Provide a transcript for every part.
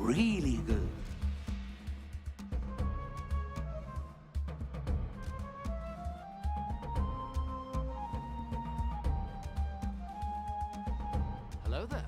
really good. Hello there.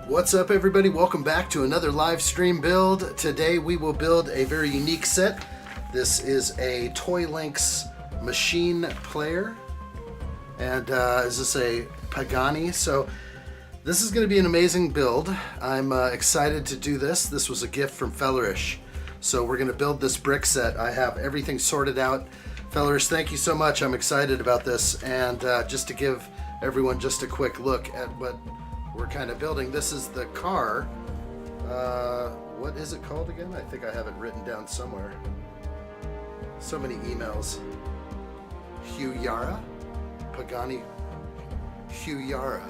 What's up, everybody? Welcome back to another live stream build. Today we will build a very unique set. This is a ToylinX machine player, and is this a Pagani? So this is going to be an amazing build. I'm excited to do this. This was a gift from Fellerish. So we're going to build this brick set. I have everything sorted out. Fellerish, thank you so much. I'm excited about this. And just to give everyone just a quick look at what we're kind of building. This is the car. What is it called again? I think I have it written down somewhere. So many emails. Huyara? Pagani Huyara.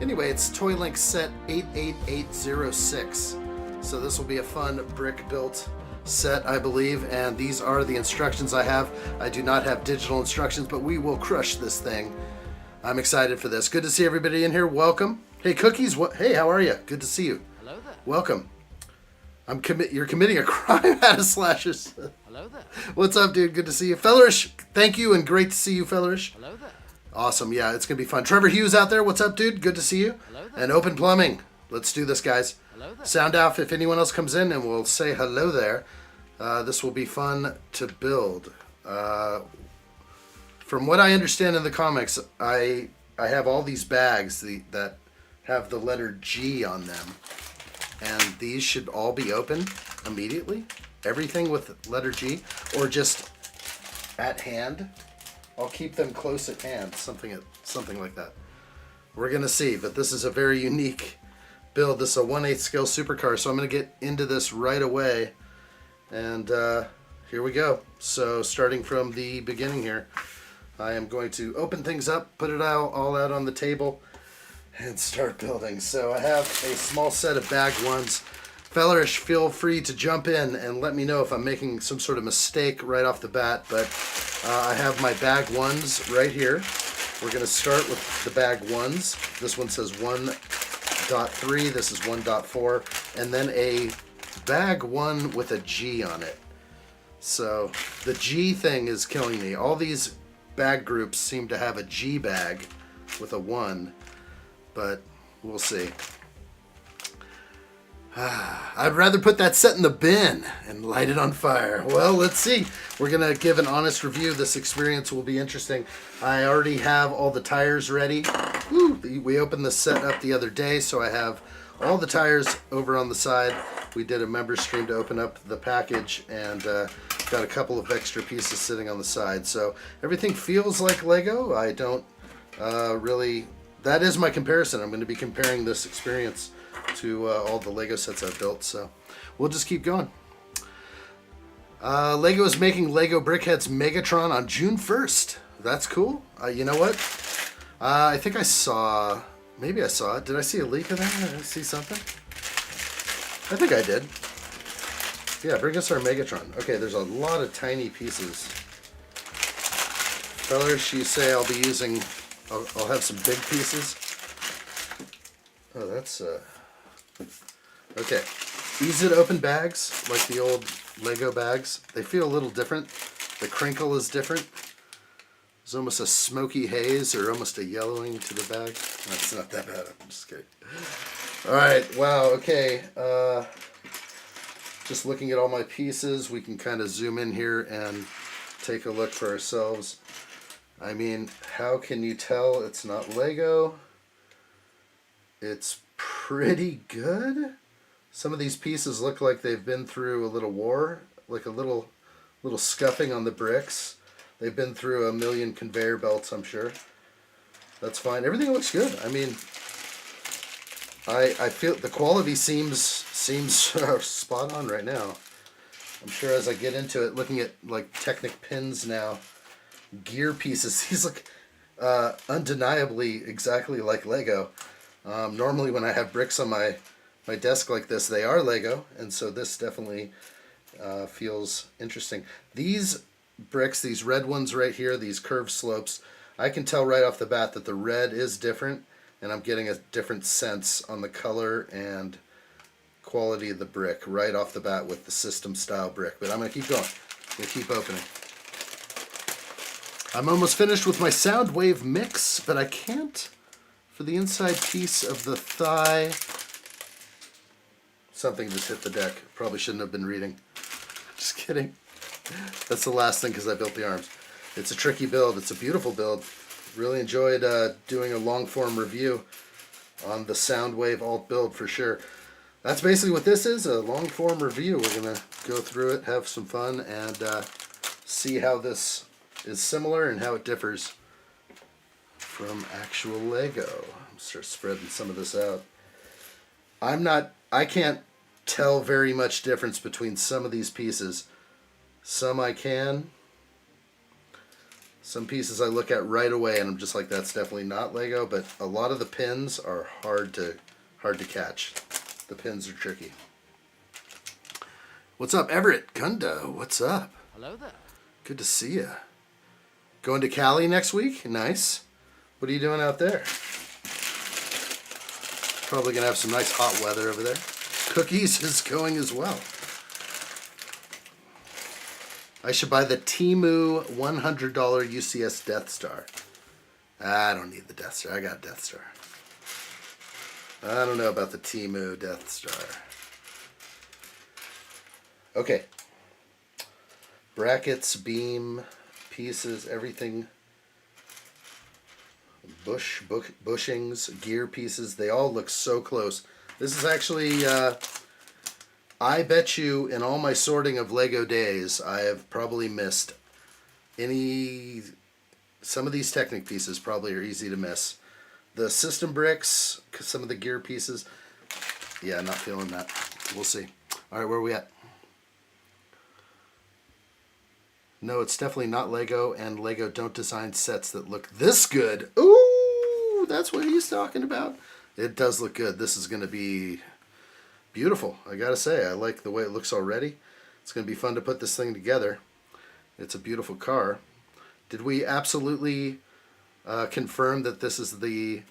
Anyway, it's ToylinX set 88806. So this will be a fun brick built set, I believe, and these are the instructions I have. I do not have digital instructions, but we will crush this thing. I'm excited for this. Good to see everybody in here. Welcome. Hey, Cookies. Hey, how are you? Good to see you. Hello there. Welcome. You're committing a crime out of slashers. Hello there. What's up, dude? Good to see you. Fellerish, thank you, and great to see you, Fellerish. Hello there. Awesome. Yeah, it's going to be fun. Trevor Hughes out there. What's up, dude? Good to see you. Hello there. And Open Plumbing. Let's do this, guys. Hello there. Sound off if anyone else comes in, and we'll say hello there. This will be fun to build. From what I understand in the comics, I have all these bags that have the letter G on them, and these should all be open immediately. Everything with letter G, or just at hand. I'll keep them close at hand, something like that. We're gonna see, but this is a very unique build. This is a 1/8 scale supercar, so I'm gonna get into this right away. And here we go. So starting from the beginning here, I am going to open things up, put it all out on the table, and start building. So I have a small set of bag ones. Fellerish, feel free to jump in and let me know if I'm making some sort of mistake right off the bat, but I have my bag ones right here. We're going to start with the bag ones. This one says 1.3, this is 1.4, and then a bag one with a G on it. So the G thing is killing me. All these bag groups seem to have a G bag with a 1, but we'll see. I'd rather put that set in the bin and light it on fire. Well, let's see. We're going to give an honest review. This experience will be interesting. I already have all the tires ready. Woo, we opened the set up the other day, so I have all the tires over on the side. We did a member stream to open up the package, and got a couple of extra pieces sitting on the side. So everything feels like Lego. I don't really... That is my comparison. I'm going to be comparing this experience to all the Lego sets I've built, so we'll just keep going. Lego is making Lego Brickhead's Megatron on June 1st. That's cool. You know what? I think I saw Maybe I saw it. Did I see a leak of that? Did I see something? I think I did. Yeah, bring us our Megatron. Okay, there's a lot of tiny pieces. Colors, you say I'll be using... I'll have some big pieces. Oh, that's... Okay. Easy to open bags, like the old Lego bags. They feel a little different. The crinkle is different. There's almost a smoky haze or almost a yellowing to the bag. That's not that bad. I'm just kidding. Alright, wow, okay. Just looking at all my pieces, we can kind of zoom in here and take a look for ourselves. I mean, how can you tell it's not Lego? It's pretty good. Some of these pieces look like they've been through a little war, like a little scuffing on the bricks. They've been through a million conveyor belts, I'm sure. That's fine. Everything looks good. I mean, I feel the quality seems spot on right now. I'm sure as I get into it, looking at like Technic pins now, gear pieces, these look undeniably exactly like Lego. Normally when I have bricks on my desk like this, they are Lego, and so this definitely feels interesting. These bricks, these red ones right here, these curved slopes, I can tell right off the bat that the red is different, and I'm getting a different sense on the color and quality of the brick right off the bat with the system style brick. But I'm going to keep going. I'm going to keep opening. I'm almost finished with my sound wave mix, but I can't for the inside piece of the thigh. Something just hit the deck. Probably shouldn't have been reading. Just kidding. That's the last thing because I built the arms. It's a tricky build. It's a beautiful build. Really enjoyed doing a long form review on the Soundwave alt build for sure. That's basically what this is, a long form review. We're going to go through it, have some fun, and see how this is similar and how it differs from actual Lego. I'm start spreading some of this out. I can't tell very much difference between some of these pieces. Some I can. Some pieces I look at right away and I'm just like, that's definitely not Lego, but a lot of the pins are hard to catch. The pins are tricky. What's up, Everett? Gundo, what's up? Hello there. Good to see you. Going to Cali next week? Nice. What are you doing out there? Probably going to have some nice hot weather over there. Cookies is going as well. I should buy the Temu $100 UCS Death Star. I don't need the Death Star. I got Death Star. I don't know about the Temu Death Star. Okay. Brackets, beam, pieces, everything. Bushings, gear pieces. They all look so close. This is actually... I bet you in all my sorting of Lego days, I have probably missed some of these Technic pieces probably are easy to miss. The system bricks, some of the gear pieces, yeah, not feeling that. We'll see. All right, where are we at? No, it's definitely not Lego, and Lego don't design sets that look this good. Ooh, that's what he's talking about. It does look good. This is going to be... beautiful, I gotta say. I like the way it looks already. It's going to be fun to put this thing together. It's a beautiful car. Did we absolutely confirm that this is the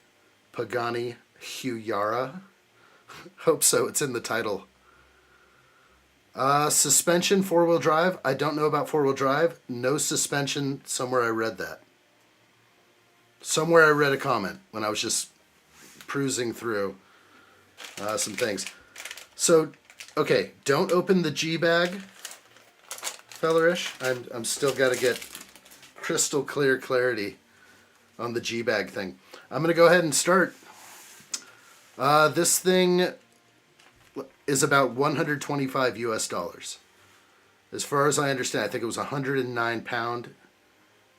Pagani Huyara? Hope so. It's in the title. Suspension, four-wheel drive. I don't know about four-wheel drive. No suspension. Somewhere I read that. Somewhere I read a comment when I was just cruising through some things. So, okay, don't open the G bag, fellerish. I'm still got to get crystal clear clarity on the G bag thing. I'm going to go ahead and start. This thing is about 125 US dollars. As far as I understand, I think it was 109 pound,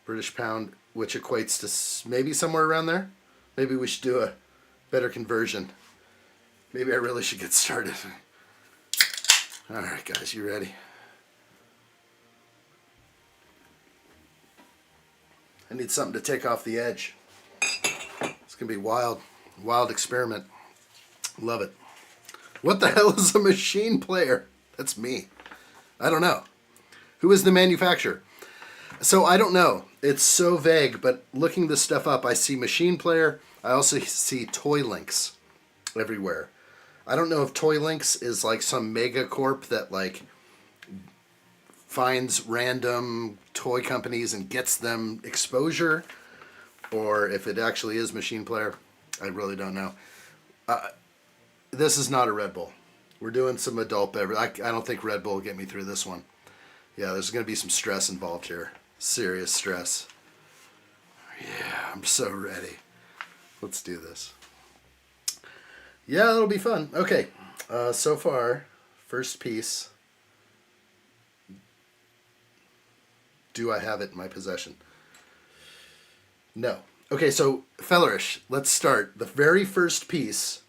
British pound, which equates to maybe somewhere around there. Maybe we should do a better conversion. Maybe I really should get started. All right, guys, you ready? I need something to take off the edge. It's going to be wild. Wild experiment. Love it. What the hell is a machine player? That's me. I don't know. Who is the manufacturer? So I don't know. It's so vague, but looking this stuff up, I see machine player. I also see ToylinX everywhere. I don't know if ToylinX is like some mega corp that like finds random toy companies and gets them exposure, or if it actually is machine player. I really don't know. This is not a Red Bull. We're doing some adult beverage. I don't think Red Bull will get me through this one. Yeah, there's going to be some stress involved here. Serious stress. Yeah, I'm so ready. Let's do this. Yeah, it'll be fun. Okay, so far, first piece. Do I have it in my possession? No. Okay, so Fellerish, let's start. The very first piece,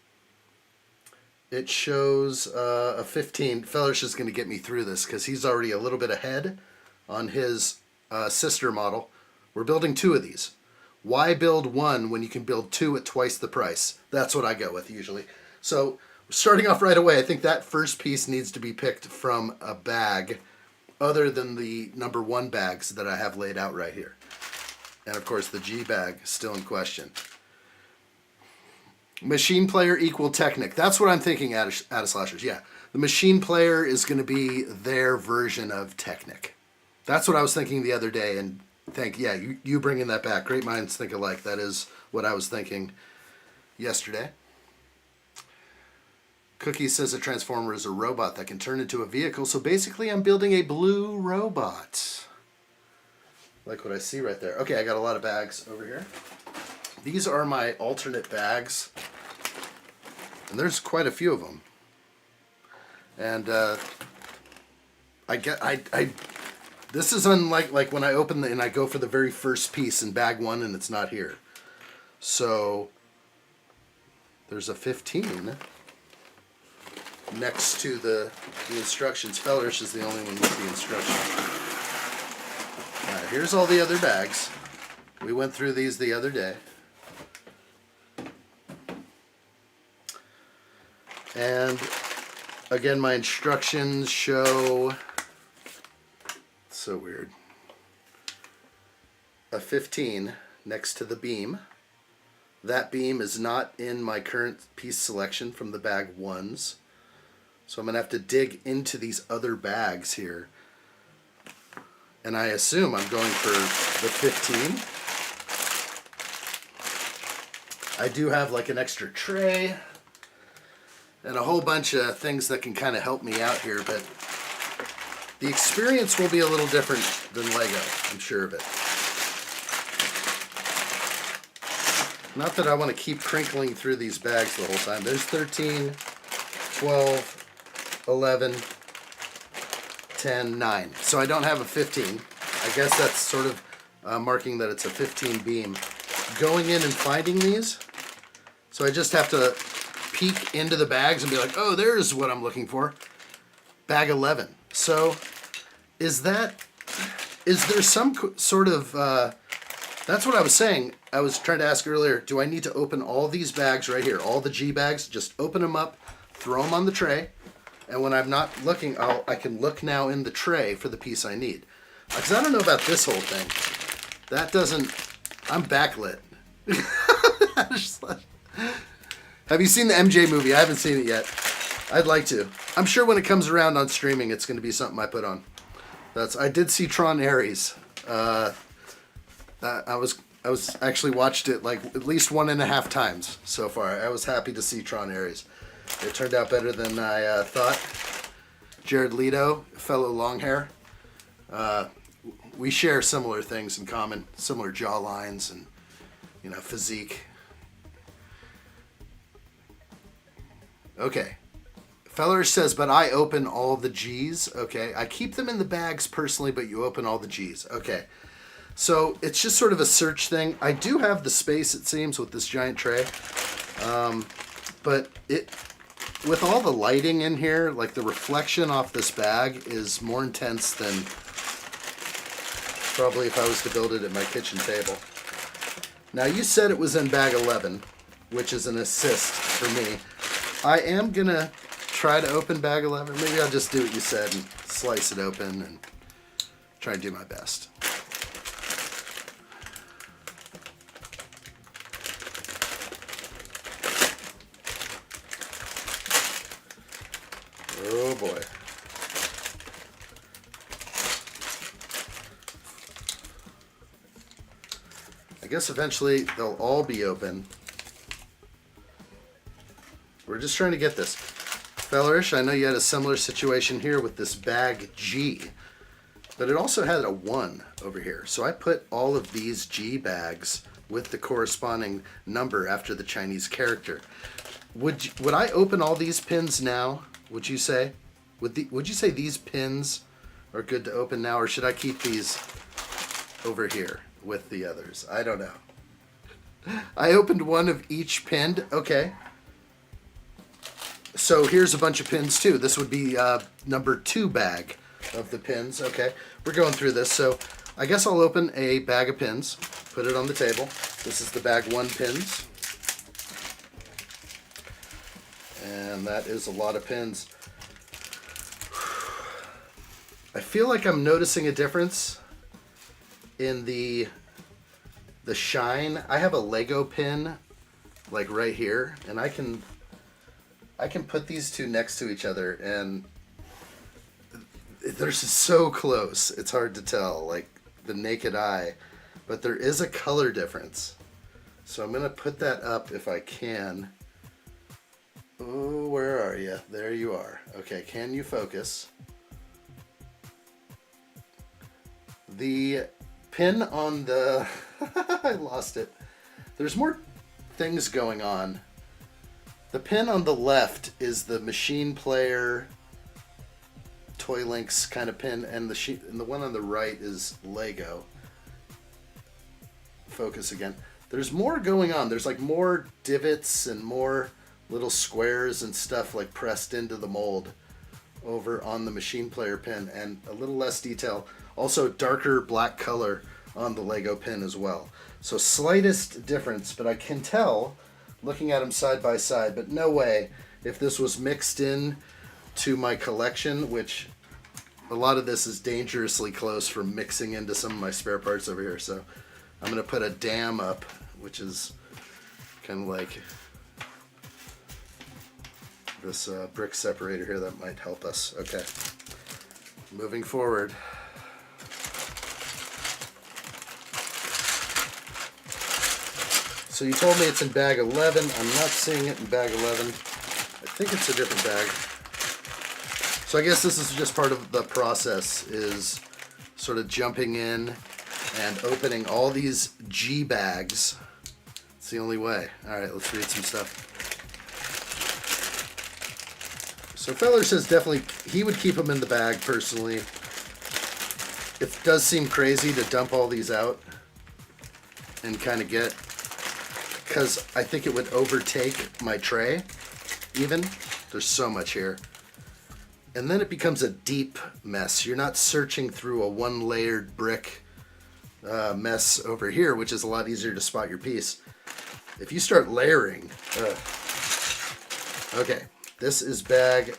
it shows a 15. Fellerish is going to get me through this because he's already a little bit ahead on his sister model. We're building 2 of these. Why build 1 when you can build 2 at twice the price? That's what I go with usually. So starting off right away, I think that first piece needs to be picked from a bag other than the number 1 bags that I have laid out right here. And of course the G bag still in question. Machine player equal Technic. That's what I'm thinking, Slashers. Yeah. The machine player is going to be their version of Technic. That's what I was thinking the other day, and you bringing that back. Great minds think alike. That is what I was thinking yesterday. Cookie says a transformer is a robot that can turn into a vehicle, so basically I'm building a blue robot. Like what I see right there. Okay, I got a lot of bags over here. These are my alternate bags, and there's quite a few of them. And this is unlike like when I open and I go for the very first piece in bag 1 and it's not here. So there's a 15 next to the instructions. Fellerish is the only one with the instructions. All right, here's all the other bags. We went through these the other day. And again, my instructions show, so weird, a 15 next to the beam. That beam is not in my current piece selection from the bag 1s. So I'm going to have to dig into these other bags here. And I assume I'm going for the 15. I do have like an extra tray and a whole bunch of things that can kind of help me out here, but the experience will be a little different than Lego, I'm sure of it. Not that I want to keep crinkling through these bags the whole time. There's 13, 12, 11, 10, 9. So I don't have a 15. I guess that's sort of marking that it's a 15 beam. Going in and finding these, so I just have to peek into the bags and be like, oh, there's what I'm looking for. Bag 11. So is there some sort of, that's what I was saying. I was trying to ask earlier, do I need to open all these bags right here, all the G bags, just open them up, throw them on the tray, and when I'm not looking, I can look now in the tray for the piece I need. Because I don't know about this whole thing. That doesn't, I'm backlit. Have you seen the MJ movie? I haven't seen it yet. I'd like to. I'm sure when it comes around on streaming, it's going to be something I put on. I did see Tron Ares. I actually watched it like at least 1.5 times so far. I was happy to see Tron Ares. It turned out better than I thought. Jared Leto, fellow long hair. We share similar things in common, similar jaw lines and physique. Okay. Fellerish says, but I open all the G's. Okay. I keep them in the bags personally, but you open all the G's. Okay. So it's just sort of a search thing. I do have the space, it seems, with this giant tray. But with all the lighting in here, like the reflection off this bag is more intense than probably if I was to build it at my kitchen table. Now you said it was in bag 11. which is an assist for me. I am going to try to open bag 11. Maybe I'll just do what you said and slice it open and try and do my best. Oh boy. I guess eventually they'll all be open. We're just trying to get this. Fellerish, I know you had a similar situation here with this bag G, but it also had a 1 over here. So I put all of these G bags with the corresponding number after the Chinese character. Would I open all these pins now? Would you say? Would you say these pins are good to open now, or should I keep these over here with the others? I don't know. I opened one of each pinned. Okay. So here's a bunch of pins too. This would be number 2 bag of the pins. Okay, we're going through this. So I guess I'll open a bag of pins, put it on the table. This is the bag 1 pins. And that is a lot of pins. I feel like I'm noticing a difference in the shine. I have a Lego pin like right here, and I can put these two next to each other, and they're so close. It's hard to tell, like the naked eye, but there is a color difference. So I'm gonna put that up if I can. Oh, where are you? There you are. Okay, can you focus? The pin on the... I lost it. There's more things going on. The pin on the left is the machine player ToylinX kind of pin, and the one on the right is Lego. Focus again. There's more going on. There's like more divots and more little squares and stuff like pressed into the mold over on the machine player pin, and a little less detail. Also darker black color on the Lego pin as well. So slightest difference, but I can tell looking at them side by side, but no way if this was mixed in to my collection, which a lot of this is dangerously close from mixing into some of my spare parts over here. So I'm going to put a dam up, which is kind of like this brick separator here that might help us. Okay, moving forward. So you told me it's in bag 11. I'm not seeing it in bag 11. I think it's a different bag. So I guess this is just part of the process, is sort of jumping in and opening all these G bags. It's the only way. All right, let's read some stuff. So Feller says definitely he would keep them in the bag personally. It does seem crazy to dump all these out and kind of get... because I think it would overtake my tray even. There's so much here. And then it becomes a deep mess. You're not searching through a one-layered brick mess over here, which is a lot easier to spot your piece. If you start layering... Okay, this is bag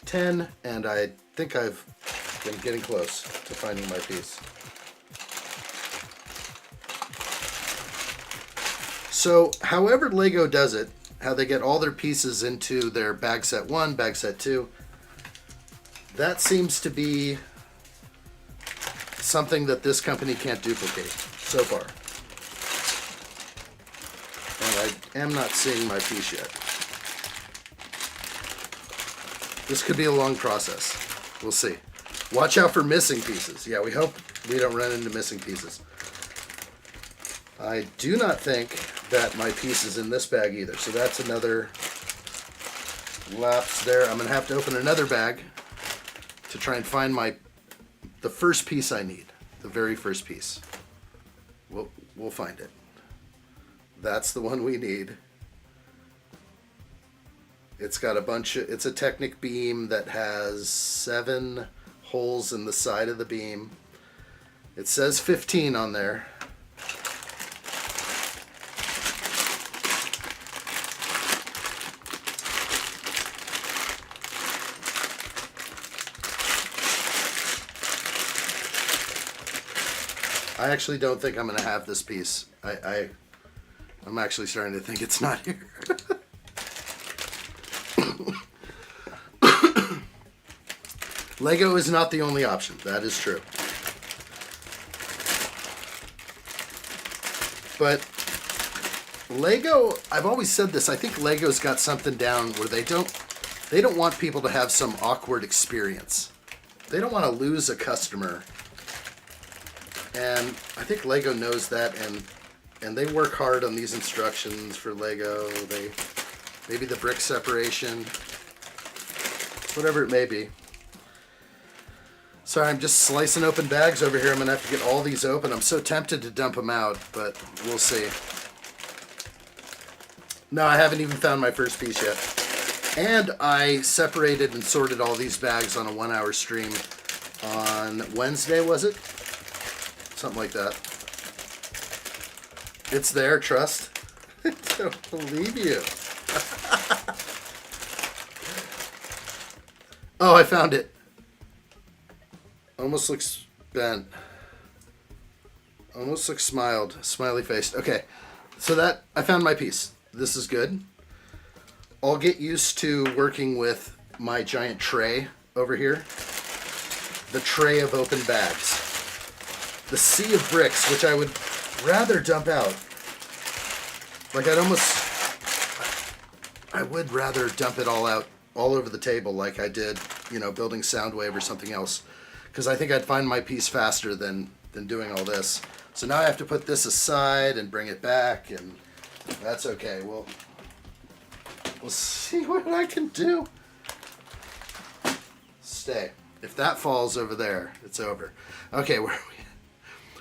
10, and I think I've been getting close to finding my piece. So, however Lego does it, how they get all their pieces into their bag set 1, bag set 2, that seems to be something that this company can't duplicate so far. And I am not seeing my piece yet. This could be a long process. We'll see. Watch out for missing pieces. Yeah, we hope we don't run into missing pieces. I do not think that my piece is in this bag either. So that's another lapse there. I'm going to have to open another bag to try and find the first piece I need. The very first piece. We'll find it. That's the one we need. It's got it's a Technic beam that has 7 holes in the side of the beam. It says 15 on there. I actually don't think I'm going to have this piece. I'm actually starting to think it's not here. Lego is not the only option. That is true. But Lego, I've always said this, I think Lego's got something down where they don't want people to have some awkward experience. They don't want to lose a customer. And I think Lego knows that, and they work hard on these instructions for Lego. Maybe the brick separation, whatever it may be. Sorry, I'm just slicing open bags over here. I'm going to have to get all these open. I'm so tempted to dump them out, but we'll see. No, I haven't even found my first piece yet. And I separated and sorted all these bags on a 1-hour stream on Wednesday, was it? Something like that. It's there, trust. I don't believe you. Oh, I found it. Almost looks bent. Almost looks smiley faced. Okay, so that, I found my piece. This is good. I'll get used to working with my giant tray over here. The tray of open bags. The sea of bricks, which I would rather dump out. Like I would rather dump it all out, all over the table like I did, building Soundwave or something else. Because I think I'd find my piece faster than doing all this. So now I have to put this aside and bring it back, and that's okay. We'll see what I can do. Stay. If that falls over there, it's over. Okay, where are we?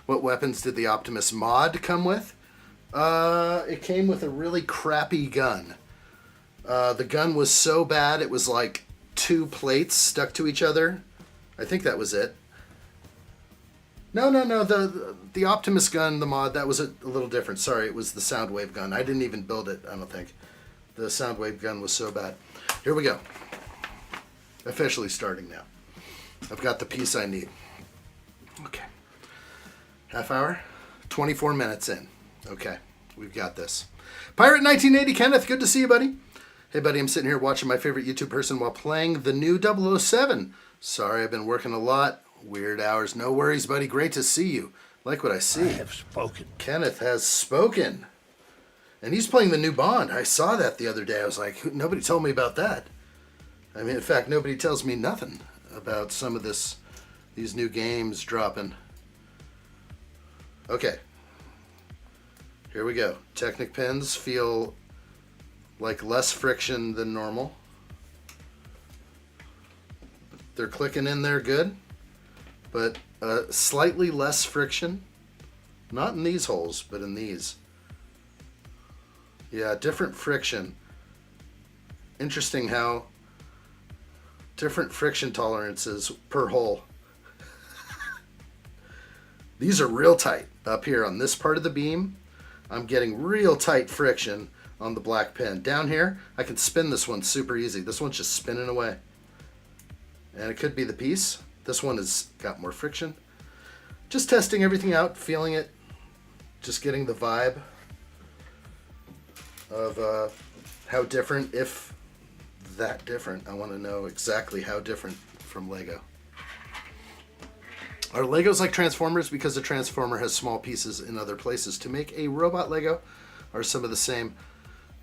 What weapons did the Optimus mod come with? It came with a really crappy gun. The gun was so bad, it was like 2 plates stuck to each other. I think that was it. No. The Optimus gun, the mod, that was a little different. Sorry, it was the Soundwave gun. I didn't even build it, I don't think. The Soundwave gun was so bad. Here we go. Officially starting now. I've got the piece I need. Okay. Half hour? 24 minutes in. Okay, we've got this. Pirate 1980, Kenneth, good to see you, buddy. Hey, buddy, I'm sitting here watching my favorite YouTube person while playing the new 007. Sorry, I've been working a lot. Weird hours. No worries, buddy. Great to see you. Like what I see. I have spoken. Kenneth has spoken. And he's playing the new Bond. I saw that the other day. I was like, nobody told me about that. I mean, in fact, nobody tells me nothing about some of these new games dropping. Okay. Here we go. Technic pins feel like less friction than normal. They're clicking in there good, but slightly less friction. Not in these holes, but in these. Yeah, different friction. Interesting how different friction tolerances per hole. These are real tight up here on this part of the beam. I'm getting real tight friction on the black pin. Down here, I can spin this one super easy. This one's just spinning away. And it could be the piece. This one has got more friction. Just testing everything out, feeling it. Just getting the vibe of how different, if that different. I want to know exactly how different from Lego. Are Legos like Transformers because a Transformer has small pieces in other places? To make a robot Lego, are some of the same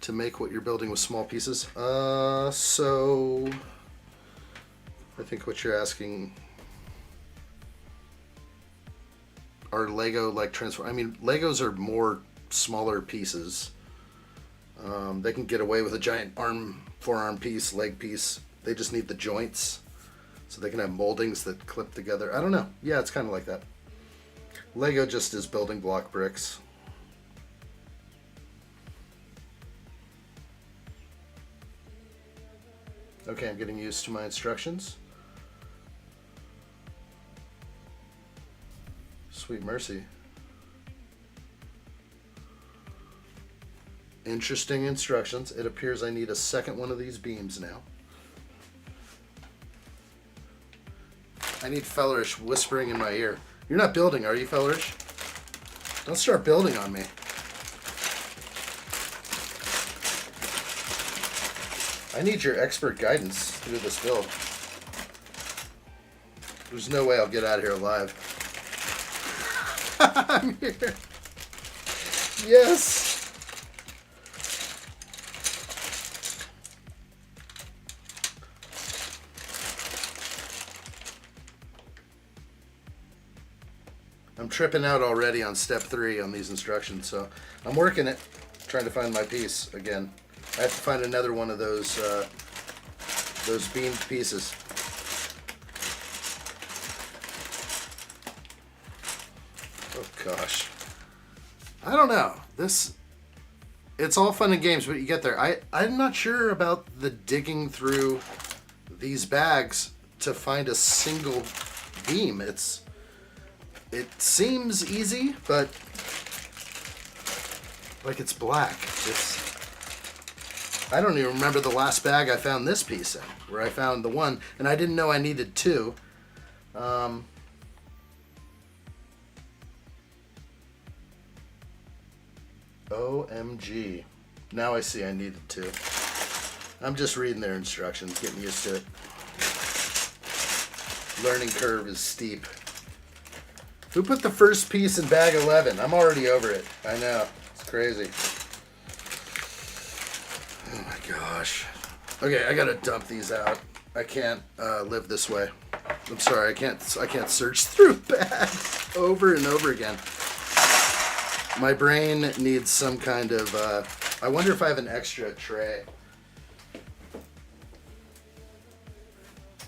to make what you're building with small pieces? So I think what you're asking, are Lego like Transformers? I mean, Legos are more smaller pieces. They can get away with a giant arm, forearm piece, leg piece. They just need the joints. So they can have moldings that clip together. I don't know. Yeah, it's kind of like that. Lego just is building block bricks. Okay, I'm getting used to my instructions. Sweet mercy. Interesting instructions. It appears I need a second one of these beams now. I need Fellerish whispering in my ear. You're not building, are you, Fellerish? Don't start building on me. I need your expert guidance through this build. There's no way I'll get out of here alive. I'm here. Yes. I'm tripping out already on step 3 on these instructions, so I'm working it, trying to find my piece again. I have to find another one of those beamed pieces. Oh gosh, I don't know. It's all fun and games, but you get there. I'm not sure about the digging through these bags to find a single beam. It seems easy, but like it's black. I don't even remember the last bag I found this piece in, where I found the one, and I didn't know I needed 2. OMG. Now I see I needed 2. I'm just reading their instructions, getting used to it. Learning curve is steep. Who put the first piece in bag 11? I'm already over it. I know. It's crazy. Oh my gosh. Okay, I gotta dump these out. I can't live this way. I'm sorry, I can't search through bags over and over again. My brain needs some kind of I wonder if I have an extra tray.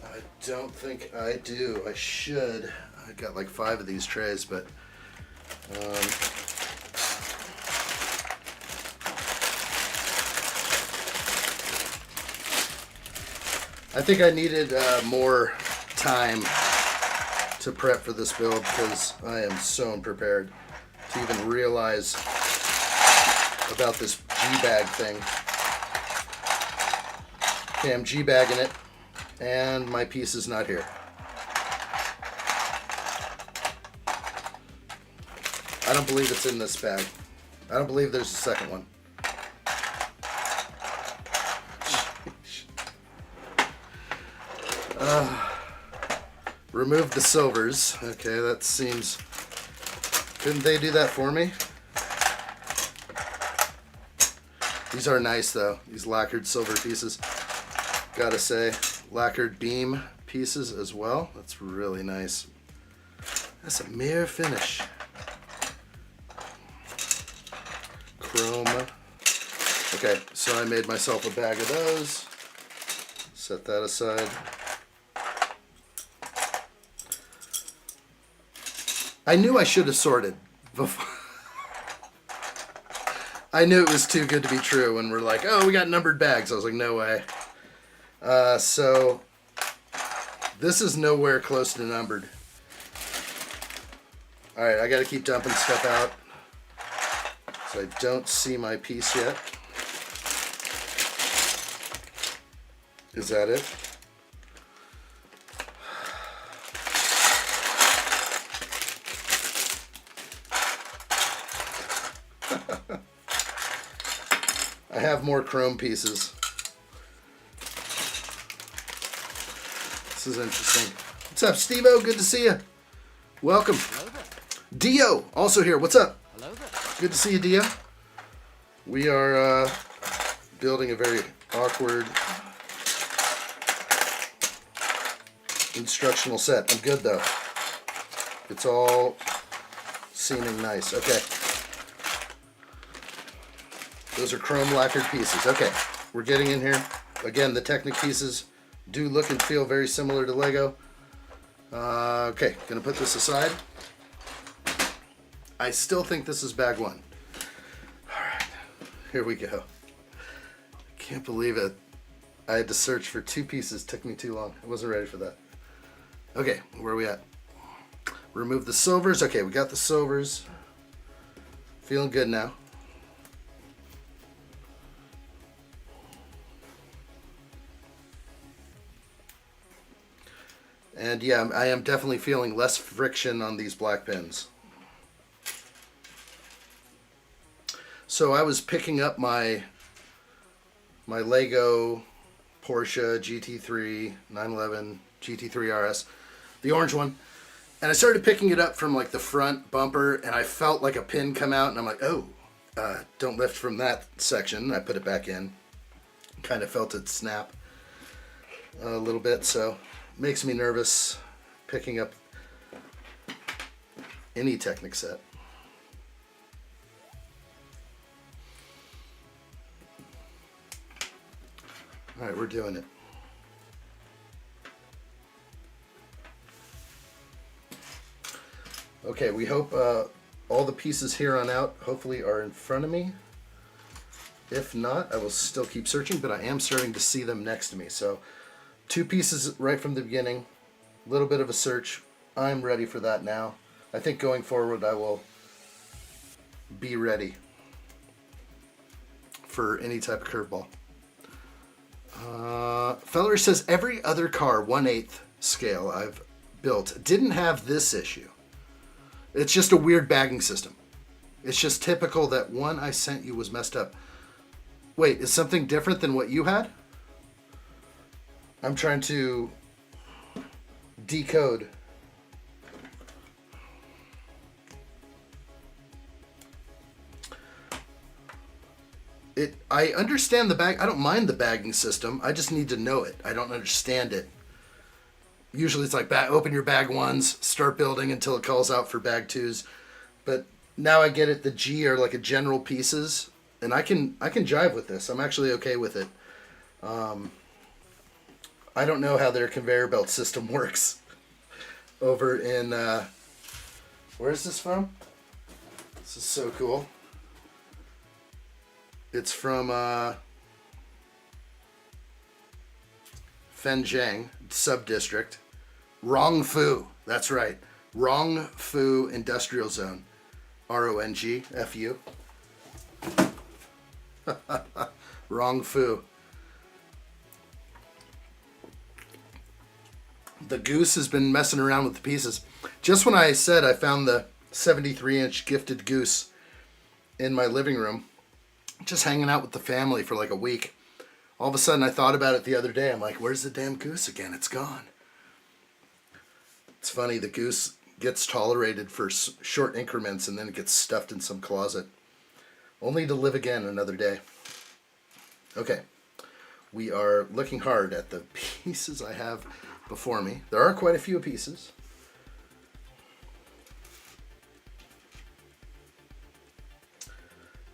I don't think I do. I should. I got like 5 of these trays, but I think I needed more time to prep for this build because I am so unprepared to even realize about this G-bag thing. Okay, I'm G-bagging it, and my piece is not here. I don't believe it's in this bag. I don't believe there's a second one. Remove the silvers. Okay, that seems... Couldn't they do that for me? These are nice though. These lacquered silver pieces. Gotta say, lacquered beam pieces as well. That's really nice. That's a mirror finish. Chrome. Okay, so I made myself a bag of those. Set that aside. I knew I should have sorted before. I knew it was too good to be true when we're like, oh, we got numbered bags. I was like, no way. So this is nowhere close to numbered. All right, I got to keep dumping stuff out. So I don't see my piece yet. Is that it? I have more chrome pieces. This is interesting. What's up, Steve-O? Good to see you. Welcome. Hello there. Dio, also here. What's up? Hello there. Good to see you, Dio. We are building a very awkward instructional set. I'm good, though. It's all seeming nice. Okay. Those are chrome lacquered pieces. Okay, we're getting in here. Again, the Technic pieces do look and feel very similar to Lego. Okay, gonna put this aside. I still think this is bag 1. All right, here we go. I can't believe it. I had to search for 2 pieces. Took me too long. I wasn't ready for that. Okay, where are we at? Remove the silvers. Okay, we got the silvers. Feeling good now. And yeah, I am definitely feeling less friction on these black pins. So I was picking up my Lego Porsche GT3 911 GT3 RS, the orange one, and I started picking it up from like the front bumper, and I felt like a pin come out, and I'm like, oh, don't lift from that section. I put it back in. Kind of felt it snap a little bit, so makes me nervous picking up any Technic set. All right, we're doing it. Okay, we hope all the pieces here on out hopefully are in front of me. If not, I will still keep searching, but I am starting to see them next to me. So 2 pieces right from the beginning, a little bit of a search. I'm ready for that now. I think going forward I will be ready for any type of curveball. Feller says every other car 1/8 scale I've built didn't have this issue. It's just a weird bagging system. It's just typical that one I sent you was messed up. Wait, is something different than what you had? I'm trying to decode. I understand the bag. I don't mind the bagging system. I just need to know it. I don't understand it. Usually it's like open your bag 1s, start building until it calls out for bag 2s. But now I get it. The G are like a general pieces, and I can jive with this. I'm actually okay with it. I don't know how their conveyor belt system works over in where is this from? This is so cool. It's from Fenjiang sub-district. Rongfu, that's right. Rongfu Industrial Zone. RONGFU. Rongfu. The goose has been messing around with the pieces. Just when I said I found the 73-inch gifted goose in my living room, just hanging out with the family for like a week. All of a sudden I thought about it the other day. I'm like, where's the damn goose again? It's gone. It's funny, the goose gets tolerated for short increments and then it gets stuffed in some closet. Only to live again another day. Okay, we are looking hard at the pieces I have before me. There are quite a few pieces.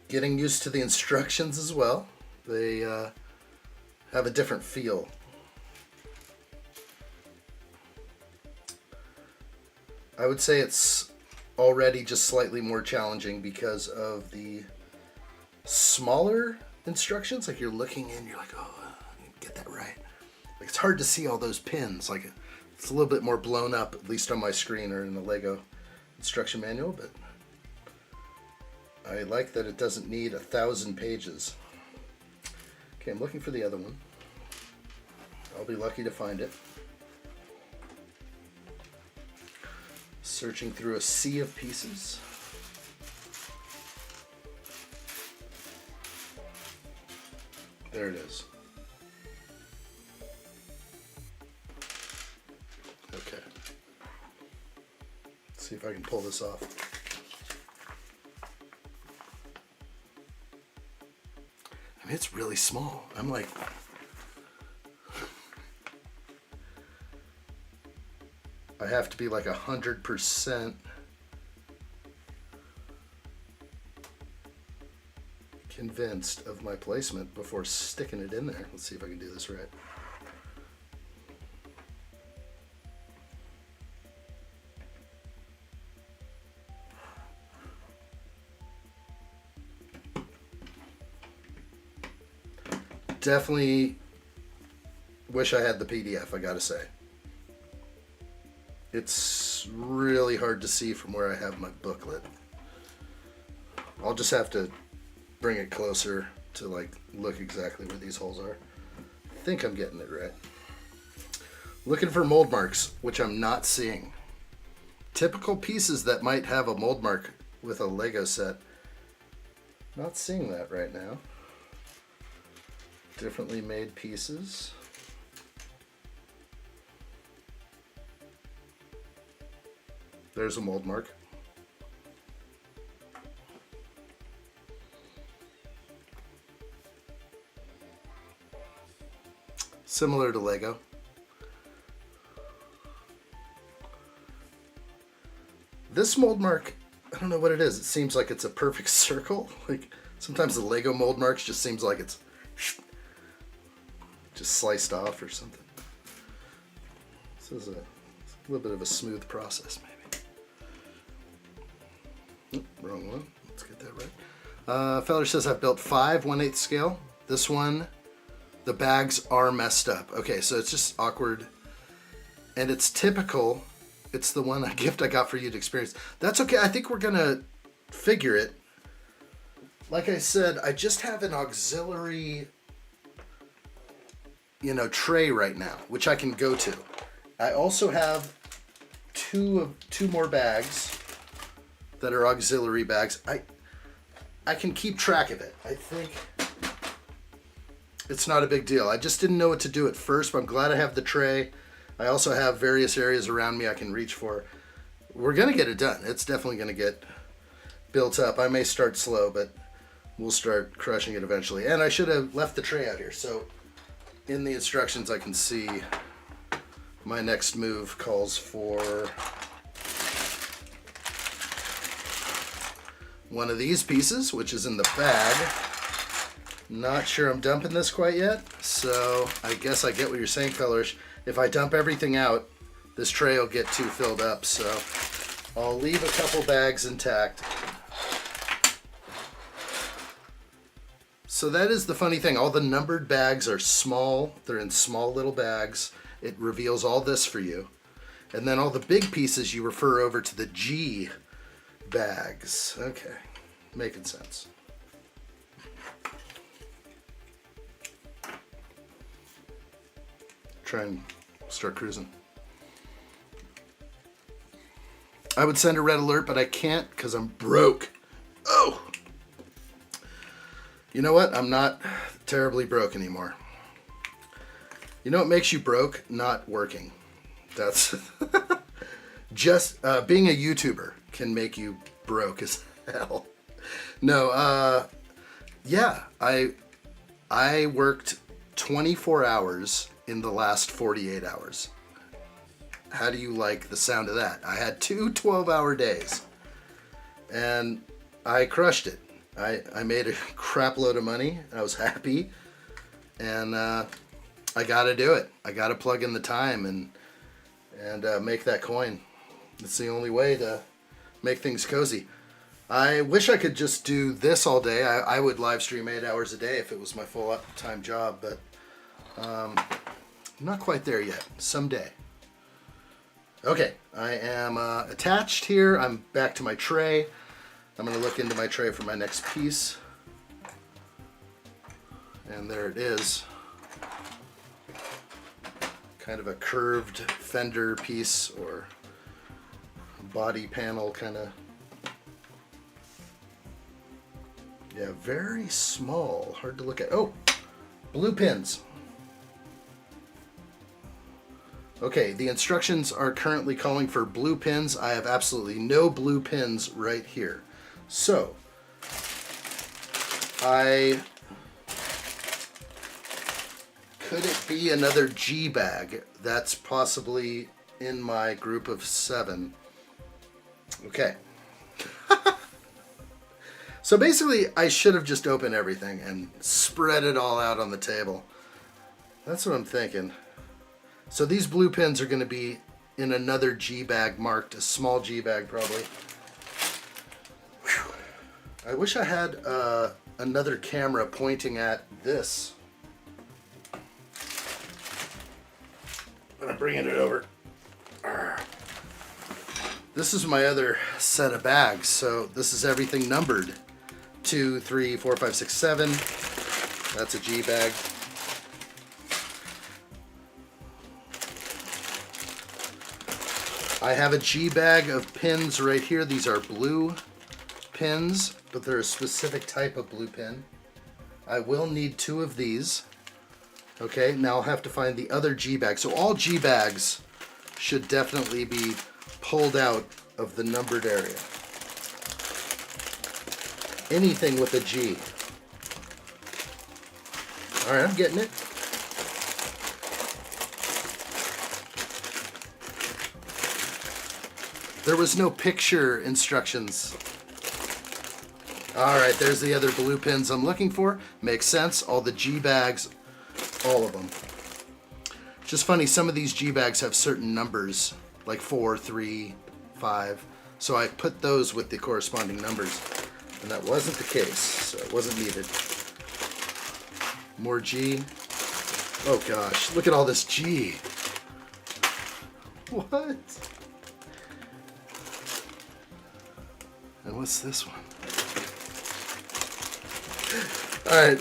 Getting used to the instructions as well. They have a different feel. I would say it's already just slightly more challenging because of the smaller instructions. Like you're looking in, you're like, oh, I need to get that right. Like it's hard to see all those pins. Like it's a little bit more blown up, at least on my screen or in the Lego instruction manual, but I like that it doesn't need 1,000 pages. Okay, I'm looking for the other one. I'll be lucky to find it. Searching through a sea of pieces. There it is. Okay. Let's see if I can pull this off. I mean, it's really small. I'm like, I have to be like 100% convinced of my placement before sticking it in there. Let's see if I can do this right. Definitely wish I had the PDF, I gotta say. It's really hard to see from where I have my booklet. I'll just have to bring it closer to like look exactly where these holes are. I think I'm getting it right. Looking for mold marks, which I'm not seeing. Typical pieces that might have a mold mark with a Lego set Not seeing that right now. Differently made pieces. There's a mold mark. Similar to Lego. This mold mark, I don't know what it is. It seems like it's a perfect circle. Like sometimes the Lego mold marks just seems like it's just sliced off or something. This is a little bit of a smooth process, maybe. Oh, wrong one. Let's get that right. Feller says I've built 5 1/8 scale. This one, the bags are messed up. Okay, so it's just awkward. And it's typical. It's the one gift I got for you to experience. That's okay. I think we're going to figure it. Like I said, I just have an auxiliary, tray right now, which I can go to. I also have two more bags that are auxiliary bags. I can keep track of it. I think it's not a big deal. I just didn't know what to do at first, but I'm glad I have the tray. I also have various areas around me I can reach for. We're going to get it done. It's definitely going to get built up. I may start slow, but we'll start crushing it eventually. And I should have left the tray out here. So in the instructions, I can see my next move calls for one of these pieces, which is in the bag. Not sure I'm dumping this quite yet. So I guess I get what you're saying, Colorish. If I dump everything out, this tray will get too filled up, so I'll leave a couple bags intact. So that is the funny thing. All the numbered bags are small. They're in small little bags. It reveals all this for you. And then all the big pieces you refer over to the G bags. Okay, making sense. Try and start cruising. I would send a red alert, but I can't because I'm broke. Oh! You know what? I'm not terribly broke anymore. You know what makes you broke? Not working. That's just being a YouTuber can make you broke as hell. No, yeah, I worked 24 hours in the last 48 hours. How do you like the sound of that? I had 2 12-hour days and I crushed it. I made a crap load of money. I was happy and I gotta do it. I gotta plug in the time and make that coin. It's the only way to make things cozy. I wish I could just do this all day. I would live stream 8 hours a day if it was my full-time job, but not quite there yet. Someday. Okay, I am attached here. I'm back to my tray. I'm going to look into my tray for my next piece. And there it is. Kind of a curved fender piece or body panel kind of. Yeah, very small. Hard to look at. Oh, blue pins. Okay, the instructions are currently calling for blue pins. I have absolutely no blue pins right here. So, could it be another G bag? That's possibly in my group of 7. Okay. So basically, I should have just opened everything and spread it all out on the table. That's what I'm thinking. So these blue pins are going to be in another G bag marked, a small G bag probably. Whew. I wish I had another camera pointing at this. But I'm bringing it over. This is my other set of bags. So this is everything numbered. 2, 3, 4, 5, 6, 7. That's a G bag. I have a G bag of pins right here. These are blue pins, but they're a specific type of blue pin. I will need 2 of these. Okay, now I'll have to find the other G bag. So all G bags should definitely be pulled out of the numbered area. Anything with a G. All right, I'm getting it. There was no picture instructions. All right, there's the other blue pins I'm looking for. Makes sense. All the G bags, all of them. Just funny, some of these G bags have certain numbers, like 4, 3, 5. So I put those with the corresponding numbers, and that wasn't the case, so it wasn't needed. More G. Oh gosh, look at all this G. What? And what's this one? All right,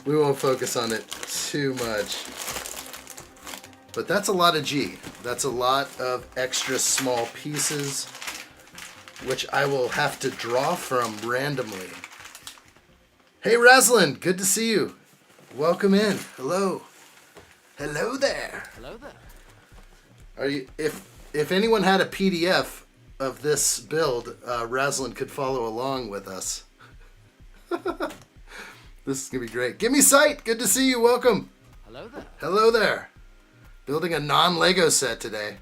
we won't focus on it too much. But that's a lot of G. That's a lot of extra small pieces, which I will have to draw from randomly. Hey, Raslin, good to see you. Welcome in. Hello. Hello there. Hello there. Are you? If anyone had a PDF of this build, Raslin could follow along with us. This is gonna be great. Give me sight. Good to see you. Welcome. Hello there. Hello there. Building a non-Lego set today.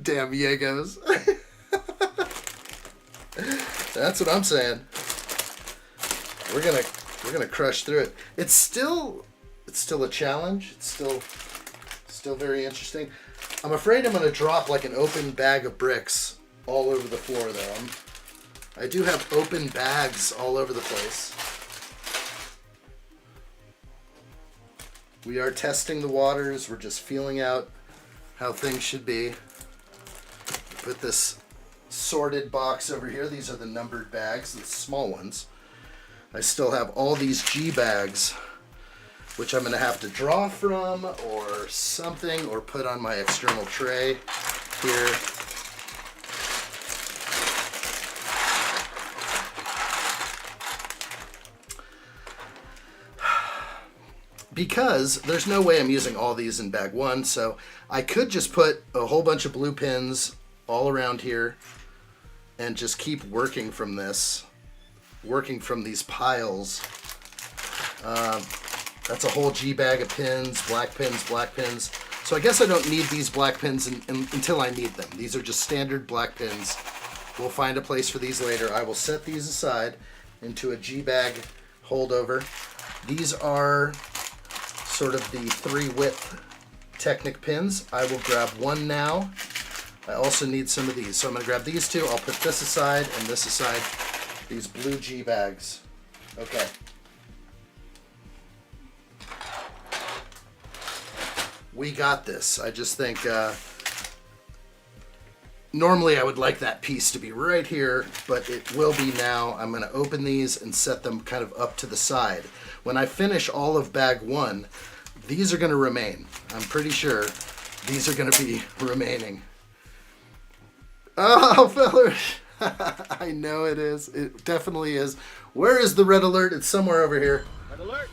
Damn Yegos. That's what I'm saying. We're gonna crush through it. It's still a challenge. It's still very interesting. I'm afraid I'm gonna drop like an open bag of bricks all over the floor though. I do have open bags all over the place. We are testing the waters. We're just feeling out how things should be. Put this sorted box over here. These are the numbered bags, the small ones. I still have all these G bags, which I'm going to have to draw from or something, or put on my external tray here. Because there's no way I'm using all these in bag 1, so I could just put a whole bunch of blue pins all around here and just keep working from this, working from these piles. That's a whole G bag of pins, black pins, black pins. So I guess I don't need these black pins until I need them. These are just standard black pins. We'll find a place for these later. I will set these aside into a G bag holdover. These are sort of the 3-width Technic pins. I will grab one now. I also need some of these. So I'm going to grab these 2. I'll put this aside and this aside. These blue G bags. Okay. We got this. I just think normally I would like that piece to be right here, but it will be now. I'm going to open these and set them kind of up to the side. When I finish all of bag 1, these are going to remain. I'm pretty sure these are going to be remaining. Oh, fellas. I know it is. It definitely is. Where is the red alert? It's somewhere over here. Red alert!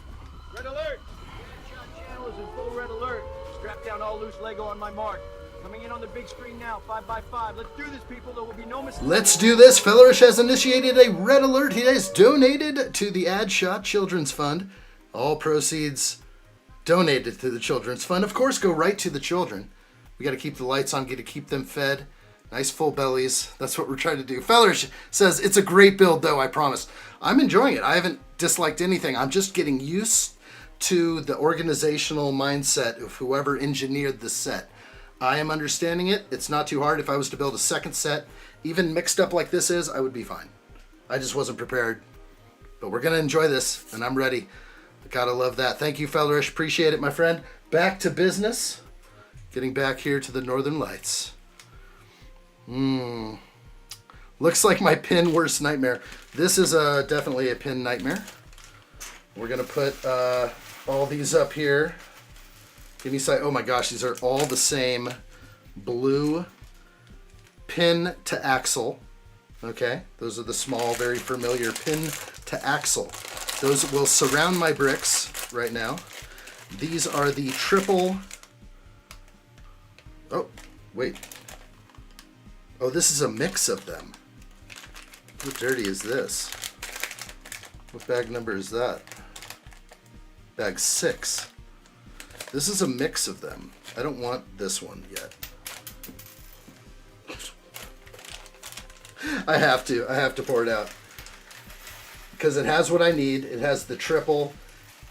Red alert! The addshot channel is in full red alert. Strap down all loose Lego on my mark. Coming in on the big screen now, 5x5. Let's do this, people. There will be no mistakes. Let's do this. Fellerish has initiated a red alert. He has donated to the addshot Children's Fund. All proceeds donated to the Children's Fund. Of course, go right to the children. We got to keep the lights on, get to keep them fed. Nice full bellies. That's what we're trying to do. Fellerish says, it's a great build, though, I promise. I'm enjoying it. I haven't disliked anything. I'm just getting used to the organizational mindset of whoever engineered the set. I am understanding it. It's not too hard. If I was to build a second set, even mixed up like this is, I would be fine. I just wasn't prepared. But we're going to enjoy this, and I'm ready. Gotta love that. Thank you, Fellerish. Appreciate it, my friend. Back to business. Getting back here to the Northern Lights. Looks like my pin worst nightmare. This is definitely a pin nightmare. We're going to put all these up here. Give me sight. Oh my gosh, these are all the same blue pin to axle. Okay, those are the small, very familiar pin to axle. Those will surround my bricks right now. These are the triple... Oh, wait. Oh, this is a mix of them. How dirty is this? What bag number is that? Bag 6. This is a mix of them. I don't want this one yet. I have to pour it out. Because it has what I need. It has the triple.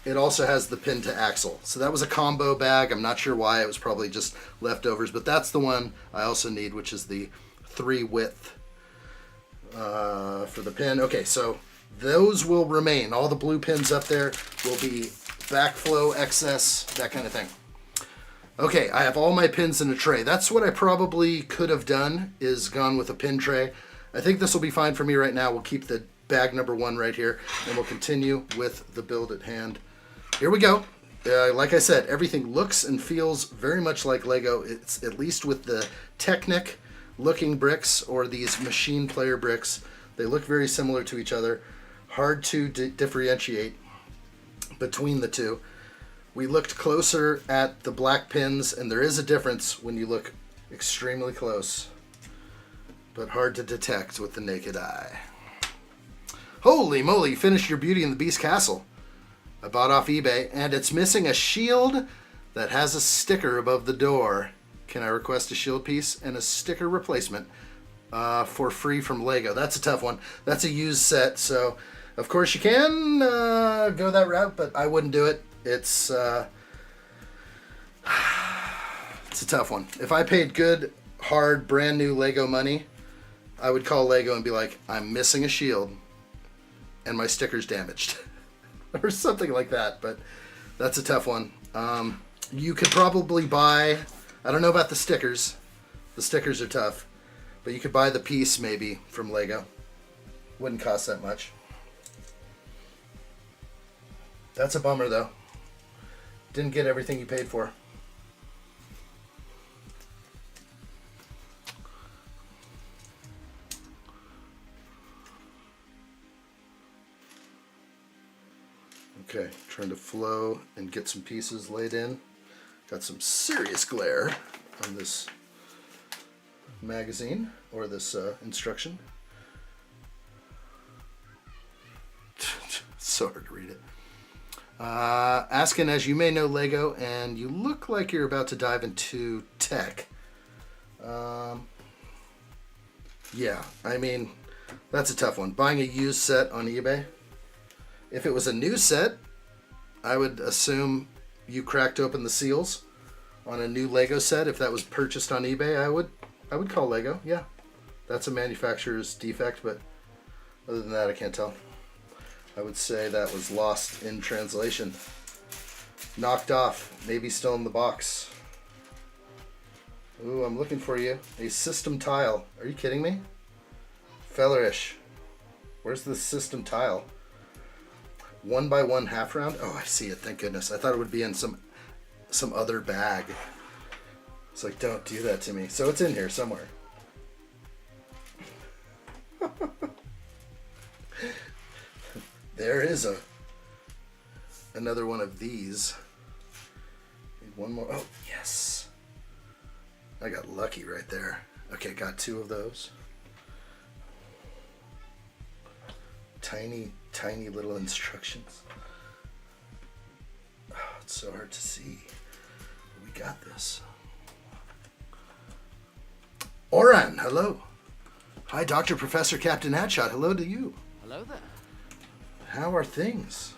It also has the pin to axle. So that was a combo bag. I'm not sure why. It was probably just leftovers. But that's the one I also need, which is the 3 width for the pin. Okay, so those will remain. All the blue pins up there will be backflow, excess, that kind of thing. Okay, I have all my pins in a tray. That's what I probably could have done, is gone with a pin tray. I think this will be fine for me right now. We'll keep the bag number 1 right here, and we'll continue with the build at hand. Here we go. Like I said, everything looks and feels very much like Lego. It's at least with the Technic looking bricks or these machine player bricks. They look very similar to each other. Hard to differentiate between the two. We looked closer at the black pins, and there is a difference when you look extremely close, but hard to detect with the naked eye. Holy moly, you finished your Beauty and the Beast castle. I bought off eBay, and it's missing a shield that has a sticker above the door. Can I request a shield piece and a sticker replacement for free from Lego? That's a tough one. That's a used set, so of course you can go that route, but I wouldn't do it. It's a tough one. If I paid good, hard, brand new Lego money, I would call Lego and be like, I'm missing a shield and my sticker's damaged. Or something like that, but that's a tough one. You could probably buy, I don't know about the stickers. The stickers are tough, but you could buy the piece maybe from Lego. Wouldn't cost that much. That's a bummer though. Didn't get everything you paid for. Okay, trying to flow and get some pieces laid in. Got some serious glare on this magazine, or this instruction. So hard to read it. Asking, as you may know Lego, and you look like you're about to dive into tech. Yeah, I mean, that's a tough one. Buying a used set on eBay. If it was a new set, I would assume you cracked open the seals on a new Lego set. If that was purchased on eBay, I would call Lego. Yeah, that's a manufacturer's defect, but other than that, I can't tell. I would say that was lost in translation. Knocked off, maybe still in the box. Ooh, I'm looking for you. A system tile. Are you kidding me? Fellerish. Where's the system tile? 1x1 half round? Oh, I see it. Thank goodness. I thought it would be in some other bag. It's like, don't do that to me. So it's in here somewhere. There is another one of these. Need one more. Oh, yes. I got lucky right there. Okay, got 2 of those. Tiny, tiny little instructions. Oh, it's so hard to see. We got this. Oran, hello. Hi, Dr. Professor Captain Addshot. Hello to you. Hello there. How are things?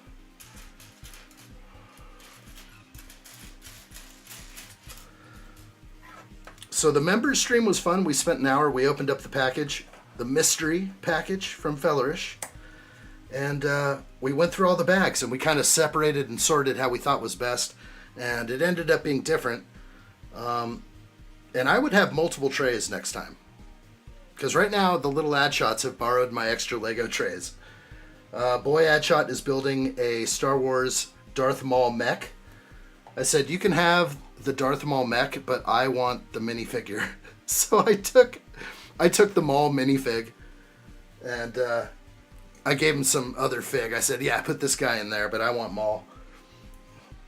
So the members stream was fun. We spent an hour. We opened up the package, the mystery package from Fellerish. And we went through all the bags, and we kind of separated and sorted how we thought was best. And it ended up being different. And I would have multiple trays next time. Because right now, the little Addshots have borrowed my extra Lego trays. Boy Addshot is building a Star Wars Darth Maul mech. I said, you can have the Darth Maul mech, but I want the minifigure. So I took the Maul minifig, And I gave him some other fig. I said, yeah, put this guy in there, but I want them all.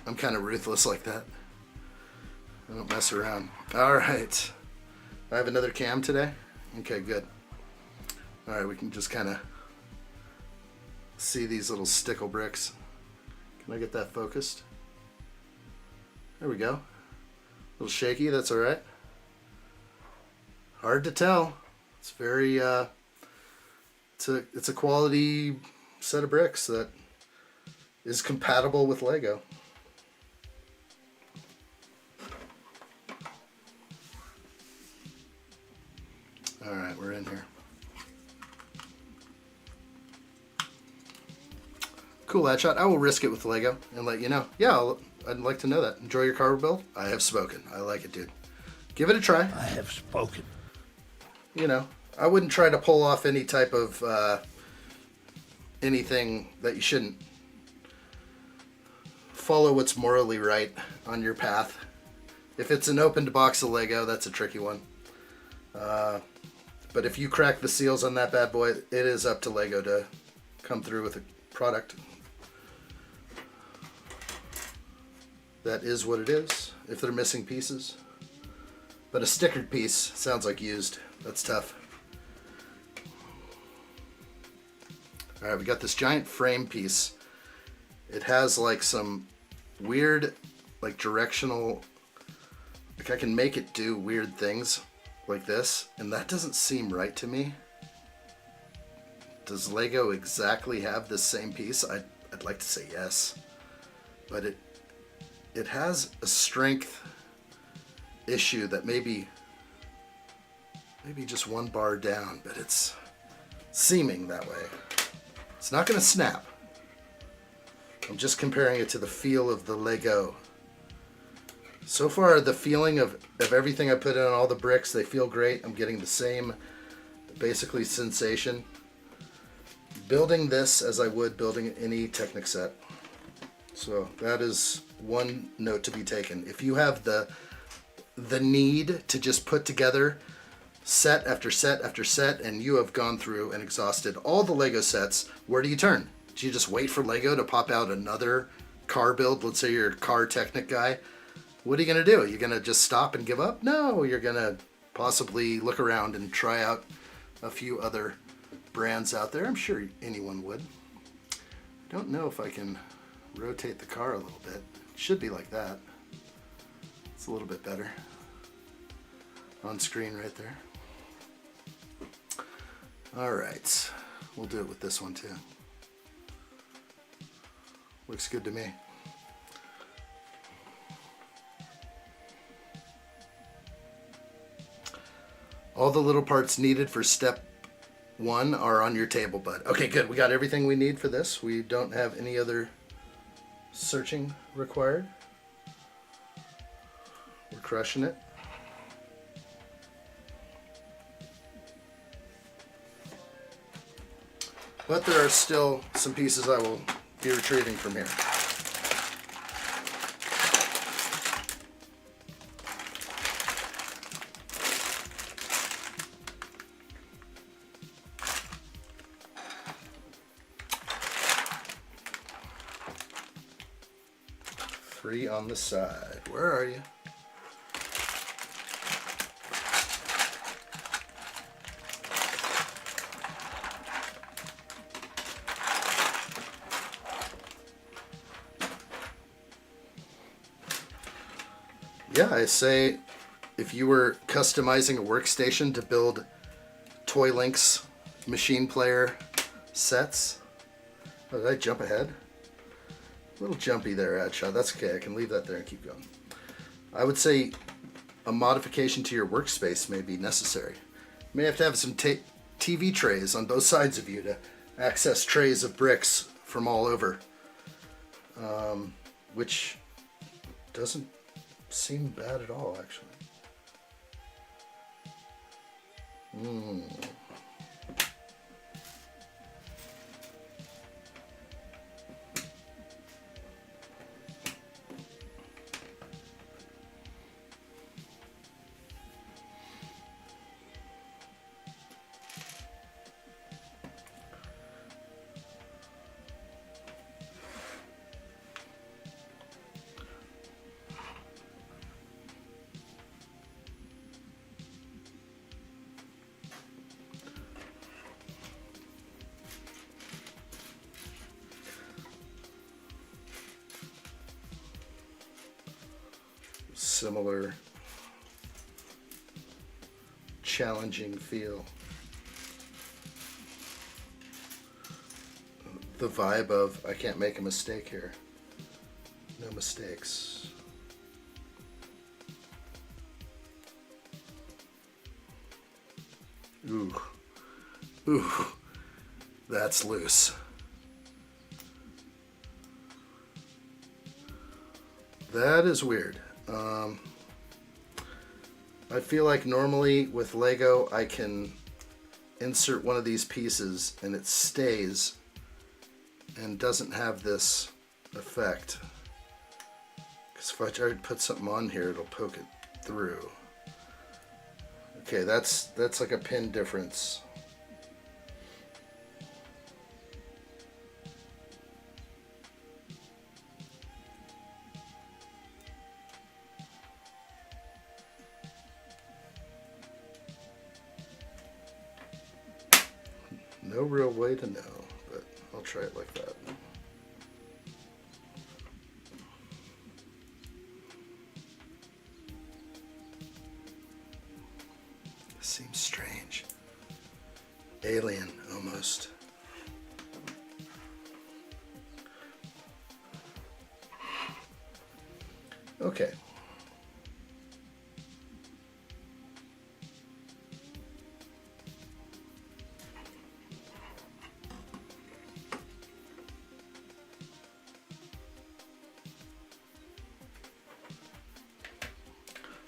I'm kind of ruthless like that. I don't mess around. All right. I have another cam today. Okay, good. All right, we can just kind of see these little stickle bricks. Can I get that focused? There we go. A little shaky, that's all right. Hard to tell. It's very, it's a quality set of bricks that is compatible with Lego. All right, we're in here. Cool, addshot. I will risk it with Lego and let you know. Yeah, I'd like to know that. Enjoy your car build? I have spoken. I like it, dude. Give it a try. I have spoken. You know, I wouldn't try to pull off any type of anything that you shouldn't. Follow what's morally right on your path. If it's an opened box of Lego, that's a tricky one. But if you crack the seals on that bad boy, it is up to Lego to come through with a product. That is what it is, if they're missing pieces. But a stickered piece sounds like used. That's tough. All right, we got this giant frame piece. It has like some weird, like directional, like I can make it do weird things like this, and that doesn't seem right to me. Does Lego exactly have this same piece? I'd like to say yes, but it has a strength issue that maybe just one bar down, but it's seeming that way. It's not going to snap. I'm just comparing it to the feel of the Lego. So far, the feeling of everything I put in, all the bricks, they feel great. I'm getting the same, basically, sensation. Building this as I would building any Technic set. So that is one note to be taken. If you have the need to just put together set after set after set, and you have gone through and exhausted all the Lego sets, where do you turn? Do you just wait for Lego to pop out another car build? Let's say you're a car Technic guy. What are you going to do? You're going to just stop and give up? No, you're going to possibly look around and try out a few other brands out there. I'm sure anyone would. I don't know if I can rotate the car a little bit. It should be like that. It's a little bit better. On screen right there. All right, we'll do it with this one too. Looks good to me. All the little parts needed for step 1 are on your table, bud. Okay, good. We got everything we need for this. We don't have any other searching required. We're crushing it. But there are still some pieces I will be retrieving from here. Three on the side. Where are you? Yeah, I say if you were customizing a workstation to build ToylinX machine player sets. Oh, did I jump ahead? A little jumpy there, addshot. That's okay. I can leave that there and keep going. I would say a modification to your workspace may be necessary. You may have to have some TV trays on both sides of you to access trays of bricks from all over, which doesn't seem bad at all, actually. similar challenging feel. The vibe of I can't make a mistake here. No mistakes. Ooh. Ooh. That's loose. That is weird. I feel like normally with Lego I can insert one of these pieces and it stays and doesn't have this effect. Because if I try to put something on here, it'll poke it through. Okay, that's like a pin difference. No real way to know, but I'll try it like that. Seems strange. Alien, almost. Okay.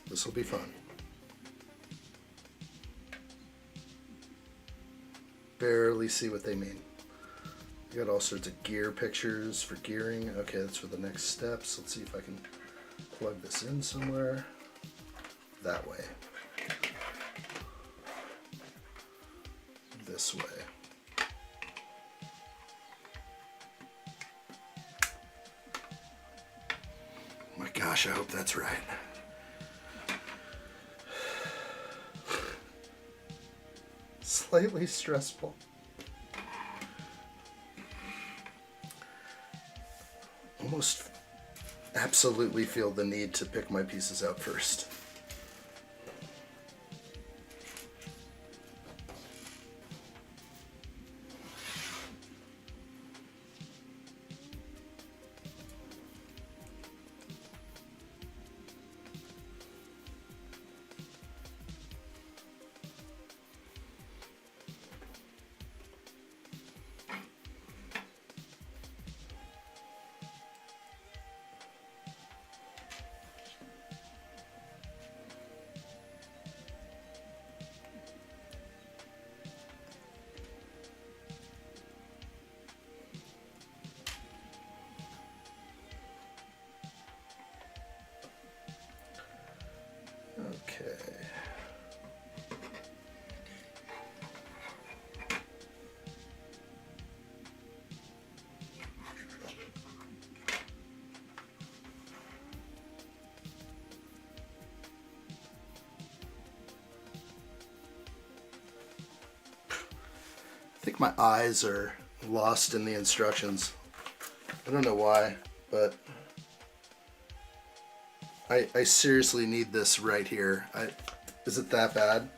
This will be fun. Barely see what they mean. You got all sorts of gear pictures for gearing. Okay, that's for the next steps. Let's see if I can plug this in somewhere. That way. This way. Oh my gosh, I hope that's right. Slightly stressful. Almost absolutely feel the need to pick my pieces out first. Okay. I think my eyes are lost in the instructions. I don't know why, but I seriously need this right here. Is it that bad?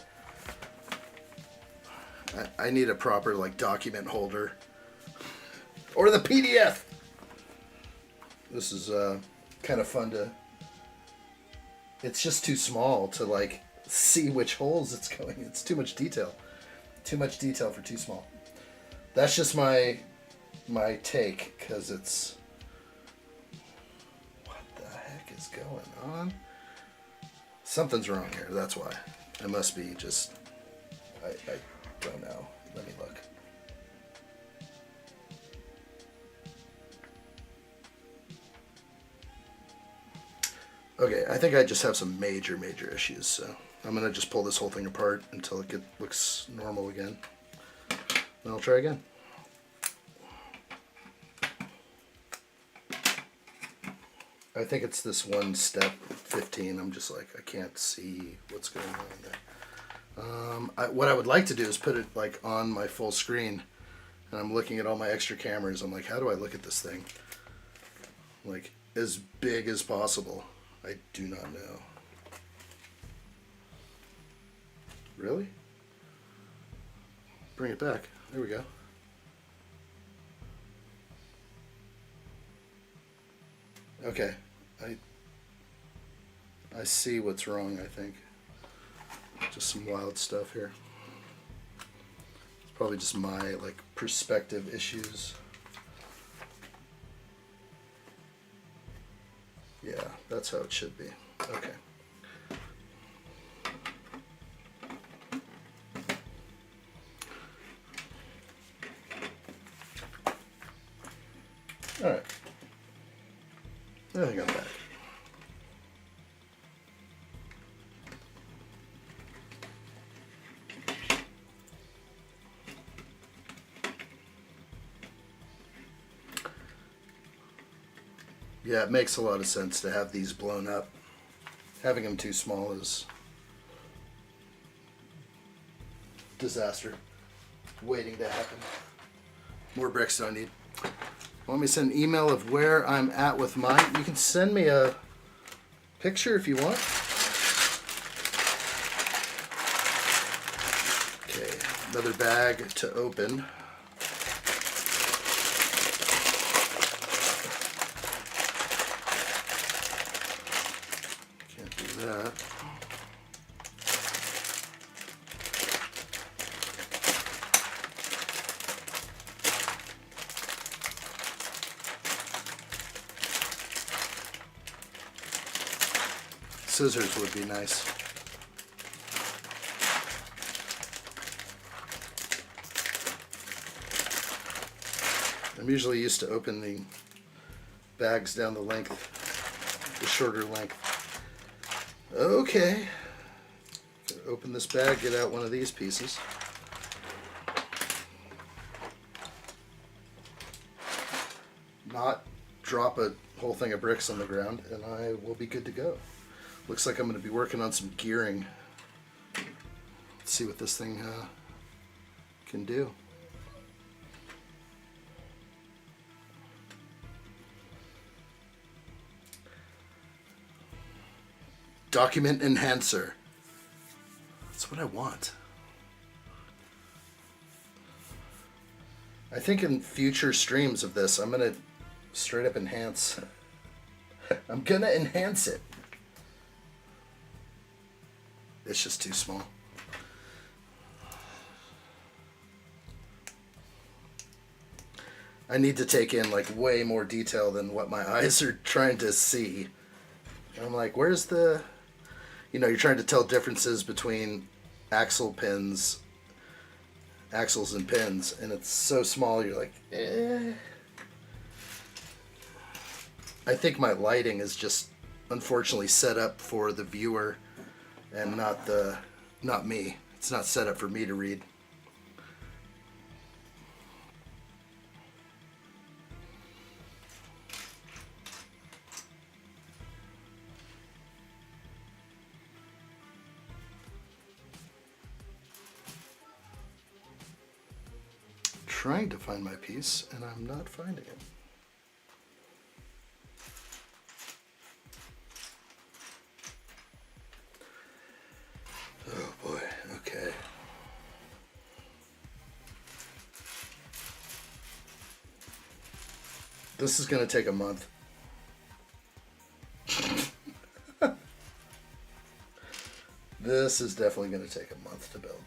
I need a proper like document holder. Or the PDF! This is kind of fun to... It's just too small to like see which holes it's going. It's too much detail. Too much detail for too small. That's just my take, because it's... What the heck is going on? Something's wrong here, that's why. It must be just... I don't know. Let me look. Okay, I think I just have some major issues, so I'm going to just pull this whole thing apart until it looks normal again. Then I'll try again. I think it's this one step 15. I'm just like, I can't see what's going on there. What I would like to do is put it like on my full screen, and I'm looking at all my extra cameras. I'm like, how do I look at this thing? Like, as big as possible. I do not know. Really? Bring it back. There we go. Okay. I see what's wrong, I think. Just some wild stuff here. It's probably just my like perspective issues. Yeah, that's how it should be. Okay. All right. I think I'm back. Yeah, it makes a lot of sense to have these blown up. Having them too small is disaster waiting to happen. More bricks do I need. Want me to send an email of where I'm at with mine? You can send me a picture if you want. Okay, another bag to open. Can't do that. Scissors would be nice. I'm usually used to opening bags down the length, the shorter length. Okay. Open this bag, get out one of these pieces. Not drop a whole thing of bricks on the ground, and I will be good to go. Looks like I'm going to be working on some gearing. Let's see what this thing can do. Document enhancer. That's what I want. I think in future streams of this, I'm going to straight up enhance. I'm going to enhance it. It's just too small. I need to take in like way more detail than what my eyes are trying to see. And I'm like, where's the, you know, you're trying to tell differences between axles and pins, and it's so small, you're like, eh. I think my lighting is just unfortunately set up for the viewer and not me. It's not set up for me to read. Trying to find my piece, and I'm not finding it. Oh boy, okay. This is going to take a month. This is definitely going to take a month to build.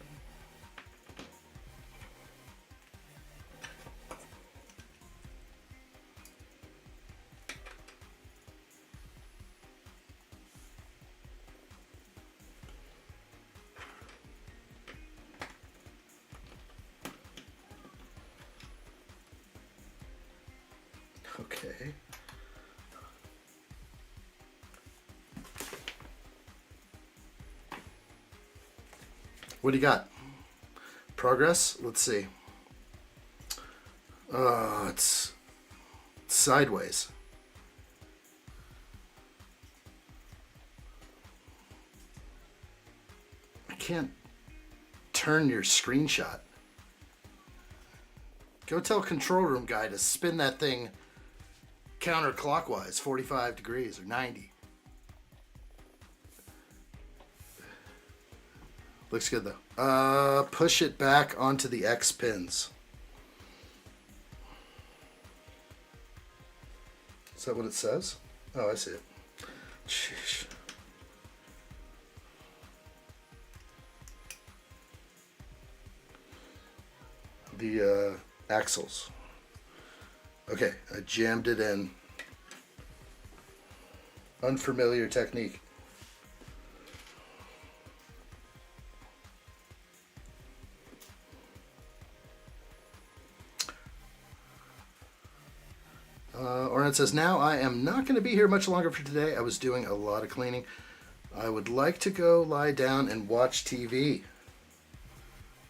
Okay. What do you got? Progress? Let's see. It's sideways. I can't turn your screenshot. Go tell control room guy to spin that thing counterclockwise, 45 degrees or 90. Looks good though. Push it back onto the X pins. Is that what it says? Oh, I see it. Sheesh. The axles. Okay, I jammed it in. Unfamiliar technique. Oren says, now I am not going to be here much longer for today. I was doing a lot of cleaning. I would like to go lie down and watch TV.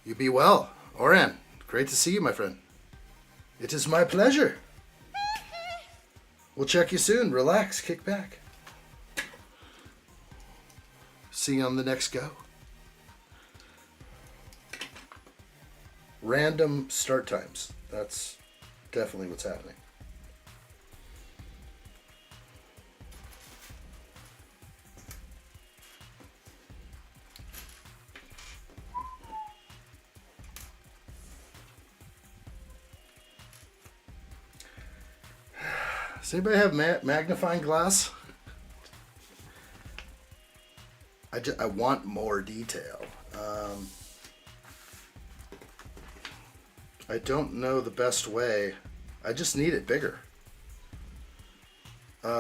You be well. Oren, great to see you, my friend. It is my pleasure. We'll check you soon. Relax, kick back. See you on the next go. Random start times. That's definitely what's happening. Does anybody have magnifying glass? I want more detail. I don't know the best way. I just need it bigger.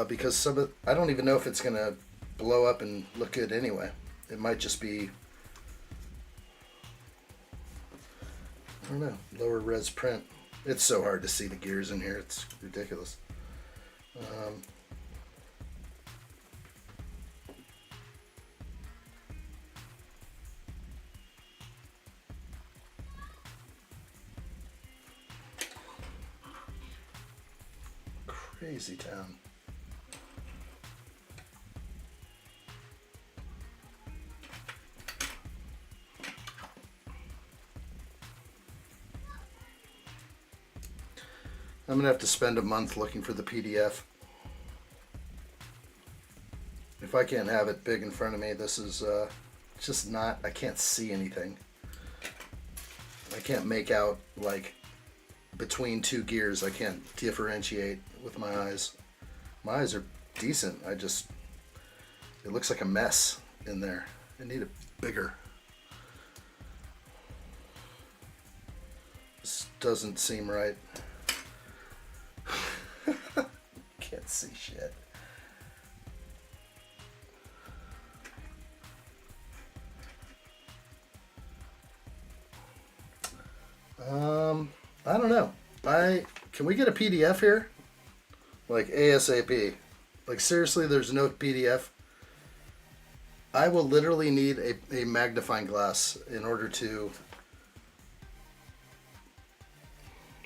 Because I don't even know if it's gonna blow up and look good anyway. It might just be, I don't know, lower res print. It's so hard to see the gears in here. It's ridiculous. Crazy town. I'm gonna have to spend a month looking for the PDF. If I can't have it big in front of me, this is just not, I can't see anything. I can't make out, like, between two gears. I can't differentiate with my eyes. My eyes are decent. It looks like a mess in there. I need it bigger. This doesn't seem right. Can't see shit. I don't know. Can we get a PDF here? Like ASAP. Like seriously, there's no PDF. I will literally need a magnifying glass in order to...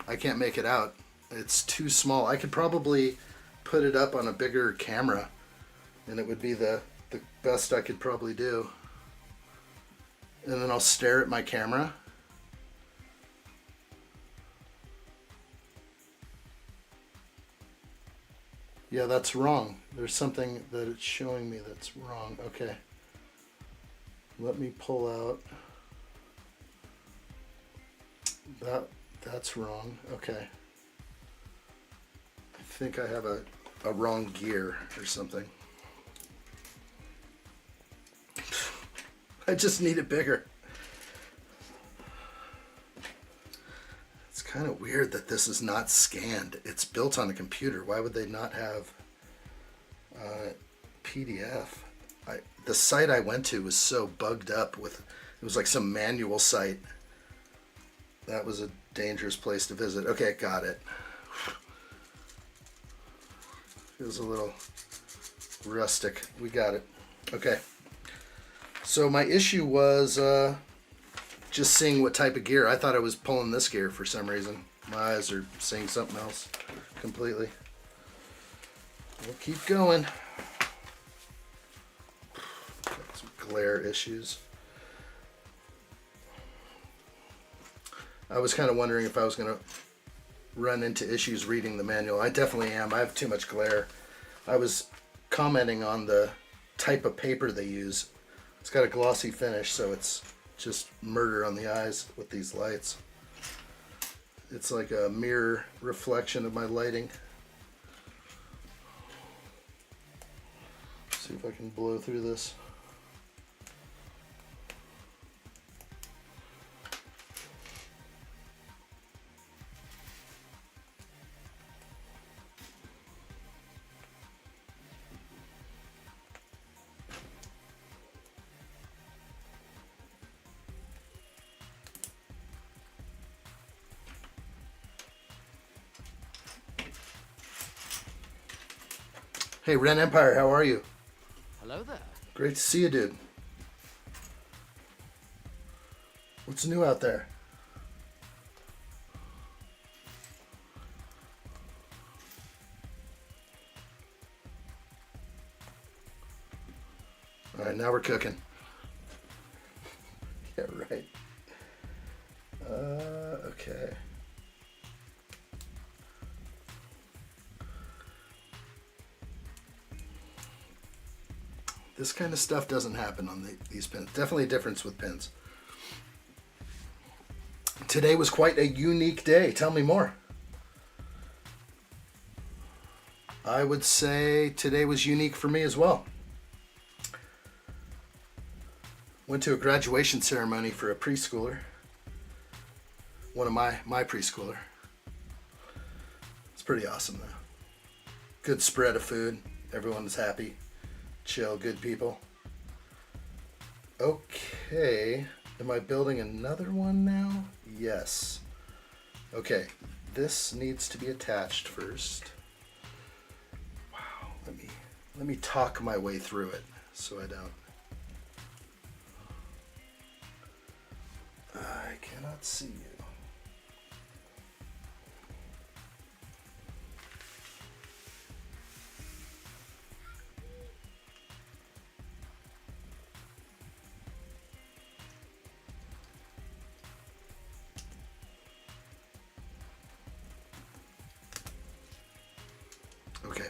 I can't make it out. It's too small. I could probably put it up on a bigger camera and it would be the best I could probably do. And then I'll stare at my camera. Yeah, that's wrong. There's something that it's showing me that's wrong. Okay. Let me pull out. That's wrong. Okay. I think I have a wrong gear or something. I just need it bigger. It's kind of weird that this is not scanned. It's built on a computer. Why would they not have PDF? The site I went to was so bugged up with, it was like some manual site. That was a dangerous place to visit. Okay, got it. Feels a little rustic. We got it. Okay. So my issue was just seeing what type of gear. I thought I was pulling this gear for some reason. My eyes are seeing something else completely. We'll keep going. Got some glare issues. I was kind of wondering if I was going to run into issues reading the manual. I definitely am. I have too much glare. I was commenting on the type of paper they use. It's got a glossy finish, so it's just murder on the eyes with these lights. It's like a mirror reflection of my lighting. See if I can blow through this. Hey, Ren Empire, how are you? Hello there. Great to see you, dude. What's new out there? All right, now we're cooking. Yeah, right. Okay. This kind of stuff doesn't happen on these pins. Definitely a difference with pins. Today was quite a unique day. Tell me more. I would say today was unique for me as well. Went to a graduation ceremony for a preschooler. One of my preschooler. It's pretty awesome though. Good spread of food. Everyone's happy. Chill, good people. Okay, am I building another one now? Yes. Okay, this needs to be attached first. Wow, let me talk my way through it so I don't. I cannot see you. Okay.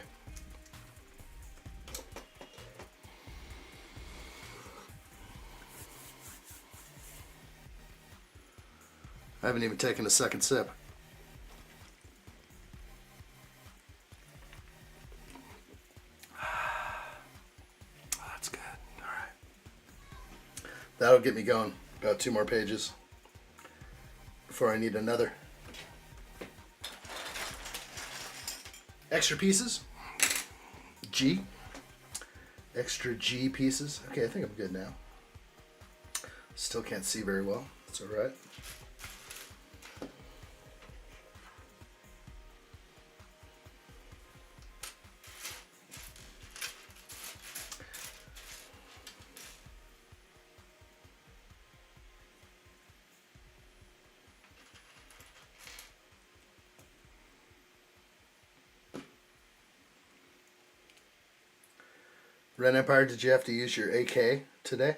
I haven't even taken a second sip. That's good. All right. That'll get me going. About 2 more pages before I need another. Extra pieces. G. Extra G pieces. Okay, I think I'm good now. Still can't see very well. That's all right. Ren Empire, did you have to use your AK today?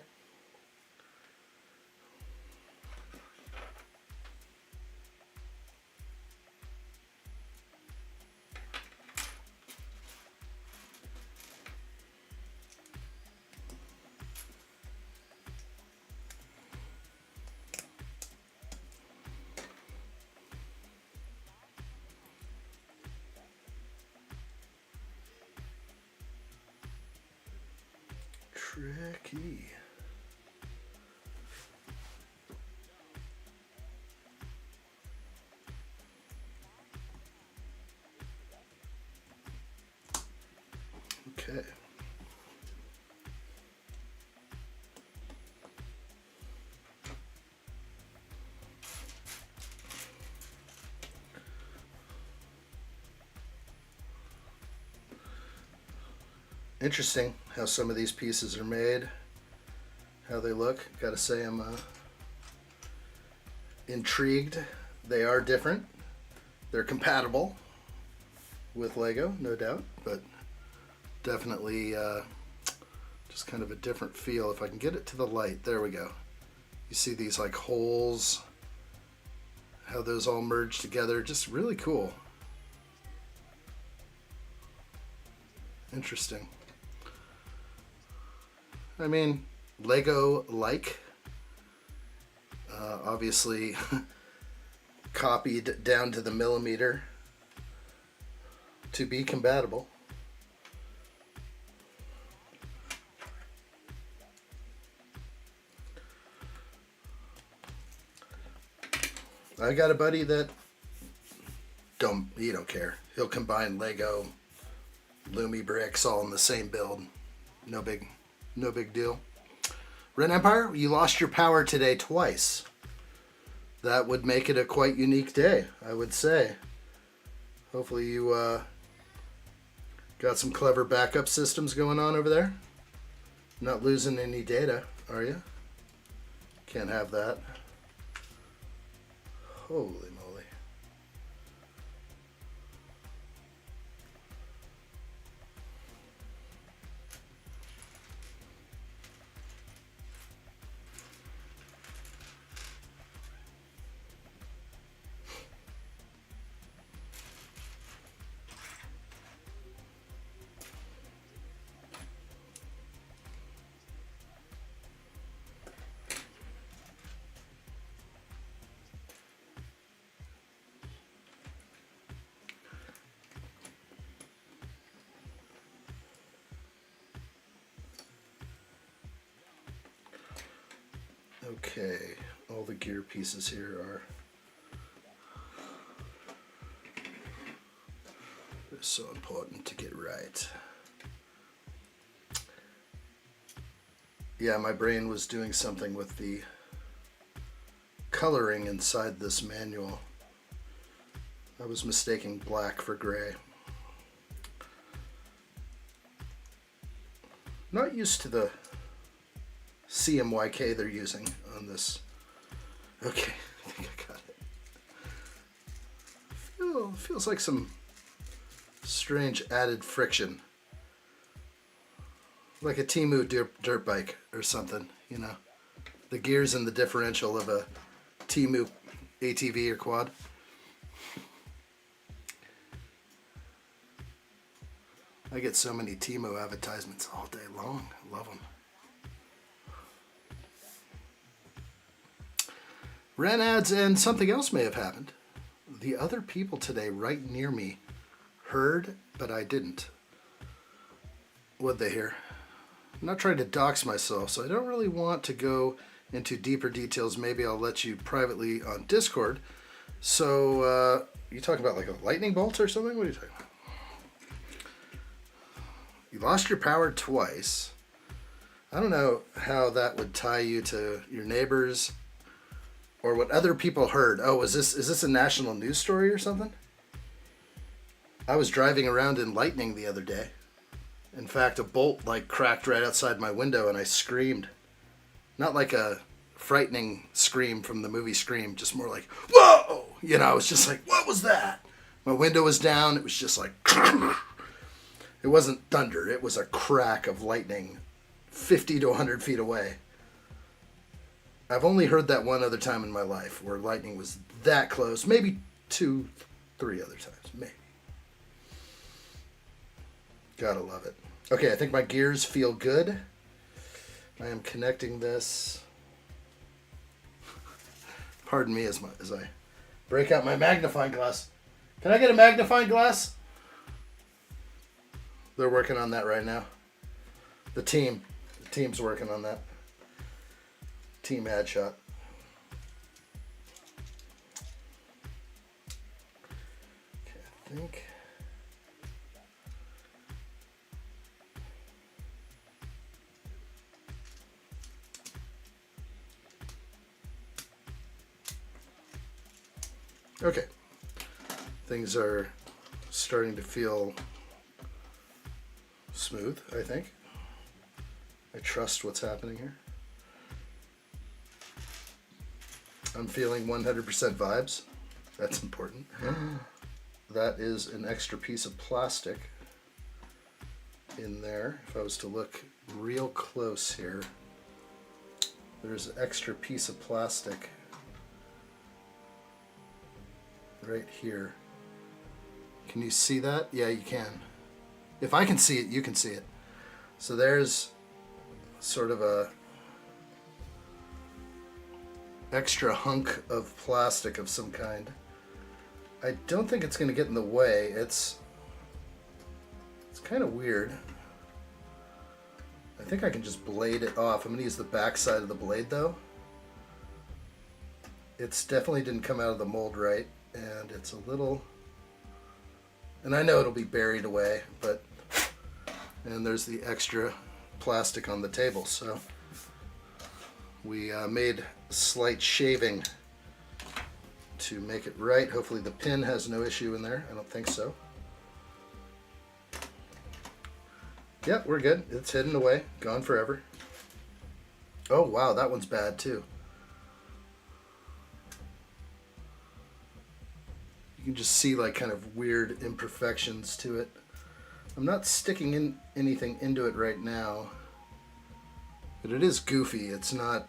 Tricky. Okay. Interesting how some of these pieces are made, how they look. Gotta say I'm intrigued. They are different. They're compatible with Lego, no doubt, but definitely just kind of a different feel. If I can get it to the light, there we go. You see these like holes, how those all merge together, just really cool. Interesting. I mean, Lego-like Obviously copied down to the millimeter to be compatible. I got a buddy that he don't care. He'll combine Lego, Lumi bricks all in the same build. No big deal. Ren Empire, you lost your power today twice. That would make it a quite unique day, I would say. Hopefully you got some clever backup systems going on over there. Not losing any data, are you? Can't have that. Holy moly. Okay, all the gear pieces here are so important to get right. Yeah, my brain was doing something with the coloring inside this manual. I was mistaking black for gray. Not used to the CMYK they're using on this. Okay, I think I got it. Feels like some strange added friction. Like a Temu dirt bike or something, you know. The gears and the differential of a Temu ATV or quad. I get so many Temu advertisements all day long. I love them. Ran ads and something else may have happened. The other people today right near me heard, but I didn't. What'd they hear? I'm not trying to dox myself, so I don't really want to go into deeper details. Maybe I'll let you privately on Discord. So, you talking about like a lightning bolt or something? What are you talking about? You lost your power twice. I don't know how that would tie you to your neighbors or what other people heard. Oh, is this a national news story or something? I was driving around in lightning the other day. In fact, a bolt like cracked right outside my window and I screamed. Not like a frightening scream from the movie Scream, just more like, whoa! You know, I was just like, what was that? My window was down. It was just like, it wasn't thunder. It was a crack of lightning 50 to 100 feet away. I've only heard that one other time in my life where lightning was that close. Maybe 2, 3 other times. Maybe. Gotta love it. Okay, I think my gears feel good. I am connecting this. Pardon me as I break out my magnifying glass. Can I get a magnifying glass? They're working on that right now. The team's working on that. Team addshot. Okay, I think. Okay. Things are starting to feel smooth, I think. I trust what's happening here. I'm feeling 100% vibes. That's important. That is an extra piece of plastic in there. If I was to look real close here, there's an extra piece of plastic right here. Can you see that? Yeah, you can. If I can see it, you can see it. So there's sort of a extra hunk of plastic of some kind. I don't think it's going to get in the way. It's kind of weird. I think I can just blade it off. I'm going to use the back side of the blade though. It's definitely didn't come out of the mold right, and it's a little, and I know it'll be buried away, but, and there's the extra plastic on the table, so we made slight shaving to make it right. Hopefully the pin has no issue in there. I don't think so. Yep, we're good. It's hidden away, gone forever. Oh wow, that one's bad too. You can just see like kind of weird imperfections to it. I'm not sticking in anything into it right now, but it is goofy. It's not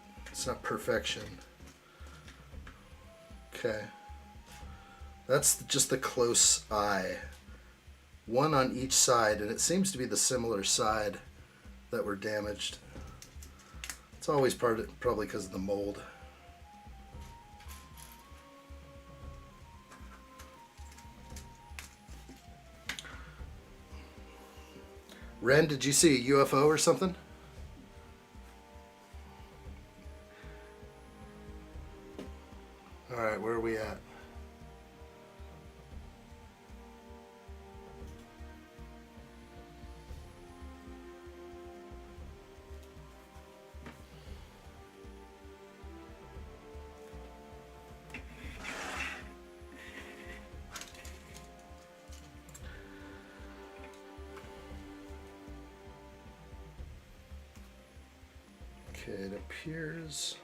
perfection. Okay, that's just the close eye. One on each side, and it seems to be the similar side that were damaged. It's always probably because of the mold. Ren, did you see a UFO or something? All right, where are we at? Okay, it appears.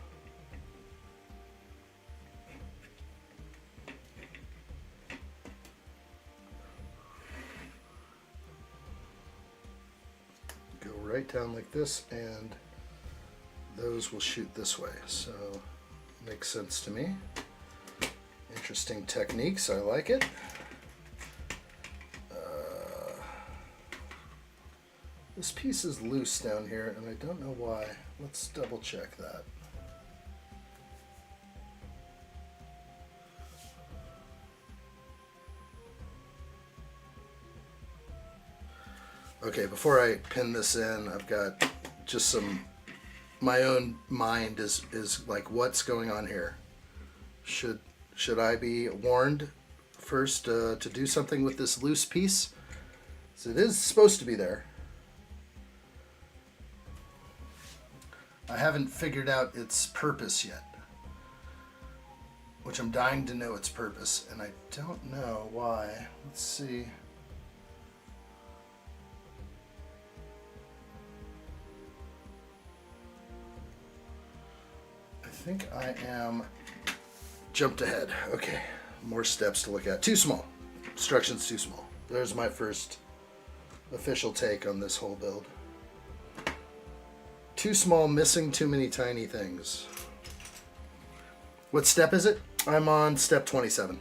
Go right down like this, and those will shoot this way. So, makes sense to me. Interesting techniques, I like it. This piece is loose down here, and I don't know why. Let's double check that. Okay, before I pin this in, I've got just some, my own mind is like, what's going on here? Should I be warned first to do something with this loose piece? So it is supposed to be there. I haven't figured out its purpose yet, which I'm dying to know its purpose, and I don't know why. Let's see. I think I am jumped ahead. Okay, more steps to look at. Too small. Instructions too small. There's my first official take on this whole build. Too small, missing too many tiny things. What step is it? I'm on step 27.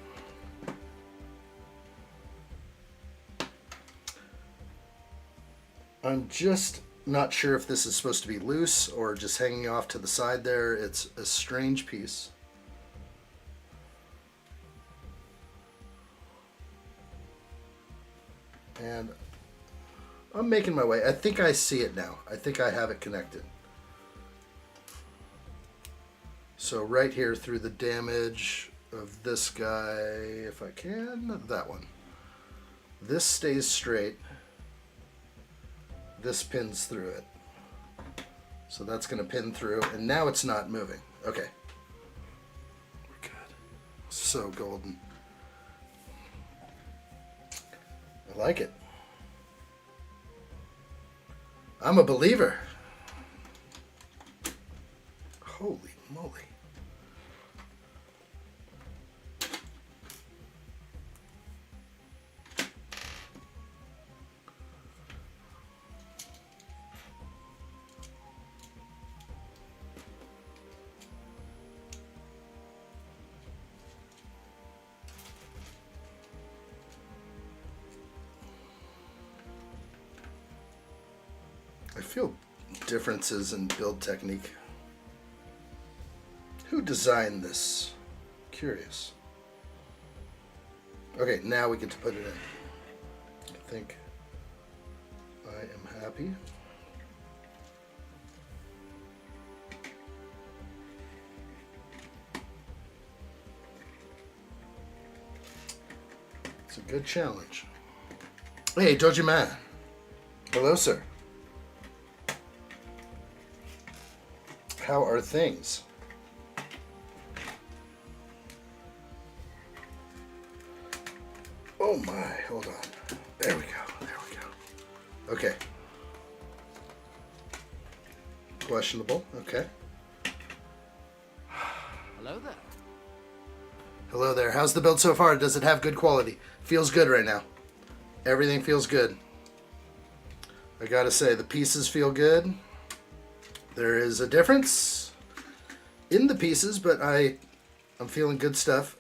I'm just not sure if this is supposed to be loose or just hanging off to the side there. It's a strange piece. And I'm making my way. I think I see it now. I think I have it connected. So right here through the damage of this guy, if I can, that one. This stays straight. This pins through it. So that's going to pin through, and now it's not moving. Okay. We're good. So golden. I like it. I'm a believer. Holy moly. I feel differences in build technique. Who designed this? Curious. Okay, now we get to put it in. I think I am happy. It's a good challenge. Hey, Doji Man. Hello, sir. How are things? Oh my, hold on. There we go, there we go. Okay. Questionable, okay. Hello there. Hello there. How's the build so far? Does it have good quality? Feels good right now. Everything feels good. I gotta say, the pieces feel good. There is a difference in the pieces, but I'm feeling good stuff.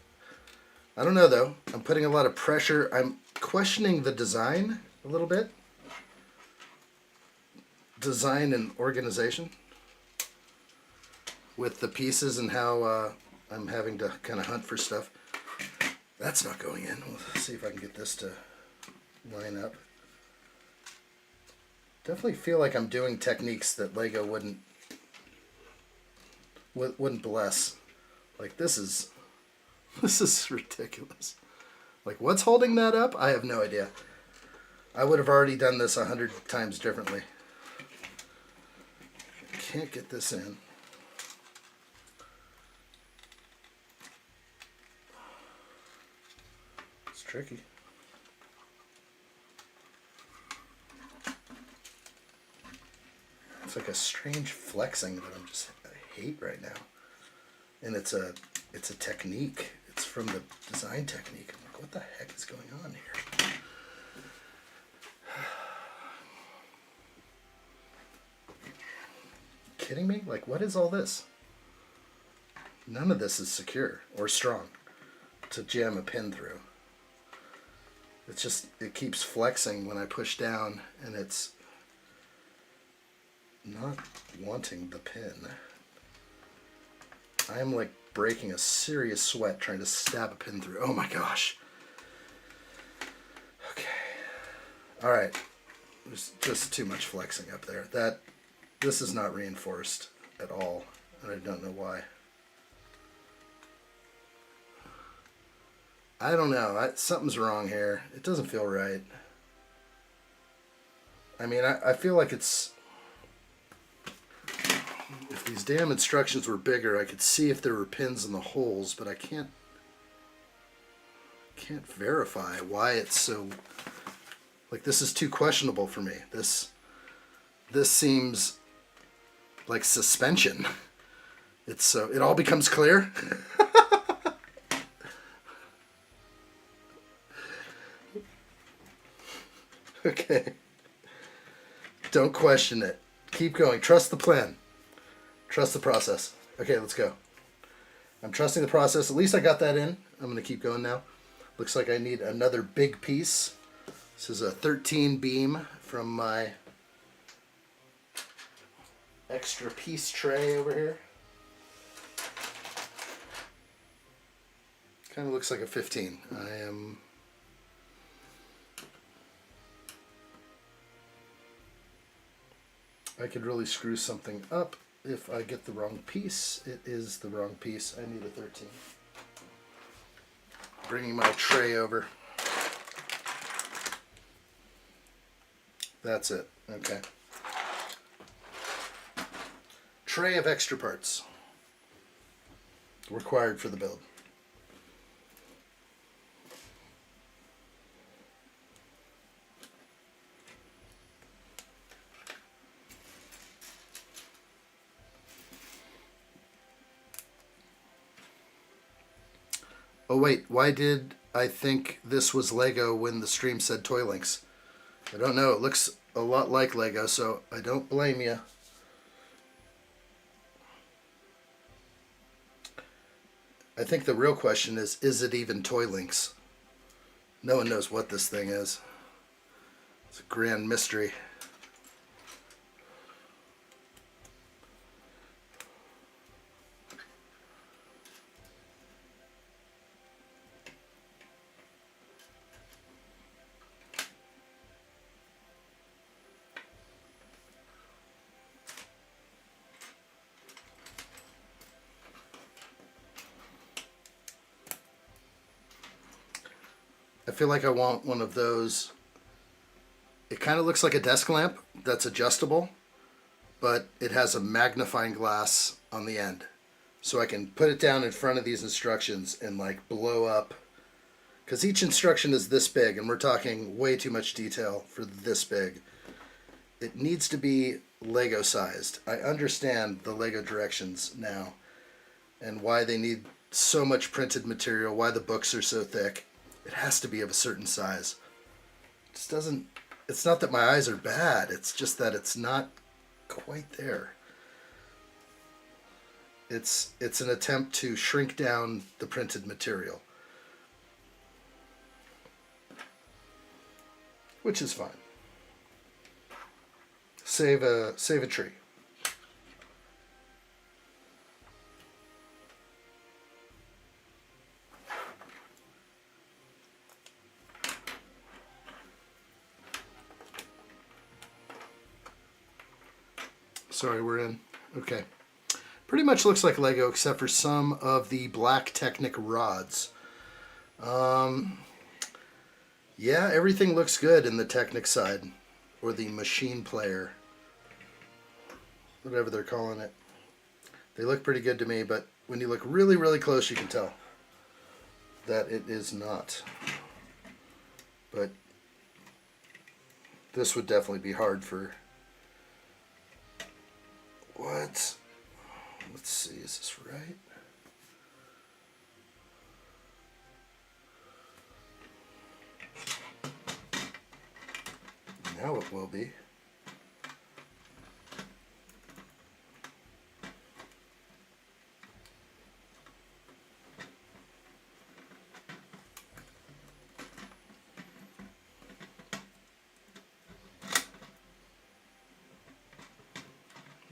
I don't know though. I'm putting a lot of pressure. I'm questioning the design a little bit. Design and organization with the pieces and how I'm having to kind of hunt for stuff. That's not going in. We'll see if I can get this to line up. Definitely feel like I'm doing techniques that Lego wouldn't bless. Like this is ridiculous. Like what's holding that up? I have no idea. I would have already done this 100 times differently. Can't get this in. It's tricky. It's like a strange flexing that I hate right now. And it's a technique. It's from the design technique. I'm like, what the heck is going on here? Kidding me? Like, what is all this? None of this is secure or strong to jam a pin through. It's just, it keeps flexing when I push down and it's not wanting the pin. I'm like breaking a serious sweat trying to stab a pin through. Oh my gosh. Okay. All right. There's just too much flexing up there. This is not reinforced at all, and I don't know why. I don't know. Something's wrong here. It doesn't feel right. I mean, I feel like it's... If these damn instructions were bigger, I could see if there were pins in the holes, but I can't verify why it's so... Like, this is too questionable for me. This seems like suspension. It's so... It all becomes clear. Okay. Don't question it. Keep going. Trust the plan. Trust the process. Okay, let's go. I'm trusting the process. At least I got that in. I'm going to keep going now. Looks like I need another big piece. This is a 13 beam from my extra piece tray over here. Kind of looks like a 15. I could really screw something up if I get the wrong piece. It is the wrong piece. I need a 13. Bringing my tray over. That's it. Okay. Tray of extra parts required for the build. Oh wait, why did I think this was Lego when the stream said ToylinX? I don't know, it looks a lot like Lego, so I don't blame you. I think the real question is it even ToylinX? No one knows what this thing is. It's a grand mystery. I feel like I want one of those. It kind of looks like a desk lamp that's adjustable, but it has a magnifying glass on the end. So I can put it down in front of these instructions and like blow up. Because each instruction is this big, and we're talking way too much detail for this big. It needs to be Lego sized. I understand the Lego directions now and why they need so much printed material, why the books are so thick. It has to be of a certain size. It just doesn't, it's not that my eyes are bad, it's just that it's not quite there. It's an attempt to shrink down the printed material, which is fine. Save a tree. Sorry, we're in. Okay. Pretty much looks like Lego except for some of the black Technic rods. Yeah, everything looks good in the Technic side, or the machine player, whatever they're calling it. They look pretty good to me, but when you look really, really close, you can tell that it is not. But this would definitely be hard for... What? Let's see, is this right? Now it will be.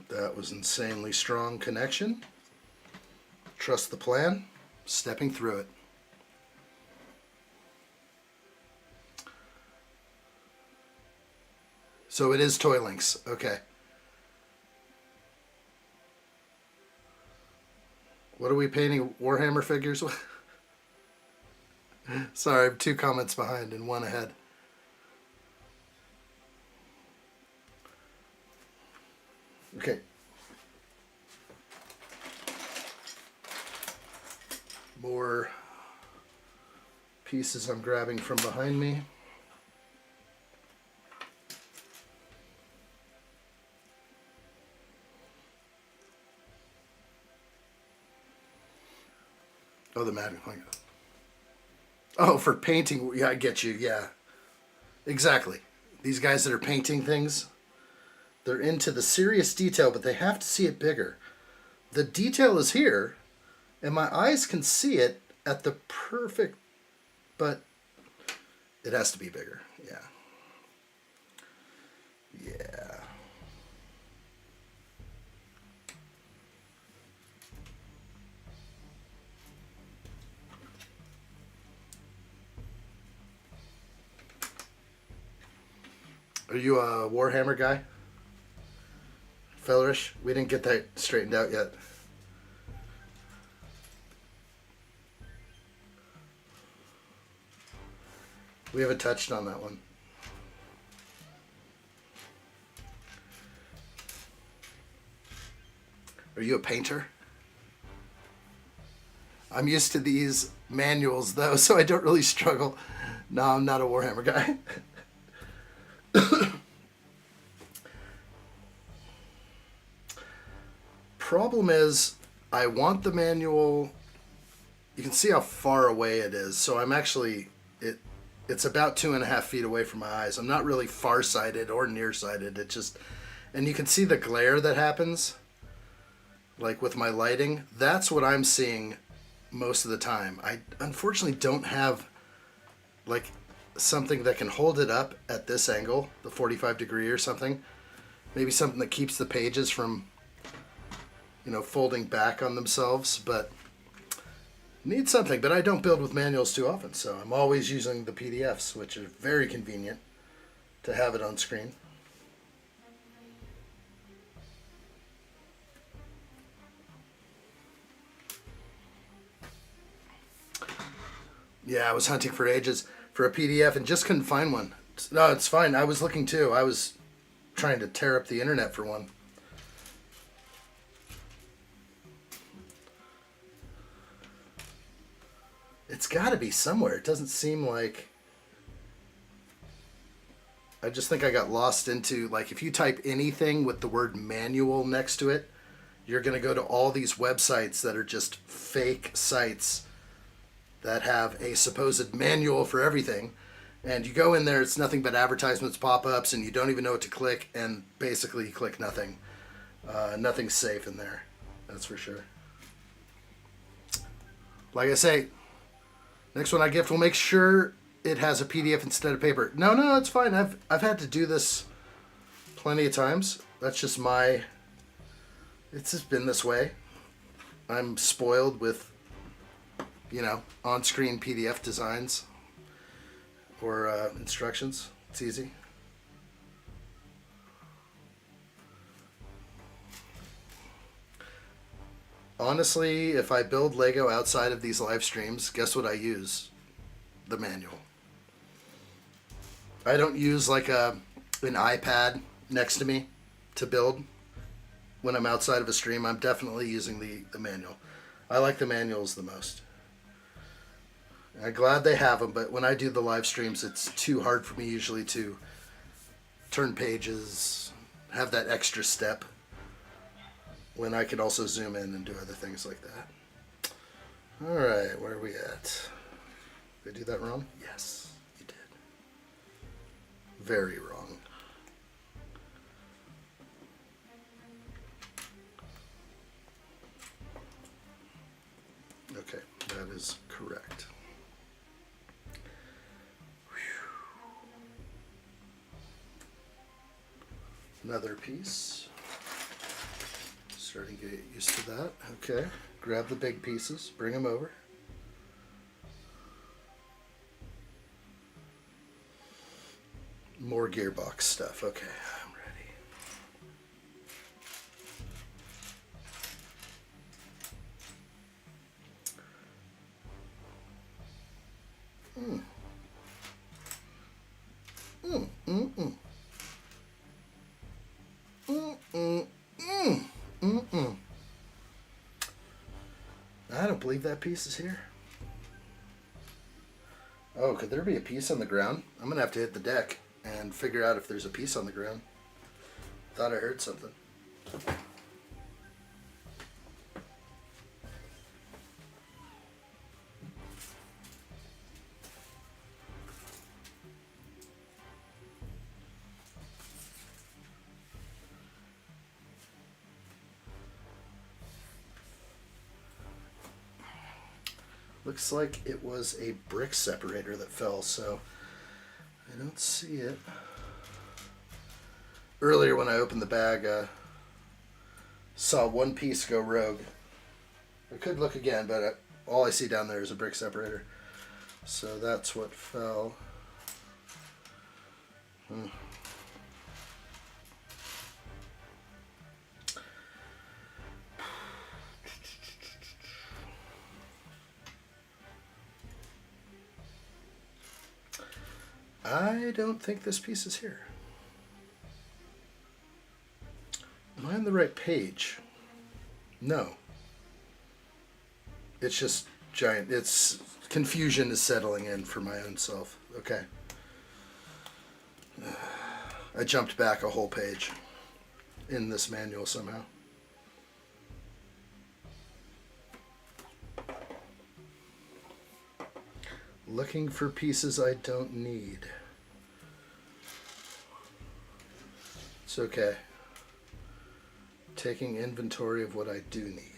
That was insanely strong connection. Trust the plan, stepping through it. So it is ToylinX, okay. What are we painting, Warhammer figures? Sorry, I'm 2 comments behind and 1 ahead. Okay. More pieces I'm grabbing from behind me. Oh, the magnifying. Oh, for painting. Yeah, I get you. Yeah. Exactly. These guys that are painting things, they're into the serious detail, but they have to see it bigger. The detail is here, and my eyes can see it at the perfect, but it has to be bigger. Yeah. Yeah. Are you a Warhammer guy? Fellerish? We didn't get that straightened out yet. We haven't touched on that one. Are you a painter? I'm used to these manuals though, so I don't really struggle. No, I'm not a Warhammer guy. Problem is, I want the manual. You can see how far away it is, so I'm actually it's about 2.5 feet away from my eyes. I'm not really farsighted or nearsighted. It just, and you can see the glare that happens, like with my lighting. That's what I'm seeing most of the time. I unfortunately don't have like something that can hold it up at this angle, the 45 degree or something. Maybe something that keeps the pages from, you know, folding back on themselves, but need something. But I don't build with manuals too often, so I'm always using the PDFs, which are very convenient to have it on screen. Yeah, I was hunting for ages. for a PDF and just couldn't find one. No, it's fine. I was looking too. I was trying to tear up the internet for one. It's got to be somewhere. It doesn't seem like... I just think I got lost into, like, if you type anything with the word manual next to it, you're going to go to all these websites that are just fake sites that have a supposed manual for everything. And you go in there, it's nothing but advertisements, pop-ups, and you don't even know what to click, and basically you click nothing. Nothing's safe in there. That's for sure. Like I say, next one I gift will make sure it has a PDF instead of paper. No, it's fine. I've had to do this plenty of times. That's just my... It's just been this way. I'm spoiled with, on-screen PDF designs or instructions. It's easy. Honestly, if I build Lego outside of these live streams, guess what I use? The manual. I don't use like an iPad next to me to build. When I'm outside of a stream, I'm definitely using the manual. I like the manuals the most. I'm glad they have them, but when I do the live streams, it's too hard for me usually to turn pages, have that extra step, when I could also zoom in and do other things like that. All right, where are we at? Did I do that wrong? Yes, you did. Very wrong. Okay, that is correct. Another piece. Starting to get used to that. Okay, grab the big pieces, bring them over. More gearbox stuff. Okay, I'm ready. I don't believe that piece is here. Oh, could there be a piece on the ground? I'm gonna have to hit the deck and figure out if there's a piece on the ground. Thought I heard something. Looks like it was a brick separator that fell, so I don't see it. Earlier when I opened the bag, saw one piece go rogue. I could look again, but all I see down there is a brick separator. So that's what fell. I don't think this piece is here. Am I on the right page? No. It's just giant. It's confusion is settling in for my own self. Okay. I jumped back a whole page in this manual somehow. Looking for pieces I don't need. It's okay. Taking inventory of what I do need.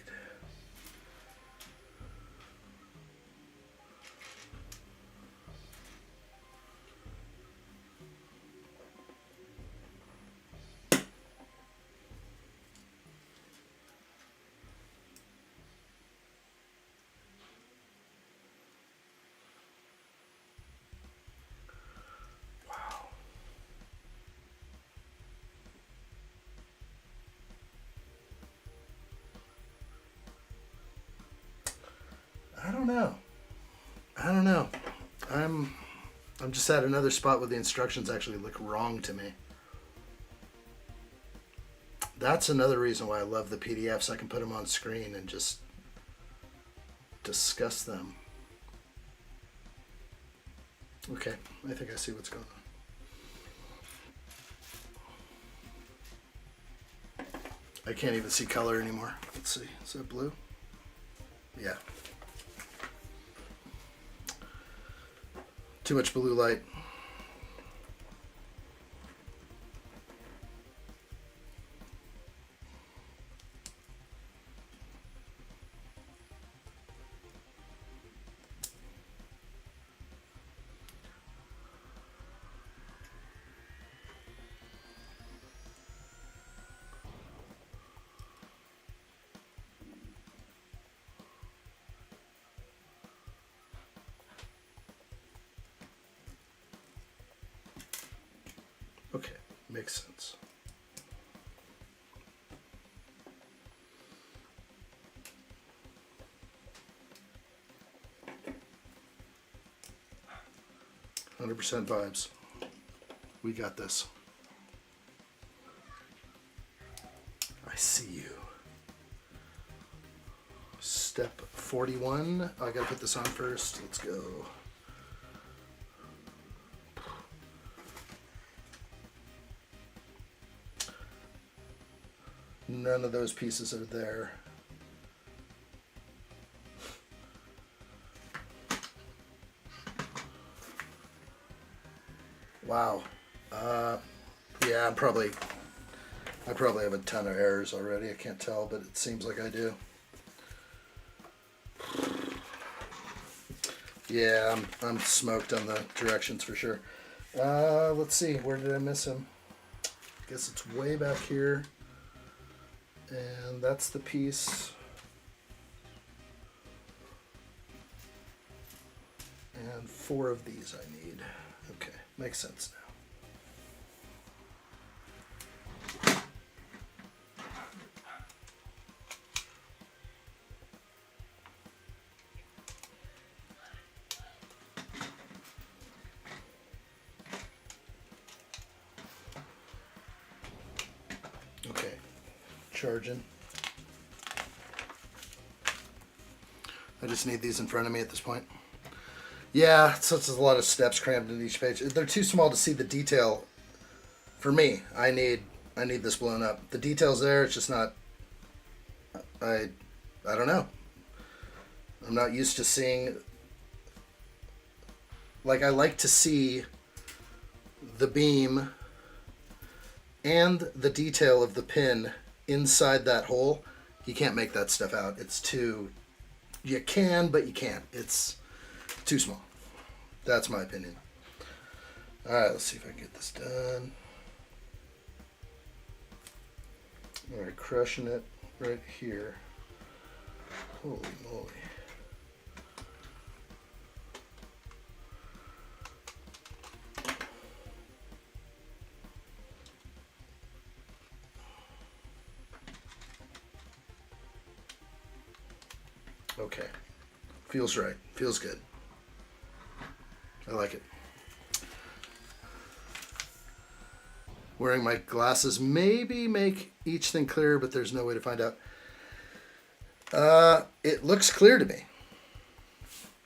I don't know. I'm just at another spot where the instructions actually look wrong to me. That's another reason why I love the PDFs. I can put them on screen and just discuss them. Okay, I think I see what's going on. I can't even see color anymore. Let's see, is that blue? Yeah. Too much blue light. Okay, makes sense. %, vibes. We got this. I see you. Step 41. I gotta put this on first. Let's go. None of those pieces are there. Wow. Yeah, I probably have a ton of errors already. I can't tell, but it seems like I do. Yeah, I'm smoked on the directions for sure. Let's see. Where did I miss him? I guess it's way back here. And that's the piece. And 4 of these I need. Okay, makes sense now. Okay, charging. I just need these in front of me at this point. Yeah, so it's a lot of steps crammed in each page. They're too small to see the detail. For me, I need this blown up. The detail's there. It's just not. I don't know. I'm not used to seeing. Like, I like to see the beam and the detail of the pin inside that hole. You can't make that stuff out. It's too. You can, but you can't. It's too small. That's my opinion. Alright, let's see if I can get this done. Alright, crushing it right here. Holy moly. Okay. Feels right. Feels good. I like it. Wearing my glasses maybe make each thing clearer, but there's no way to find out. It looks clear to me.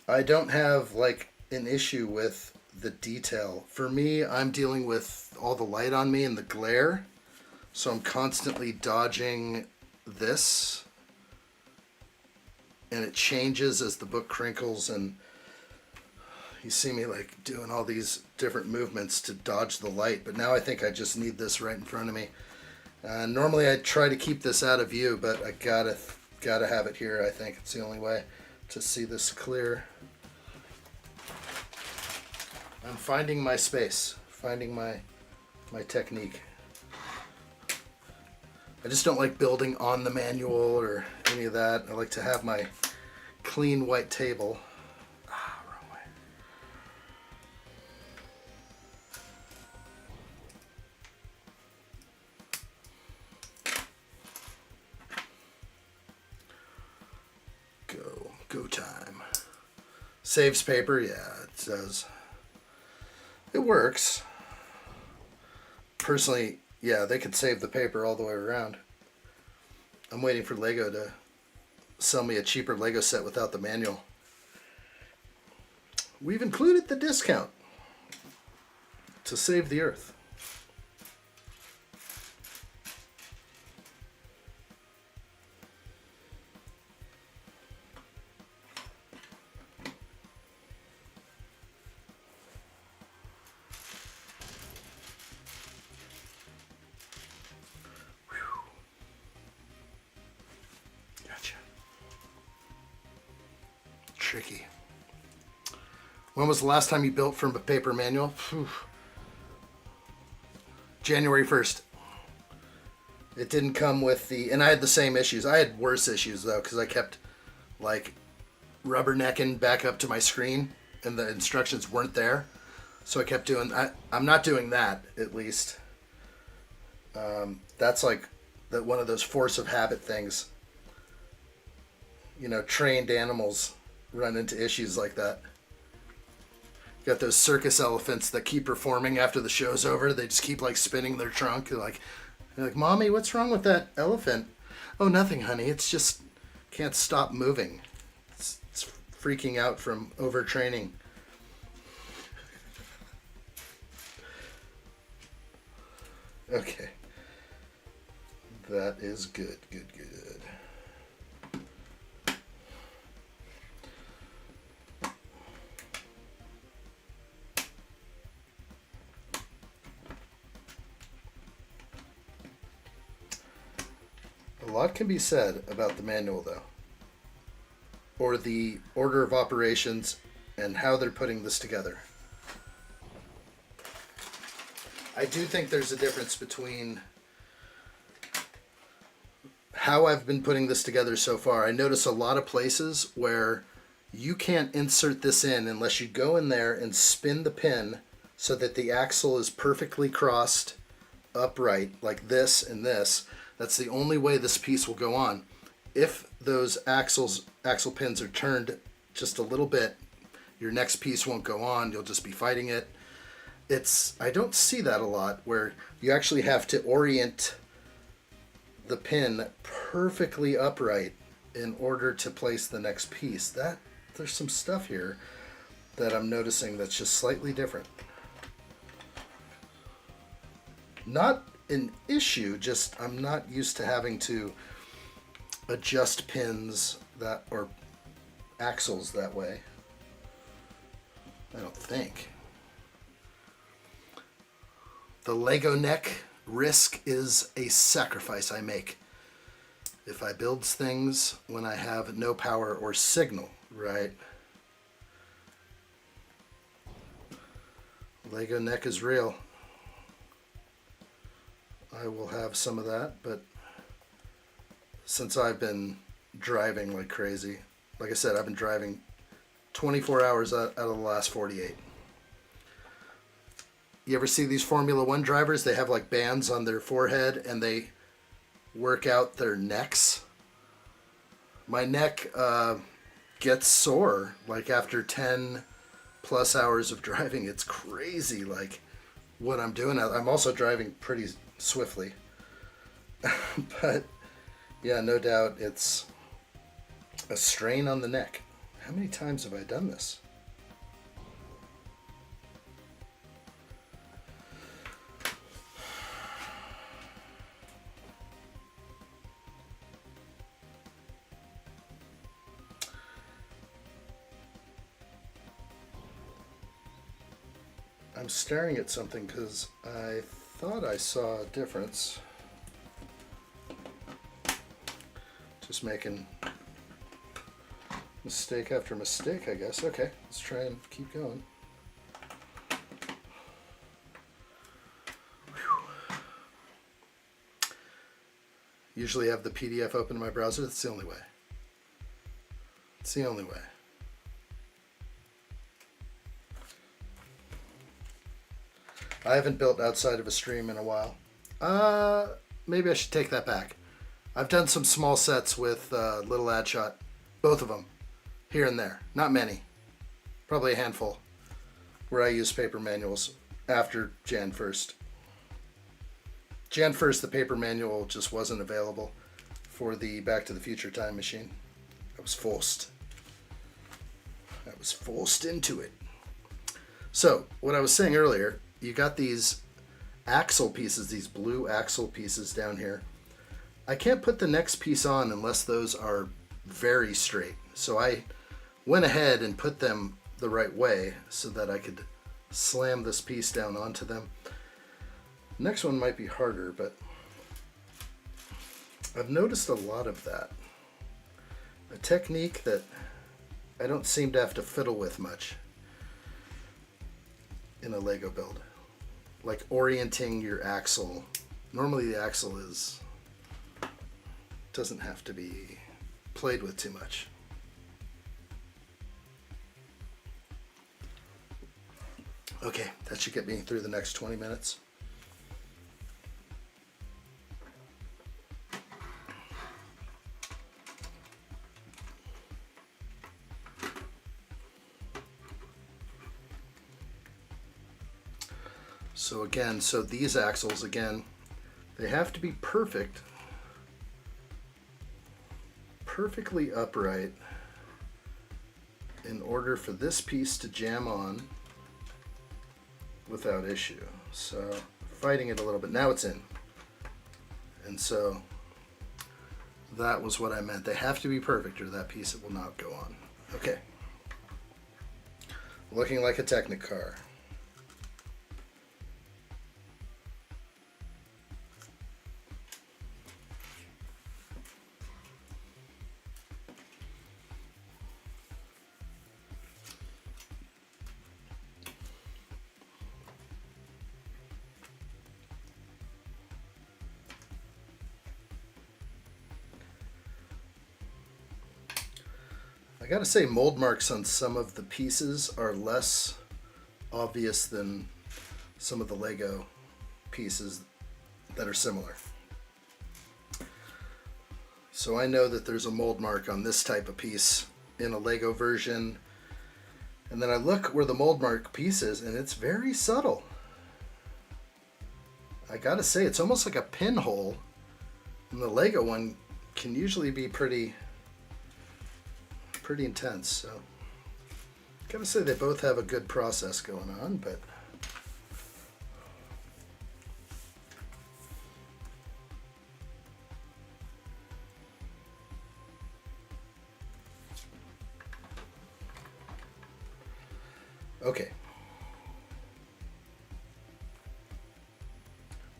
I don't have like an issue with the detail. For me, I'm dealing with all the light on me and the glare, so I'm constantly dodging this, and it changes as the book crinkles, and you see me like doing all these different movements to dodge the light, but now I think I just need this right in front of me. Normally I try to keep this out of view, but I gotta have it here. I think it's the only way to see this clear. I'm finding my space, finding my technique. I just don't like building on the manual or any of that. I like to have my clean white table. Wrong way. Go time. Saves paper, yeah, it does. It works. Personally, yeah, they could save the paper all the way around. I'm waiting for Lego to sell me a cheaper Lego set without the manual. We've included the discount to save the earth. Gotcha. Tricky. When was the last time you built from a paper manual? Whew. January 1st. It didn't come with the... And I had the same issues. I had worse issues, though, because I kept, like, rubbernecking back up to my screen, and the instructions weren't there. So I kept doing... I'm not doing that, at least. That's, like, one of those force of habit things. You know, trained animals run into issues like that. Got those circus elephants that keep performing after the show's over. They just keep like spinning their trunk. They're like, Mommy, what's wrong with that elephant? Oh, nothing, honey. It's just can't stop moving. It's freaking out from overtraining. Okay. That is good. Good. A lot can be said about the manual, though, or the order of operations and how they're putting this together. I do think there's a difference between how I've been putting this together so far. I notice a lot of places where you can't insert this in unless you go in there and spin the pin so that the axle is perfectly crossed upright, like this and this. That's the only way this piece will go on. If those axle pins are turned just a little bit, your next piece won't go on. You'll just be fighting it. I don't see that a lot, where you actually have to orient the pin perfectly upright in order to place the next piece. There's some stuff here that I'm noticing that's just slightly different. Not an issue, just I'm not used to having to adjust pins or axles that way. I don't think. The Lego neck risk is a sacrifice I make if I build things when I have no power or signal, right? Lego neck is real. I will have some of that, but since I've been driving like crazy, like I said, I've been driving 24 hours out of the last 48. You ever see these Formula One drivers? They have like bands on their forehead and they work out their necks. My neck gets sore like after 10 plus hours of driving. It's crazy like what I'm doing. I'm also driving pretty swiftly. But yeah, no doubt it's a strain on the neck. How many times have I done this? I'm staring at something because I thought I saw a difference. Just making mistake after mistake, I guess. Okay, let's try and keep going. Whew. Usually have the PDF open in my browser. That's the only way. It's the only way. I haven't built outside of a stream in a while. Maybe I should take that back. I've done some small sets with little addshot, both of them, here and there. Not many, probably a handful. where I use paper manuals after Jan 1st. Jan 1st, the paper manual just wasn't available for the Back to the Future time machine. I was forced into it. So, what I was saying earlier, you got these axle pieces, these blue axle pieces down here. I can't put the next piece on unless those are very straight. So I went ahead and put them the right way so that I could slam this piece down onto them. Next one might be harder, but I've noticed a lot of that. A technique that I don't seem to have to fiddle with much in a Lego build. Like orienting your axle. Normally the axle doesn't have to be played with too much. Okay, that should get me through the next 20 minutes. So again, these axles, again, they have to be perfectly upright in order for this piece to jam on without issue. So fighting it a little bit. Now it's in. And so that was what I meant. They have to be perfect or that piece will not go on. Okay. Looking like a Technicar. I gotta say, mold marks on some of the pieces are less obvious than some of the Lego pieces that are similar. So I know that there's a mold mark on this type of piece in a Lego version, and then I look where the mold mark piece is and it's very subtle. I gotta say, it's almost like a pinhole, and the Lego one can usually be pretty intense. So gotta say they both have a good process going on, but okay.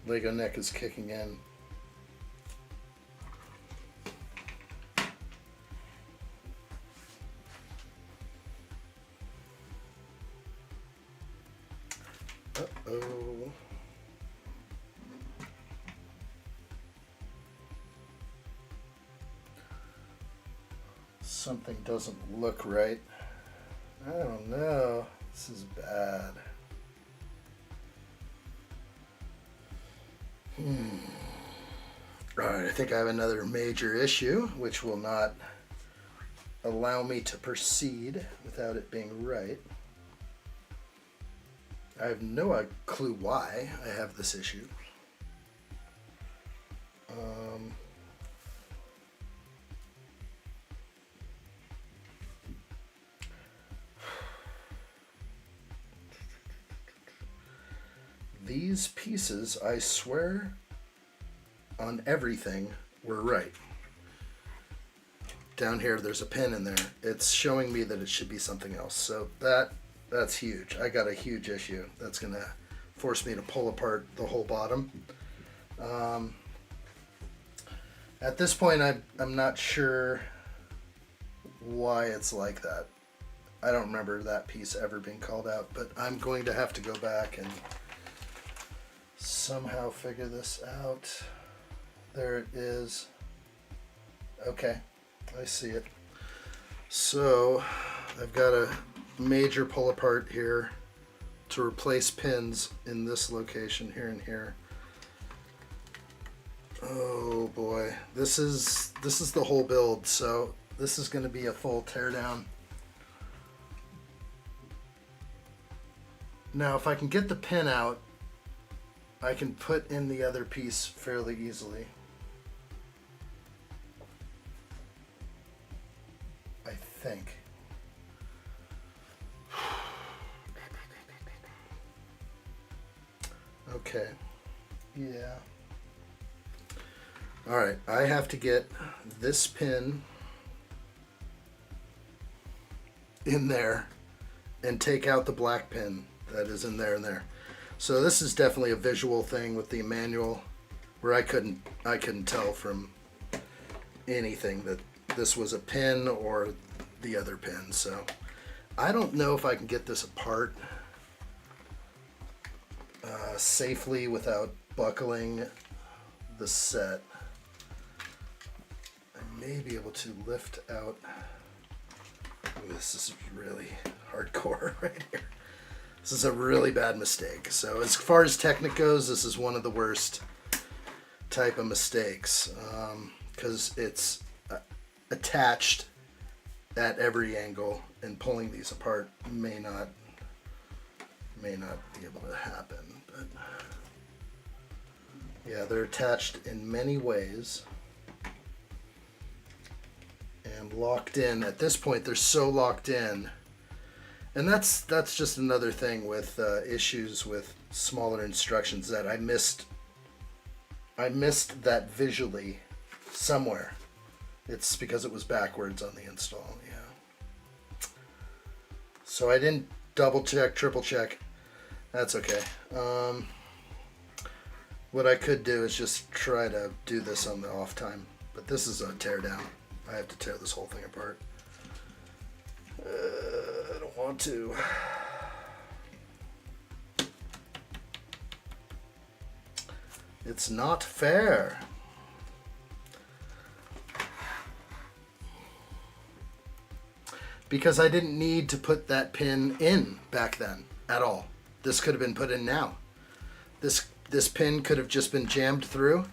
Lego neck is kicking in. Uh-oh. Something doesn't look right. I don't know. This is bad. Alright, I think I have another major issue, which will not allow me to proceed without it being right. I have no clue why I have this issue. These pieces, I swear on everything, were right. Down here, there's a pin in there. It's showing me that it should be something else. So that's huge. I got a huge issue. That's going to force me to pull apart the whole bottom. At this point, I'm not sure why it's like that. I don't remember that piece ever being called out, but I'm going to have to go back and somehow figure this out. There it is. Okay, I see it. So I've got a major pull apart here to replace pins in this location here and here. Oh boy, this is the whole build, so this is going to be a full teardown. Now, if I can get the pin out, I can put in the other piece fairly easily. I think. Okay. Yeah. All right. I have to get this pin in there and take out the black pin that is in there and there. So this is definitely a visual thing with the manual where I couldn't tell from anything that this was a pin or the other pin. So I don't know if I can get this apart safely without buckling the set. I may be able to lift out. Ooh, this is really hardcore right here. This is a really bad mistake. So as far as technique goes, this is one of the worst type of mistakes because it's attached at every angle, and pulling these apart may not be able to happen. But yeah, they're attached in many ways and locked in. At this point, they're so locked in. And that's just another thing with issues with smaller instructions that I missed that visually somewhere. It's because it was backwards on the install, yeah. So I didn't double check, triple check. That's okay. What I could do is just try to do this on the off time. But this is a tear down. I have to tear this whole thing apart. I don't want to. It's not fair. Because I didn't need to put that pin in back then at all. This could have been put in now. This pin could have just been jammed through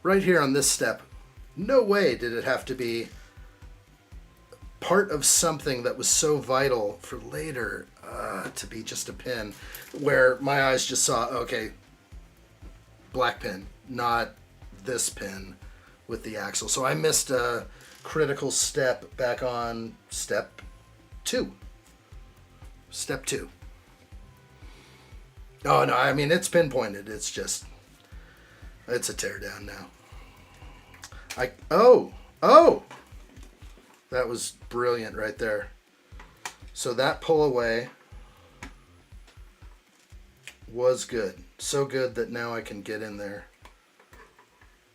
right here on this step. No way did it have to be part of something that was so vital for later to be just a pin, where my eyes just saw, okay, black pin, not this pin with the axle. So I missed a critical step back on step 2. Step 2. Oh no, I mean, it's pinpointed. It's just, it's a teardown now. Oh! That was brilliant right there. So that pull away was good. So good that now I can get in there.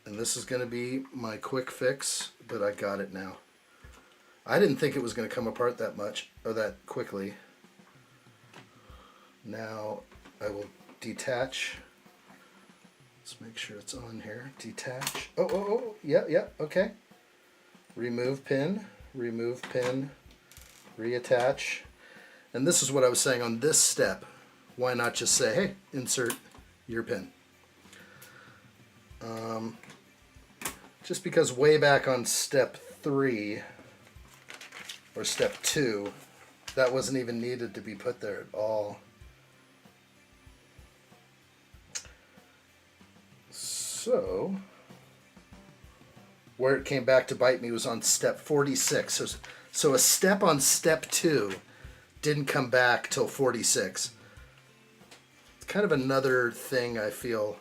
And this is going to be my quick fix, but I got it now. I didn't think it was going to come apart that much, or that quickly. Now I will detach. Let's make sure it's on here. Detach. Oh, yeah, okay. Remove pin, reattach. And this is what I was saying on this step. Why not just say, hey, insert your pin? Just because way back on step 3 or step 2, that wasn't even needed to be put there at all. So, where it came back to bite me was on step 46. So a step on step 2 didn't come back till 46. It's kind of another thing I feel.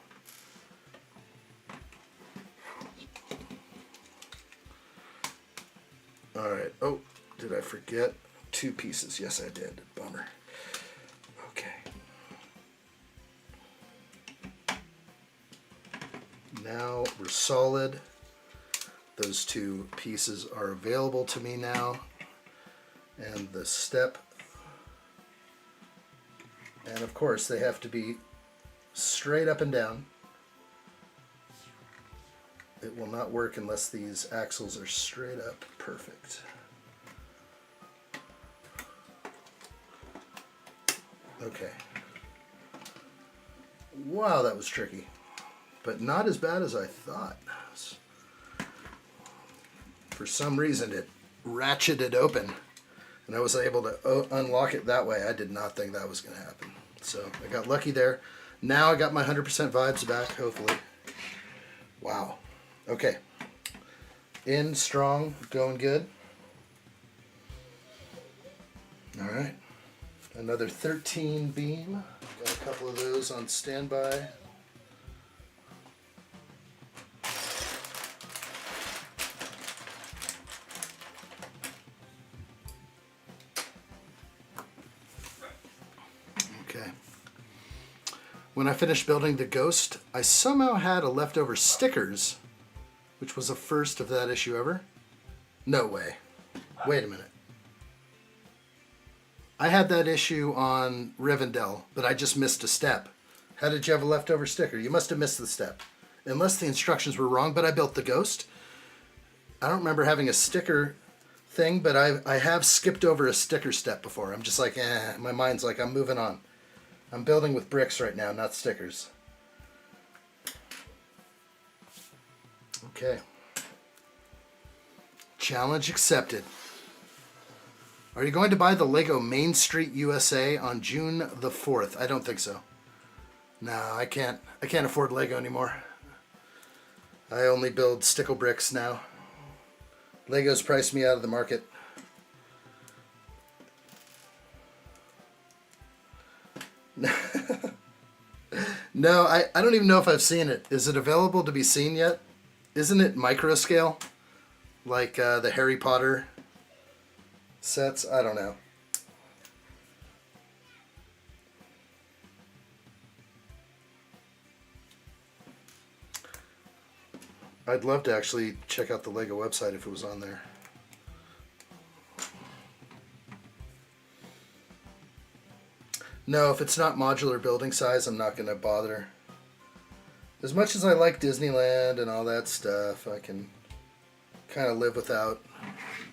All right. Oh, did I forget 2 pieces? Yes, I did. Bummer. Okay. Now we're solid. Those 2 pieces are available to me now. And the step. And of course, they have to be straight up and down. It will not work unless these axles are straight up. Perfect. Okay. Wow, that was tricky. But not as bad as I thought. For some reason, it ratcheted open And I was able to unlock it that way. I did not think that was going to happen. So I got lucky there. Now I got my 100% vibes back, hopefully. Wow. Okay. In strong, going good. All right. Another 13 beam. Got a couple of those on standby. Okay. When I finished building the Ghost, I somehow had a leftover stickers, which was a first of that issue ever. No way. Wait a minute. I had that issue on Rivendell, but I just missed a step. How did you have a leftover sticker? You must have missed the step. Unless the instructions were wrong, but I built the Ghost. I don't remember having a sticker thing, but I have skipped over a sticker step before. I'm just like, my mind's like, I'm moving on. I'm building with bricks right now, not stickers. Okay. Challenge accepted. Are you going to buy the Lego Main Street USA on June the 4th? I don't think so. No, I can't afford Lego anymore. I only build stickle bricks now. Lego's priced me out of the market. No, I don't even know if I've seen it. Is it available to be seen yet? Isn't it micro scale? Like the Harry Potter sets? I don't know. I'd love to actually check out the Lego website if it was on there. No, if it's not modular building size, I'm not going to bother. As much as I like Disneyland and all that stuff, I can kind of live without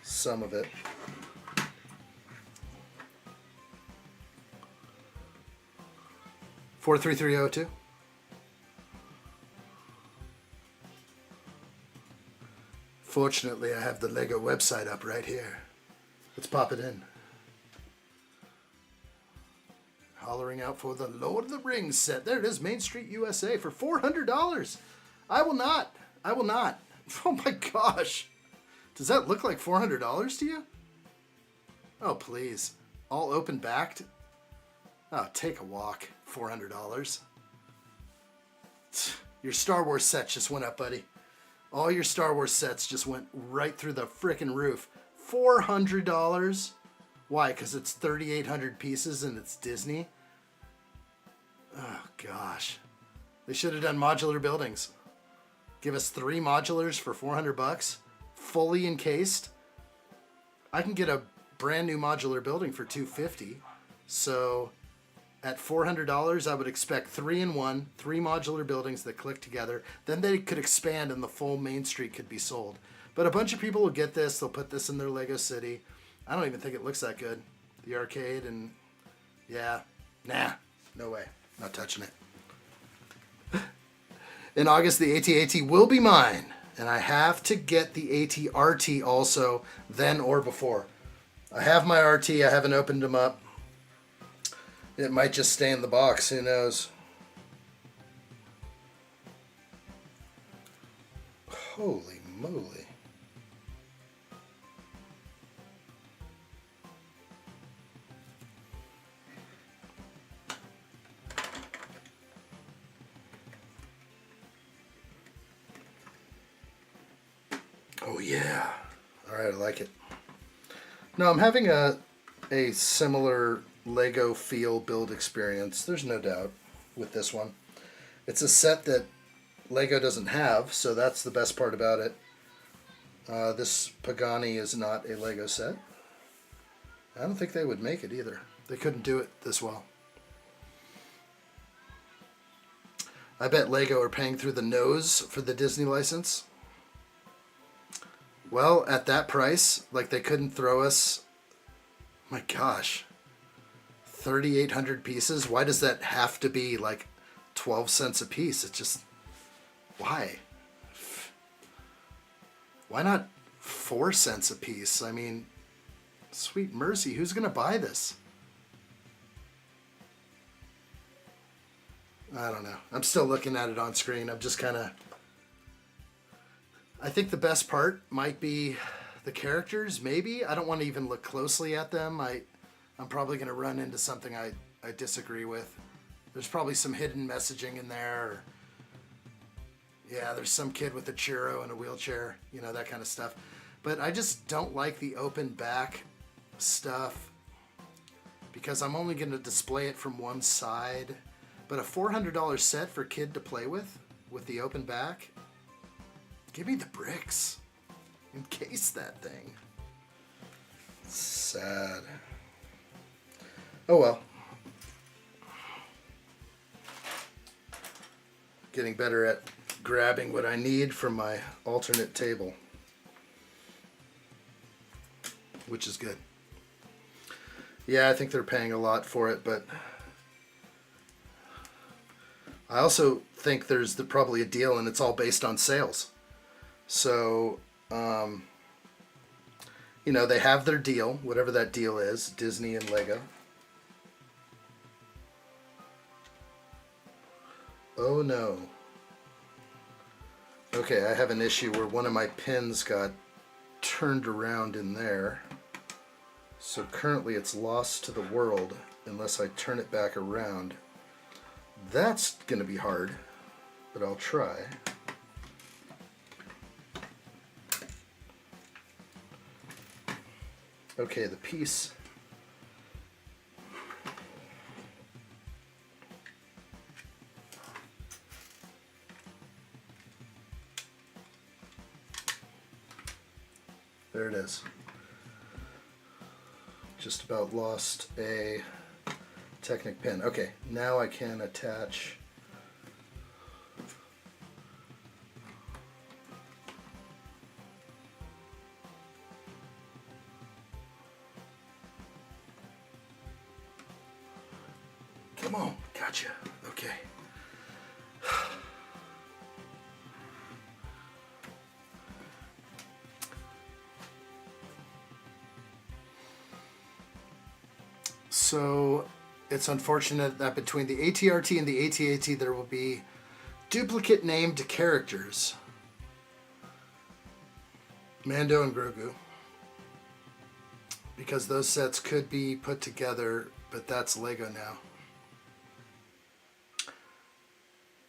some of it. $43302. Fortunately, I have the Lego website up right here. Let's pop it in. Hollering out for the Lord of the Rings set. There it is, Main Street USA for $400. I will not. I will not. Oh my gosh. Does that look like $400 to you? Oh, please. All open backed? Oh, take a walk. $400. Your Star Wars set just went up, buddy. All your Star Wars sets just went right through the frickin' roof. $400? Why? Because it's 3,800 pieces and it's Disney? Oh, gosh. They should have done modular buildings. Give us 3 modulars for $400, fully encased. I can get a brand new modular building for $250. So at $400, I would expect 3-in-1, 3 modular buildings that click together. Then they could expand and the full Main Street could be sold. But a bunch of people will get this. They'll put this in their Lego City. I don't even think it looks that good. The arcade and yeah, nah, no way. Not touching it. In August, the AT-AT will be mine. And I have to get the AT-RT also then or before. I have my RT. I haven't opened them up. It might just stay in the box. Who knows? Holy moly. Oh yeah. All right, I like it. No, I'm having a similar Lego feel build experience. There's no doubt with this one. It's a set that Lego doesn't have, so that's the best part about it. This Pagani is not a Lego set. I don't think they would make it either. They couldn't do it this well. I bet Lego are paying through the nose for the Disney license. Well, at that price, like they couldn't throw us, my gosh, 3,800 pieces? Why does that have to be like 12 cents a piece? It's just, why? Why not 4 cents a piece? I mean, Sweet mercy, who's gonna buy this? I don't know. I'm still looking at it on screen. I'm just kind of... I think the best part might be the characters, maybe. I don't want to even look closely at them. I'm probably going to run into something I disagree with. There's probably some hidden messaging in there. Or, yeah, there's some kid with a churro and a wheelchair, you know, that kind of stuff. But I just don't like the open back stuff because I'm only going to display it from one side. But a $400 set for kid to play with the open back, give me the bricks. Encase that thing. Sad. Oh well. Getting better at grabbing what I need from my alternate table, which is good. Yeah, I think they're paying a lot for it, but I also think there's probably a deal, and it's all based on sales. So, you know, they have their deal, whatever that deal is, Disney and Lego. Oh no. Okay, I have an issue where one of my pins got turned around in there. So currently it's lost to the world unless I turn it back around. That's going to be hard, but I'll try. Okay, the piece. There it is. Just about lost a Technic pin. Okay, now I can attach come on, gotcha. Okay. So it's unfortunate that between the ATRT and the ATAT there will be duplicate named characters. Mando and Grogu. Because those sets could be put together, but that's Lego now.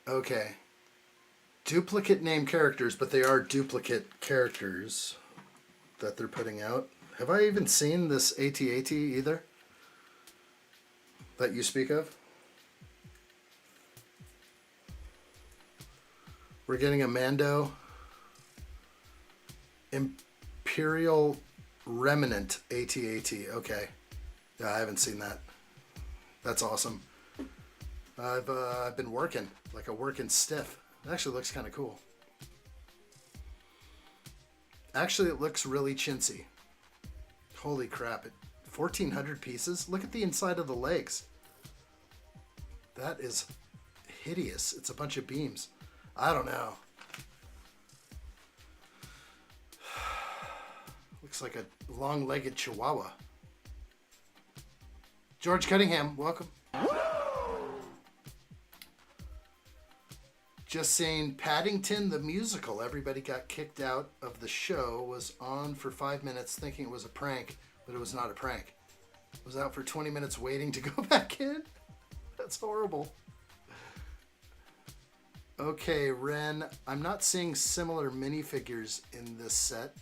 Okay. Duplicate named characters, but they are duplicate characters that they're putting out. Have I even seen this ATAT either? That you speak of? We're getting a Mando Imperial Remnant AT-AT. Okay. Yeah, I haven't seen that. That's awesome. I've been working like a working stiff. It actually looks kind of cool. Actually, it looks really chintzy. Holy crap. 1,400 pieces? Look at the inside of the legs. That is hideous. It's a bunch of beams. I don't know. Looks like a long-legged chihuahua. George Cunningham, welcome. Just saying, Paddington the musical. Everybody got kicked out of the show. Was on for 5 minutes thinking it was a prank, but it was not a prank. Was out for 20 minutes waiting to go back in. That's horrible. Okay, Ren, I'm not seeing similar minifigures in this set.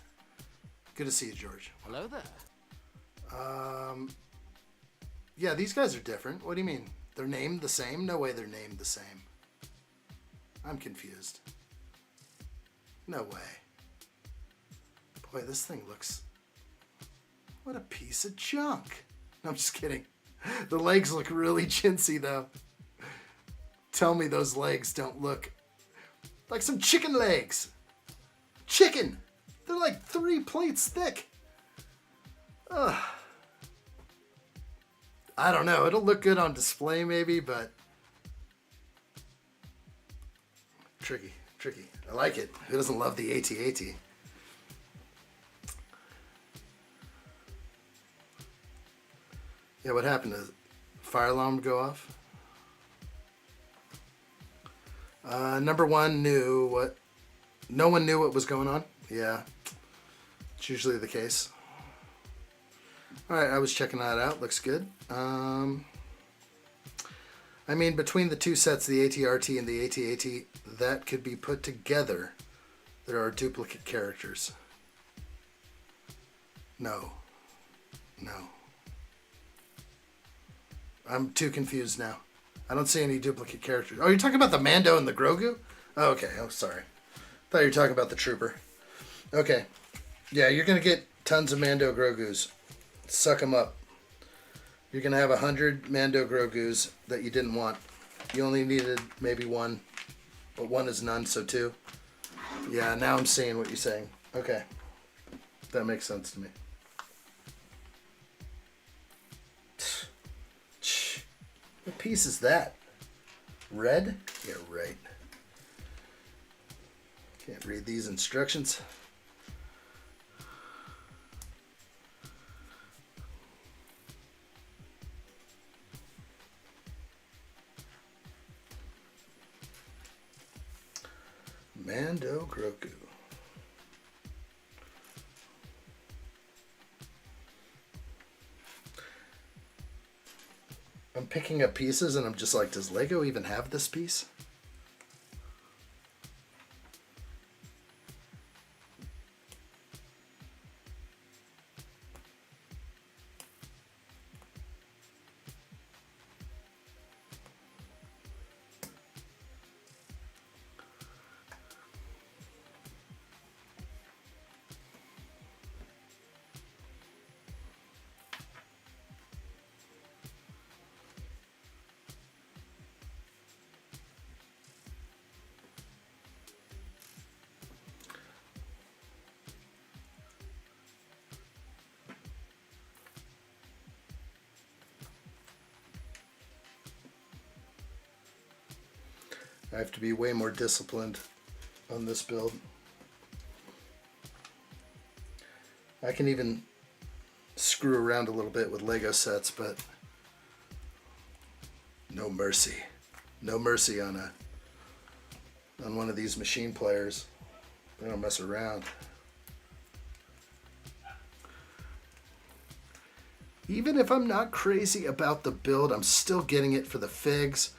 Good to see you, George. Hello there. Yeah, these guys are different. What do you mean? They're named the same? No way they're named the same. I'm confused. No way. Boy, this thing looks... What a piece of junk. No, I'm just kidding. The legs look really chintzy, though. Tell me those legs don't look like some chicken legs. Chicken! They're like 3 plates thick. Ugh. I don't know. It'll look good on display, maybe, but... Tricky, tricky. I like it. Who doesn't love the AT-AT? Yeah, what happened? The fire alarm go off? Number one knew what... No one knew what was going on? Yeah. It's usually the case. Alright, I was checking that out. Looks good. I mean, between the two sets, the ATRT and the ATAT, that could be put together. There are duplicate characters. No. No. I'm too confused now. I don't see any duplicate characters. Oh, you're talking about the Mando and the Grogu? Oh, okay. Oh, sorry. Thought you were talking about the Trooper. Okay. Yeah, you're going to get tons of Mando Grogus. Suck them up. You're going to have 100 Mando Grogus that you didn't want. You only needed maybe one. But one is none, so two. Yeah, now I'm seeing what you're saying. Okay. That makes sense to me. What piece is that? Red? Yeah, right. Can't read these instructions. Mando Grogu. I'm picking up pieces and I'm just like, does Lego even have this piece? I have to be way more disciplined on this build. I can even screw around a little bit with Lego sets, but no mercy. No mercy on one of these machine players. They don't mess around. Even if I'm not crazy about the build, I'm still getting it for the figs.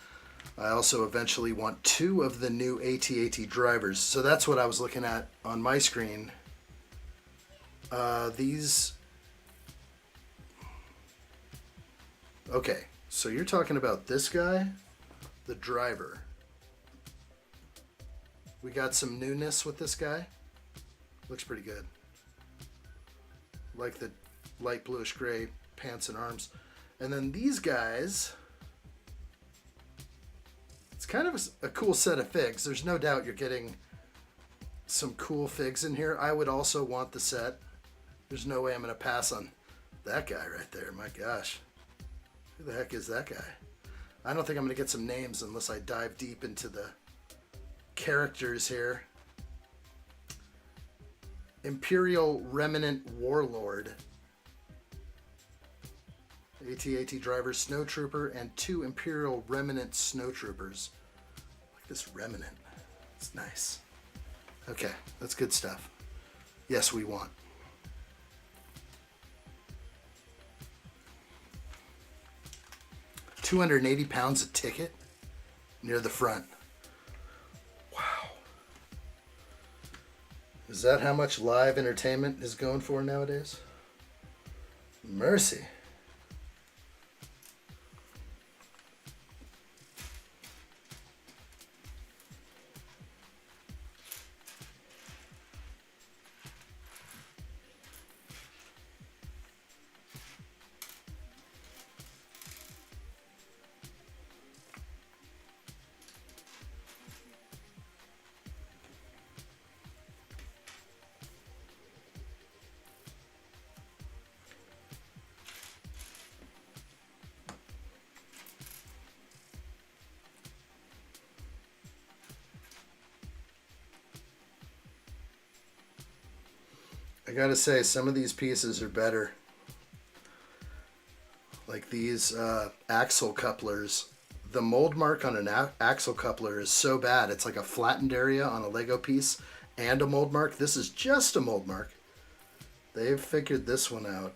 I also eventually want 2 of the new AT-AT drivers. So that's what I was looking at on my screen. These... Okay, so you're talking about this guy, the driver. We got some newness with this guy. Looks pretty good. Like the light bluish gray pants and arms. And then these guys... It's kind of a cool set of figs. There's no doubt you're getting some cool figs in here. I would also want the set. There's no way I'm going to pass on that guy right there. My gosh. Who the heck is that guy? I don't think I'm going to get some names unless I dive deep into the characters here. Imperial Remnant Warlord. AT-AT driver, snowtrooper, and 2 Imperial Remnant snowtroopers. Like this Remnant. It's nice. Okay, that's good stuff. Yes, we want. £280 a ticket near the front. Wow. Is that how much live entertainment is going for nowadays? Mercy. I gotta say, some of these pieces are better. Like these axle couplers. The mold mark on an axle coupler is so bad. It's like a flattened area on a Lego piece and a mold mark. This is just a mold mark. They've figured this one out.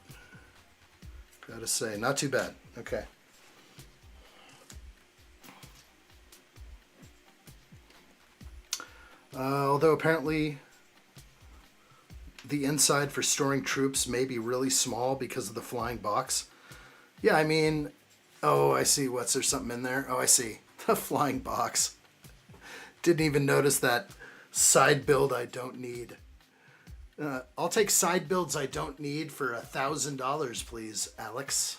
Gotta say, not too bad. Okay. Although apparently the inside for storing troops may be really small because of the flying box. Yeah, I mean, oh, I see. What's there something in there? Oh, I see. The flying box. Didn't even notice that side build I don't need. I'll take side builds I don't need for $1,000, please, Alex.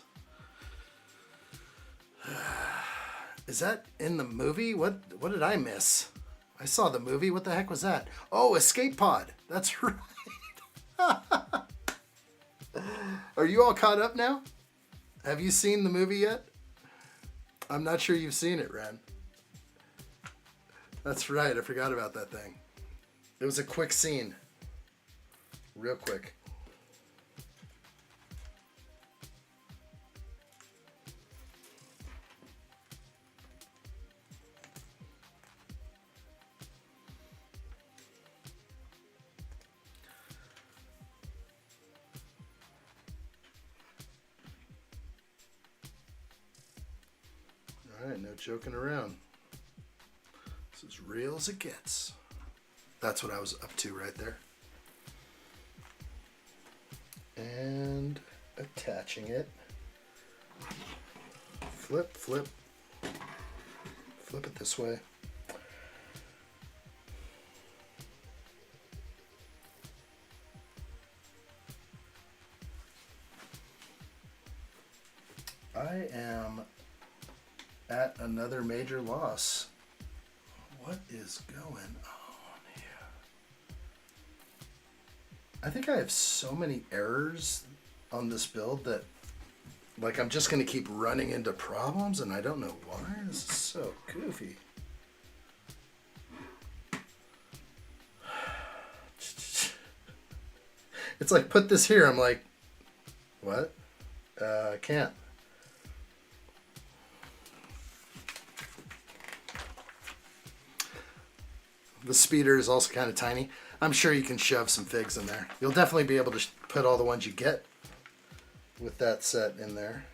Is that in the movie? What did I miss? I saw the movie. What the heck was that? Oh, Escape Pod. That's right. Are you all caught up now? Have you seen the movie yet? I'm not sure you've seen it, Ren. That's right. I forgot about that thing. It was a quick scene. Real quick. All right, no joking around. This is real as it gets. That's what I was up to right there. And attaching it. Flip, flip. Flip it this way. I am at another major loss. What is going on here? I think I have so many errors on this build that like I'm just going to keep running into problems and I don't know why. This is so goofy. It's like put this here. I'm like, what? I can't. The speeder is also kind of tiny. I'm sure you can shove some figs in there. You'll definitely be able to put all the ones you get with that set in there.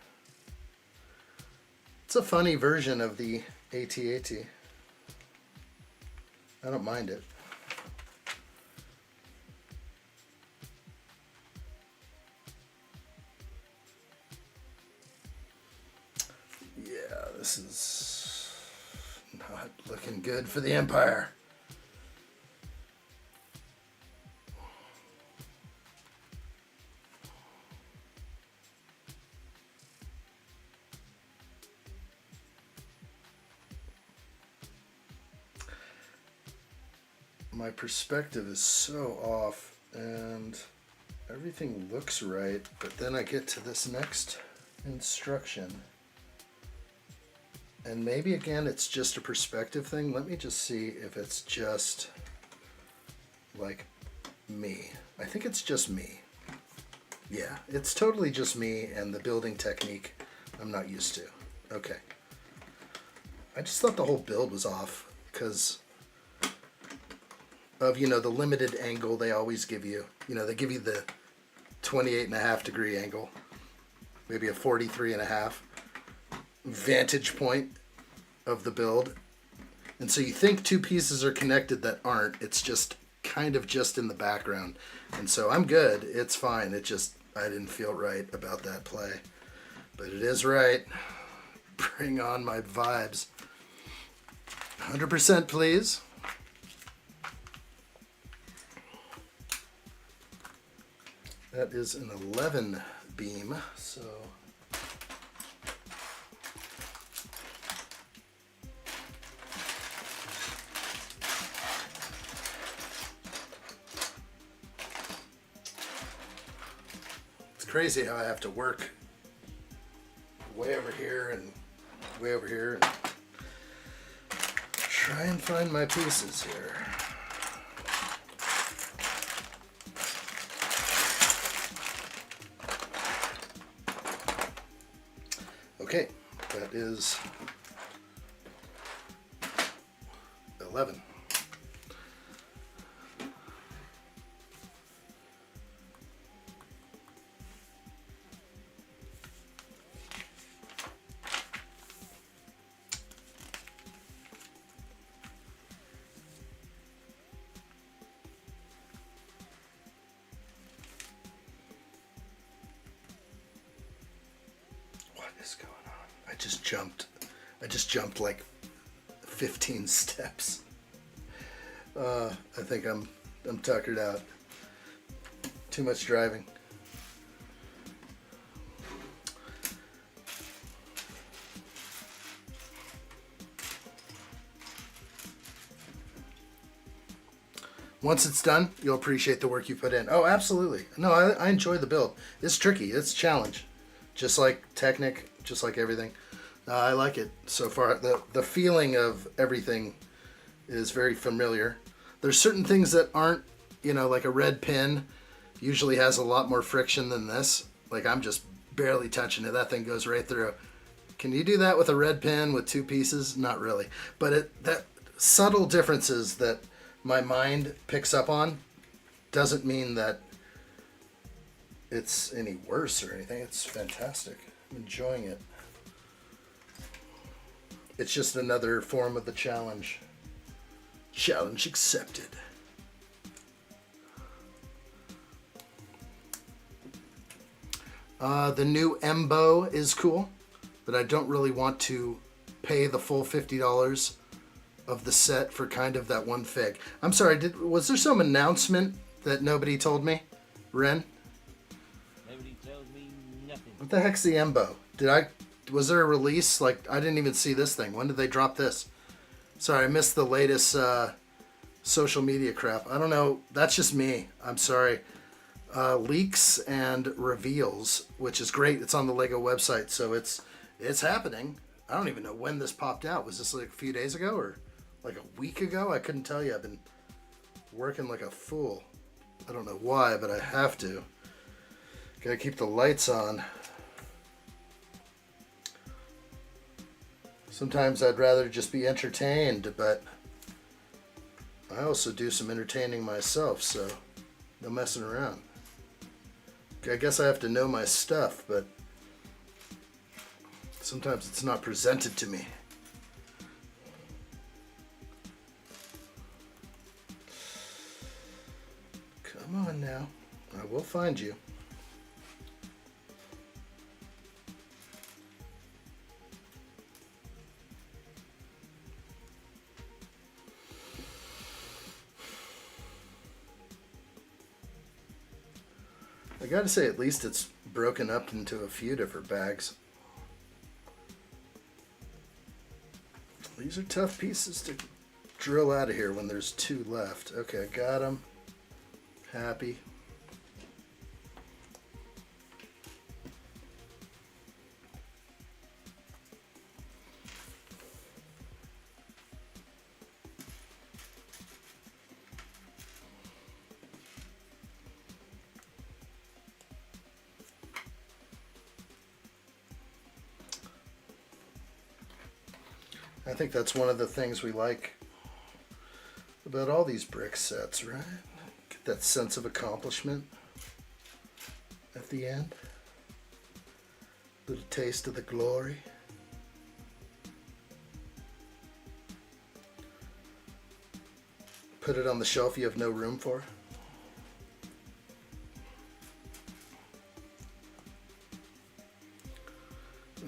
It's a funny version of the AT-AT. I don't mind it. Yeah, this is not looking good for the Empire. My perspective is so off and everything looks right, but then I get to this next instruction and maybe again it's just a perspective thing. Let me just see if it's just like me. I think it's just me. Yeah, it's totally just me and the building technique I'm not used to. Okay. I just thought the whole build was off because of, you know, the limited angle they always give you. You know, they give you the 28.5 degree angle, maybe a 43.5 vantage point of the build. And so you think two pieces are connected that aren't. It's just kind of just in the background. And so I'm good. It's fine. It just, I didn't feel right about that play. But it is right. Bring on my vibes. 100% please. That is an 11 beam, so it's crazy how I have to work way over here and way over here and try and find my pieces here. That is 11. What is going on? I just jumped like 15 steps. I think I'm tuckered out. Too much driving. Once it's done, you'll appreciate the work you put in. Oh, absolutely. No, I enjoy the build. It's tricky. It's a challenge. Just like Technic, just like everything. I like it so far. The feeling of everything is very familiar. There's certain things that aren't, like a red pin usually has a lot more friction than this. Like I'm just barely touching it. That thing goes right through. Can you do that with a red pin with 2 pieces? Not really. But that subtle differences that my mind picks up on doesn't mean that it's any worse or anything. It's fantastic. I'm enjoying it. It's just another form of the challenge. Challenge accepted. The new embo is cool, but I don't really want to pay the full $50 of the set for kind of that one fig. I'm sorry, was there some announcement that nobody told me? Ren? Nobody told me nothing. What the heck's the embo? Was there a release? Like, I didn't even see this thing. When did they drop this? Sorry, I missed the latest social media crap. I don't know. That's just me. I'm sorry. Leaks and reveals, which is great. It's on the Lego website, so it's happening. I don't even know when this popped out. Was this like a few days ago or like a week ago? I couldn't tell you. I've been working like a fool. I don't know why, but I have to. Gotta keep the lights on. Sometimes I'd rather just be entertained, but I also do some entertaining myself, so no messing around. I guess I have to know my stuff, but sometimes it's not presented to me. Come on now. I will find you. I gotta say, at least it's broken up into a few different bags. These are tough pieces to drill out of here when there's 2 left. Okay, got them. Happy. I think that's one of the things we like about all these brick sets, right? Get that sense of accomplishment at the end. Little taste of the glory. Put it on the shelf you have no room for.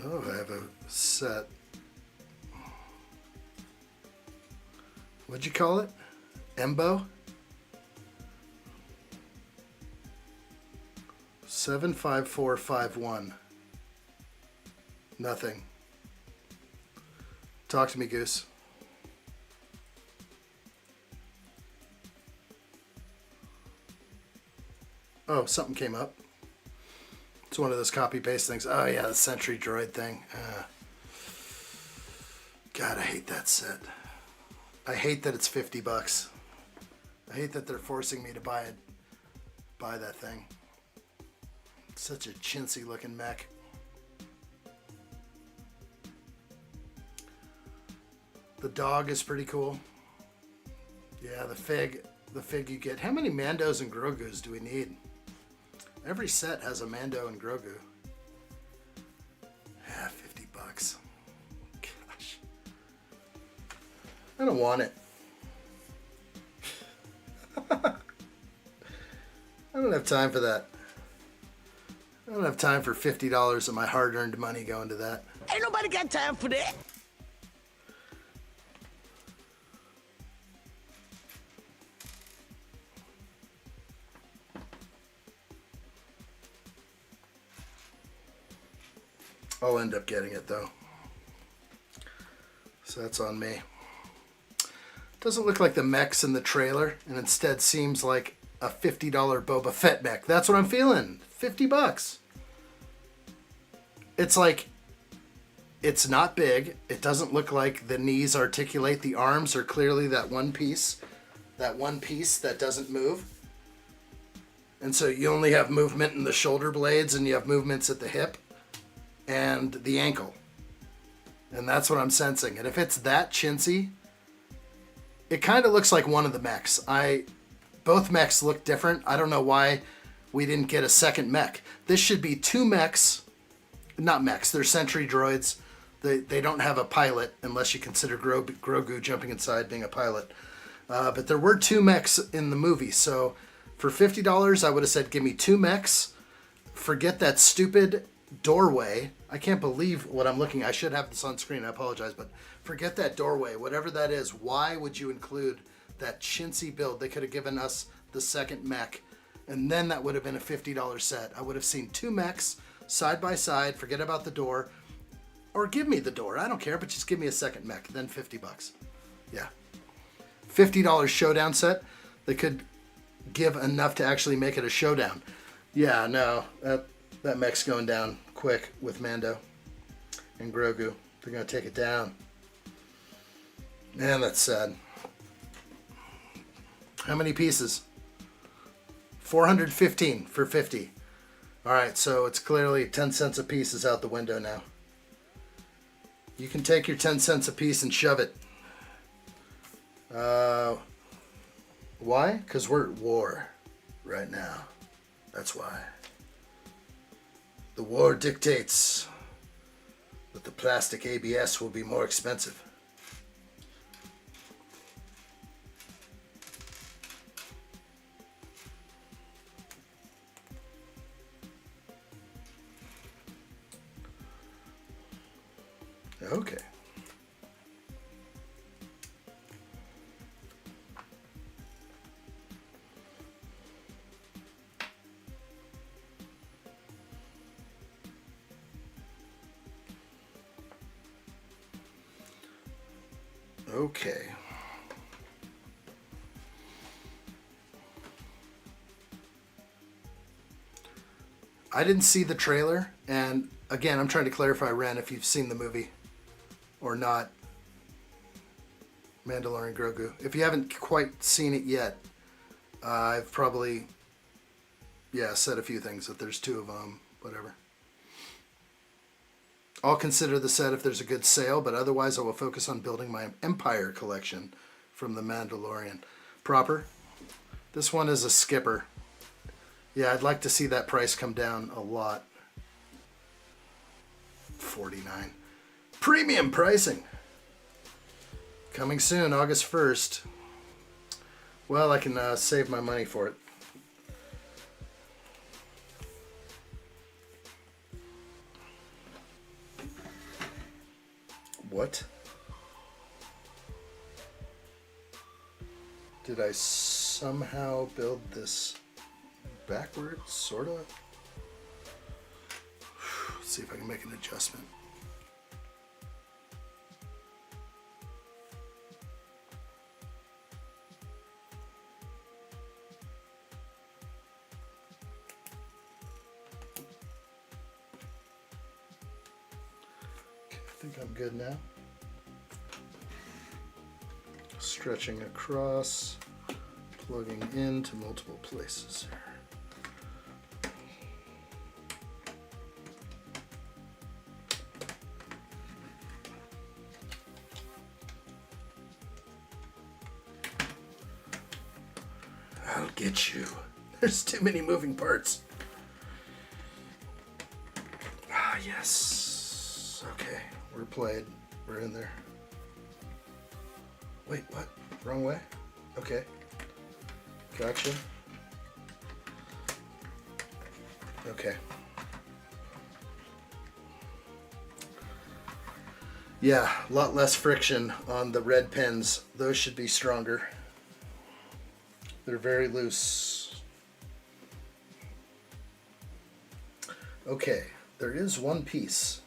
Oh, I have a set. What'd you call it? Embo? 75451. Nothing. Talk to me, Goose. Oh, something came up. It's one of those copy-paste things. Oh yeah, the Sentry Droid thing. God, I hate that set. I hate that it's $50. I hate that they're forcing me to buy that thing. It's such a chintzy looking mech. The dog is pretty cool. Yeah, the fig you get. How many Mandos and Grogus do we need? Every set has a Mando and Grogu. Yeah, $50. Gosh. I don't want it. I don't have time for that. I don't have time for $50 of my hard-earned money going to that. Ain't nobody got time for that. I'll end up getting it though. So that's on me. Doesn't look like the mech's in the trailer, and instead seems like a $50 Boba Fett mech. That's what I'm feeling. $50. It's like, it's not big. It doesn't look like the knees articulate. The arms are clearly that one piece that doesn't move. And so you only have movement in the shoulder blades, and you have movements at the hip and the ankle. And that's what I'm sensing. And if it's that chintzy, it kind of looks like one of the mechs. Both mechs look different. I don't know why we didn't get a second mech. This should be two mechs. Not mechs, they're sentry droids. They don't have a pilot, unless you consider Grogu jumping inside being a pilot. But there were two mechs in the movie, so for $50, I would have said, give me two mechs. Forget that stupid doorway. I can't believe what I'm looking at. I should have this on screen, I apologize, but forget that doorway. Whatever that is, why would you include that chintzy build? They could have given us the second mech, and then that would have been a $50 set. I would have seen two mechs side by side, forget about the door, or give me the door, I don't care, but just give me a second mech, then $50. Yeah. $50 showdown set. They could give enough to actually make it a showdown. Yeah, no, that mech's going down quick with Mando and Grogu. They're going to take it down. Man, that's sad. How many pieces? 415 for 50. All right, so it's clearly 10 cents a piece is out the window now. You can take your 10 cents a piece and shove it. Why? Because we're at war right now. That's why. The war dictates that the plastic ABS will be more expensive. Okay. Okay. I didn't see the trailer, and again, I'm trying to clarify, Ren, if you've seen the movie or not. Mandalorian Grogu. If you haven't quite seen it yet, I've probably, said a few things, that there's two of them, whatever. I'll consider the set if there's a good sale, but otherwise I will focus on building my Empire collection from the Mandalorian. Proper. This one is a skipper. Yeah, I'd like to see that price come down a lot. $49. Premium pricing. Coming soon, August 1st. Well, I can save my money for it. What? Did I somehow build this backwards, sort of? Let's see if I can make an adjustment. Okay, I think I'm good now. Stretching across, plugging into multiple places here. can't get you. There's too many moving parts. Ah, yes. Okay, we're played. We're in there. Wait, what? Wrong way? Okay. Gotcha. Okay. Yeah, a lot less friction on the red pins. Those should be stronger. They're very loose. Okay, there is one piece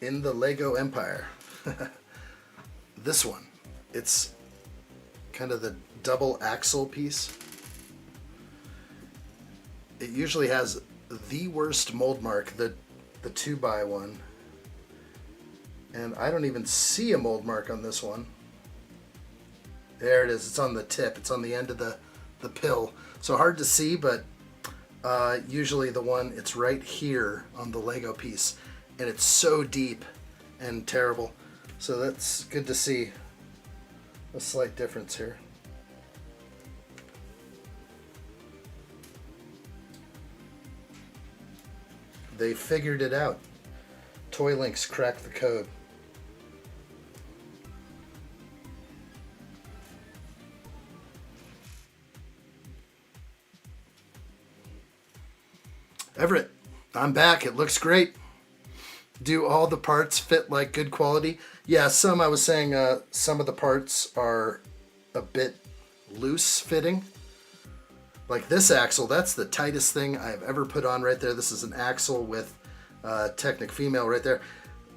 in the Lego Empire. This one. It's kind of the double axle piece. It usually has the worst mold mark, the 2x1. And I don't even see a mold mark on this one. There it is. It's on the tip. It's on the end of the pill. So hard to see, but usually the one, it's right here on the Lego piece. And it's so deep and terrible. So that's good to see a slight difference here. They figured it out. ToylinX cracked the code. Everett, I'm back. It looks great. Do all the parts fit like good quality? Yeah, some, I was saying, some of the parts are a bit loose fitting. Like this axle, that's the tightest thing I've ever put on right there. This is an axle with Technic Female right there.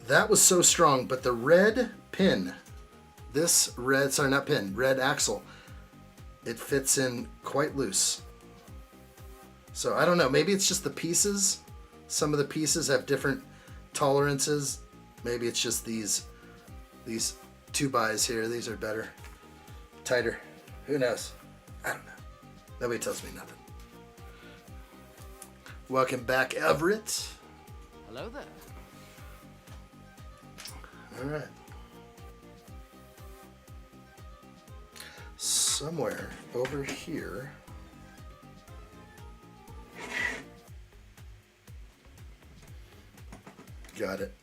That was so strong, but the red pin, this red, sorry, not pin, red axle, it fits in quite loose. So I don't know, maybe it's just the pieces. Some of the pieces have different tolerances. Maybe it's just these 2x's here. These are better, tighter. Who knows? I don't know. Nobody tells me nothing. Welcome back, Everett. Hello there. All right. Somewhere over here. Got it.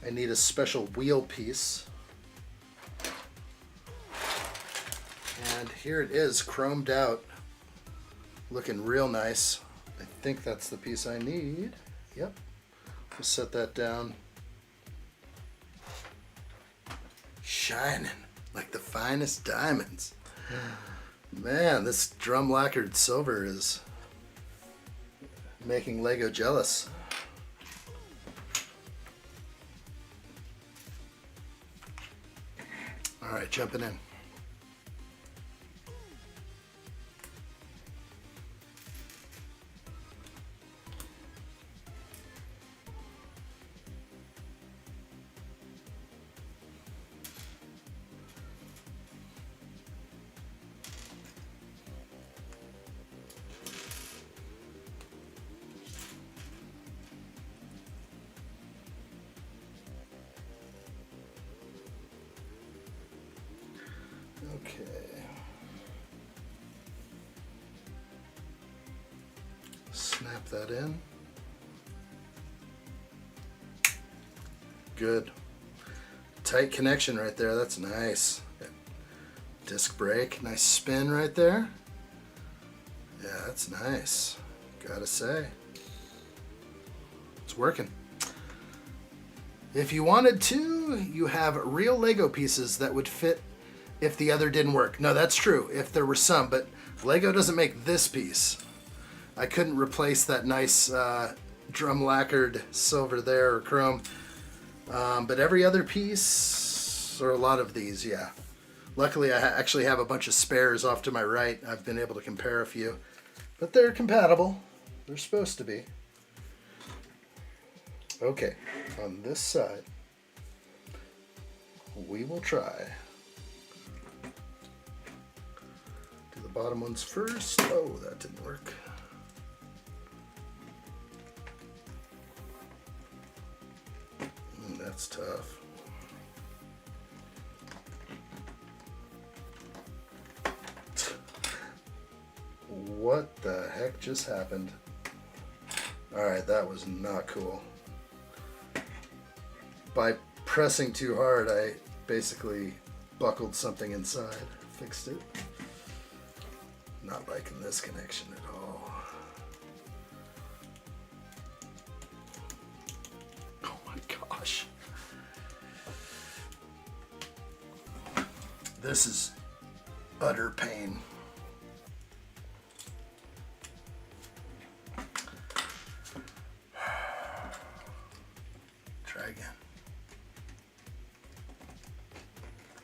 I need a special wheel piece. And here it is, chromed out. Looking real nice. I think that's the piece I need. Yep. We'll set that down. Shining like the finest diamonds. Man, this drum lacquered silver is making Lego jealous. All right, jumping in. Okay. Snap that in. Good. Tight connection right there. That's nice. Disc brake. Nice spin right there. Yeah, that's nice. Gotta say. It's working. If you wanted to, you have real Lego pieces that would fit if the other didn't work. No, that's true, if there were some, but Lego doesn't make this piece. I couldn't replace that nice drum lacquered silver there, or chrome. But every other piece, or a lot of these, yeah. Luckily, I actually have a bunch of spares off to my right. I've been able to compare a few. But they're compatible. They're supposed to be. Okay, on this side, we will try the bottom ones first. Oh, that didn't work. That's tough. What the heck just happened? Alright, that was not cool. By pressing too hard, I basically buckled something inside. Fixed it. Not liking this connection at all. Oh my gosh. This is utter pain. Try again.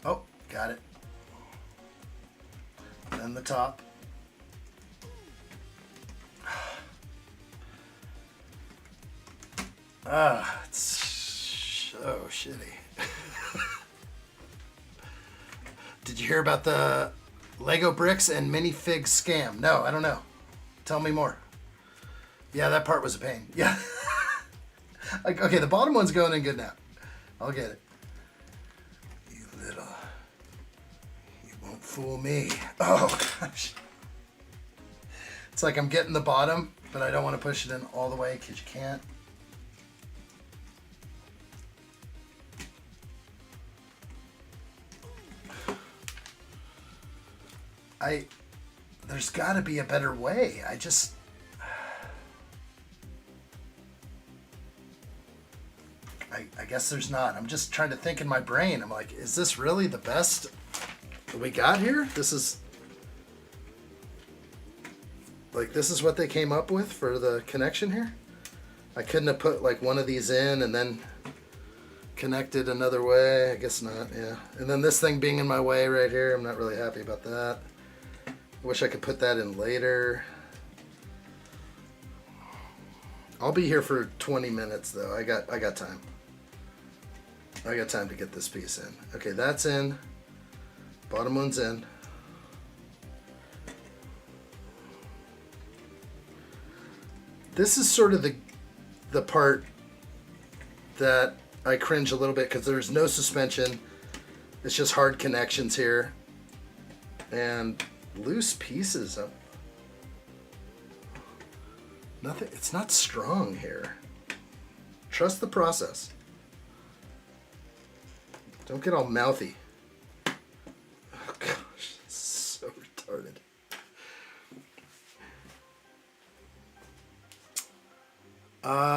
Oh, got it. Then the top. It's so shitty. Did you hear about the Lego bricks and minifigs scam? No, I don't know. Tell me more. Yeah, that part was a pain. Yeah. Like, okay, the bottom one's going in good now. I'll get it. You won't fool me. Oh, gosh. It's like I'm getting the bottom, but I don't want to push it in all the way because you can't. There's got to be a better way. I guess there's not. I'm just trying to think in my brain. I'm like, is this really the best that we got here? This is what they came up with for the connection here. I couldn't have put like one of these in and then connected another way. I guess not, yeah. And then this thing being in my way right here, I'm not really happy about that. I wish I could put that in later. I'll be here for 20 minutes though. I got time. I got time to get this piece in. Okay, that's in. Bottom one's in. This is sort of the part that I cringe a little bit because there's no suspension. It's just hard connections here. And loose pieces. Nothing. It's not strong here. Trust the process. Don't get all mouthy. Oh gosh, it's so retarded.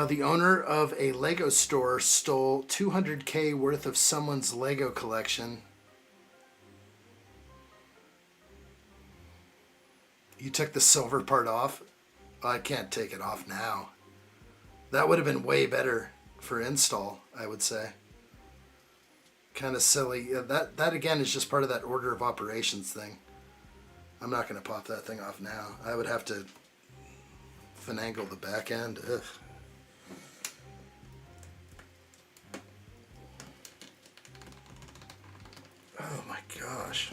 The owner of a Lego store stole $200K worth of someone's Lego collection. You took the silver part off? I can't take it off now. That would have been way better for install, I would say. Kind of silly. Yeah, that again is just part of that order of operations thing. I'm not going to pop that thing off now. I would have to finagle the back end. Ugh. Oh my gosh.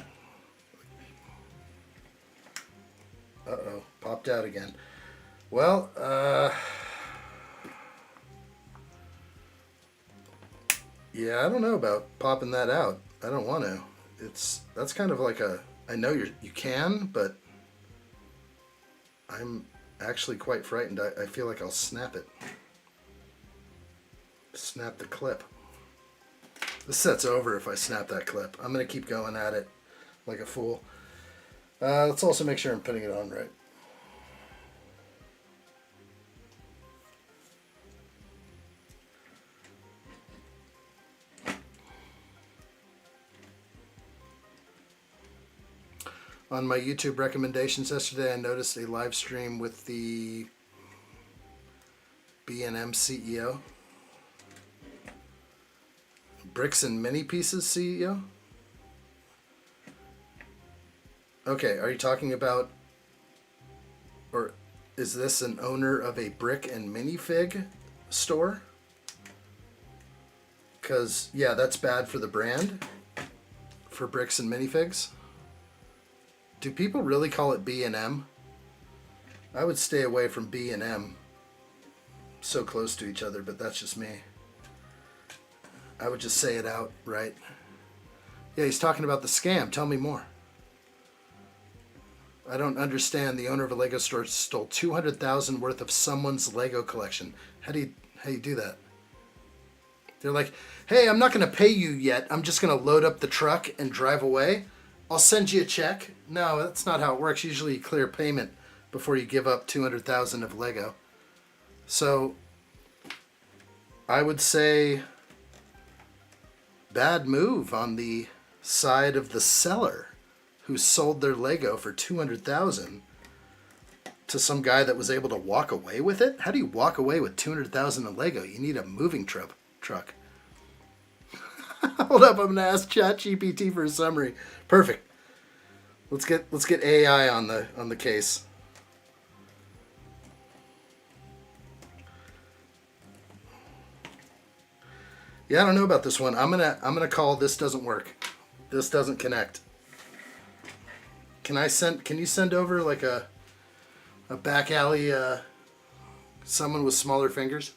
Uh-oh, popped out again. Well, yeah, I don't know about popping that out. I don't want to. That's kind of like I know you can, but I'm actually quite frightened. I feel like I'll snap it. Snap the clip. This set's over if I snap that clip. I'm going to keep going at it like a fool. Let's also make sure I'm putting it on right. On my YouTube recommendations yesterday, I noticed a live stream with the B&M CEO. Bricks and Mini Pieces CEO? Okay, are you talking about, or is this an owner of a brick and minifig store? Because, yeah, that's bad for the brand, for bricks and minifigs. Do people really call it B and M? I would stay away from B and M. So close to each other, but that's just me. I would just say it out, right? Yeah, he's talking about the scam. Tell me more. I don't understand. The owner of a Lego store stole $200,000 worth of someone's Lego collection. How do you do that? They're like, hey, I'm not going to pay you yet. I'm just going to load up the truck and drive away. I'll send you a check. No, that's not how it works. Usually you clear payment before you give up $200,000 of Lego. So I would say bad move on the side of the seller who sold their Lego for $200,000 to some guy that was able to walk away with it. How do you walk away with $200,000 of Lego? You need a moving truck. Hold up, I'm gonna ask ChatGPT for a summary. Perfect. Let's get AI on the case. Yeah, I don't know about this one. I'm gonna call this doesn't work. This doesn't connect. Can you send over like a back alley someone with smaller fingers?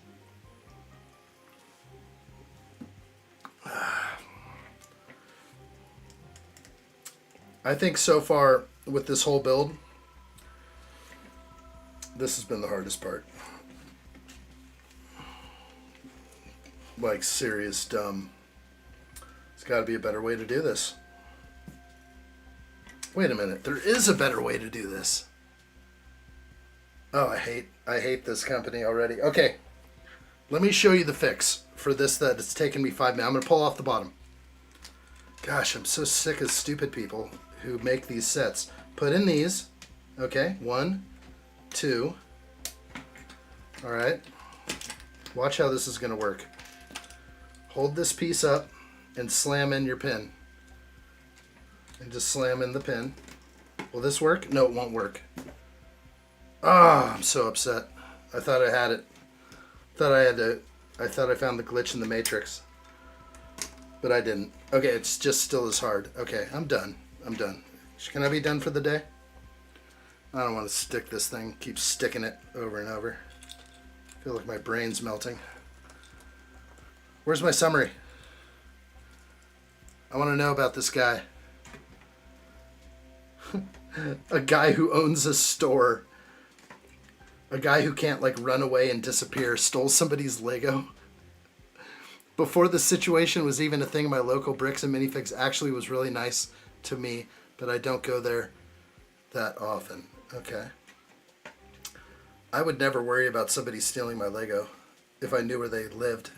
I think so far with this whole build, this has been the hardest part. Like serious dumb. There's got to be a better way to do this. Wait a minute, there is a better way to do this. Oh, I hate this company already. Okay, let me show you the fix for this that it's taken me 5 minutes. I'm gonna pull off the bottom. Gosh, I'm so sick of stupid people who make these sets. Put in these. Okay, 1, 2. All right. Watch how this is gonna work. Hold this piece up and slam in your pin. And just slam in the pin. Will this work? No, it won't work. Ah, I'm so upset. I thought I had it. I thought I found the glitch in the matrix. But I didn't. Okay, it's just still as hard. Okay, I'm done. Can I be done for the day? I don't want to stick this thing. Keep sticking it over and over. I feel like my brain's melting. Where's my summary? I want to know about this guy. A guy who owns a store. A guy who can't like run away and disappear stole somebody's Lego. Before the situation was even a thing, my local bricks and minifigs actually was really nice to me, but I don't go there that often. Okay. I would never worry about somebody stealing my Lego if I knew where they lived.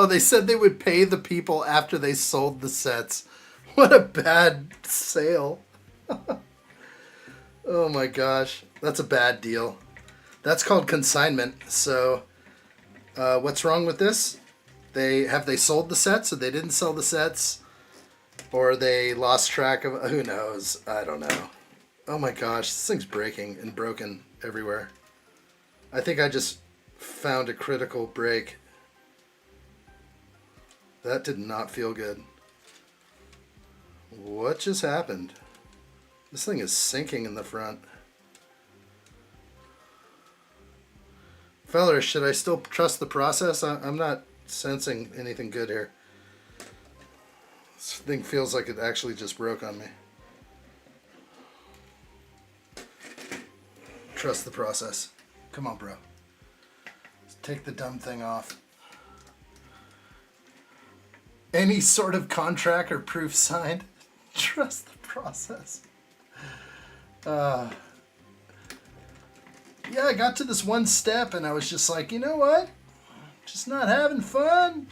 Oh, they said they would pay the people after they sold the sets. What a bad sale. Oh my gosh. That's a bad deal. That's called consignment. So, what's wrong with this? Have they sold the sets or they didn't sell the sets? Or they lost track of... Who knows? I don't know. Oh my gosh. This thing's breaking and broken everywhere. I think I just found a critical break. That did not feel good. What just happened? This thing is sinking in the front. Fellers, should I still trust the process? I'm not sensing anything good here. This thing feels like it actually just broke on me. Trust the process. Come on, bro. Let's take the dumb thing off. Any sort of contract or proof signed. Trust the process. Yeah, I got to this one step and I was just like, you know what? Just not having fun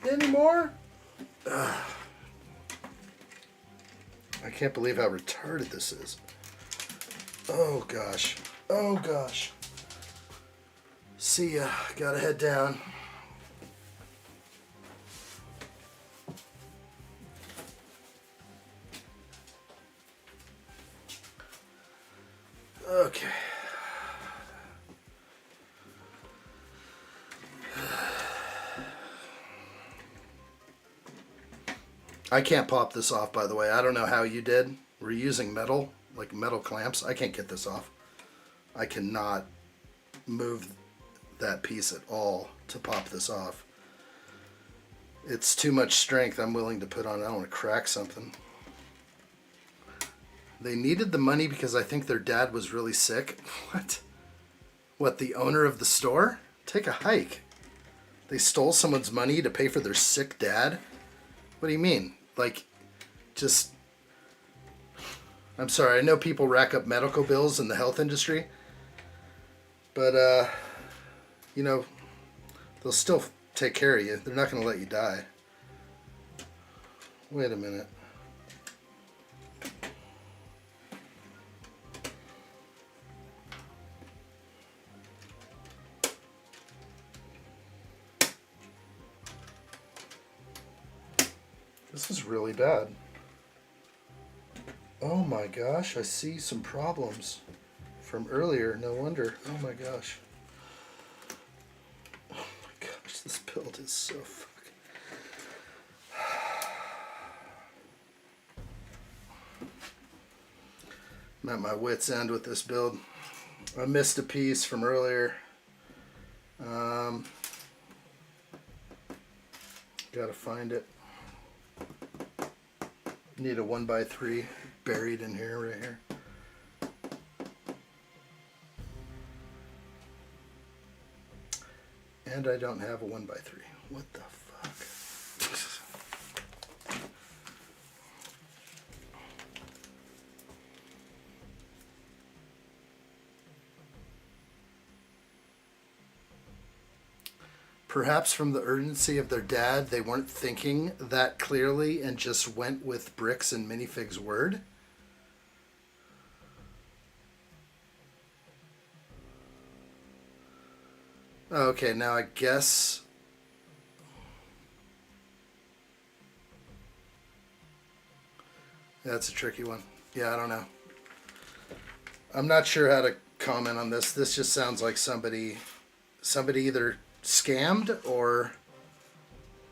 anymore. I can't believe how retarded this is. Oh gosh. Oh gosh. See ya. Gotta head down. I can't pop this off, by the way. I don't know how you did. We're using metal, like metal clamps. I can't get this off. I cannot move that piece at all to pop this off. It's too much strength I'm willing to put on it. I don't want to crack something. They needed the money because I think their dad was really sick. What? What, the owner of the store? Take a hike. They stole someone's money to pay for their sick dad? What do you mean? Like, just... I'm sorry, I know people rack up medical bills in the health industry. But, you know, they'll still take care of you. They're not going to let you die. Wait a minute. This is really bad. Oh my gosh, I see some problems from earlier. No wonder. Oh my gosh. Oh my gosh, this build is so fucking... I'm at my wit's end with this build. I missed a piece from earlier. Gotta find it. Need a 1x3 buried in here, right here. And I don't have a 1x3. What the fuck? Perhaps from the urgency of their dad, they weren't thinking that clearly and just went with Bricks and Minifig's word. Okay, now I guess... That's a tricky one. Yeah, I don't know. I'm not sure how to comment on this. This just sounds like somebody either scammed or...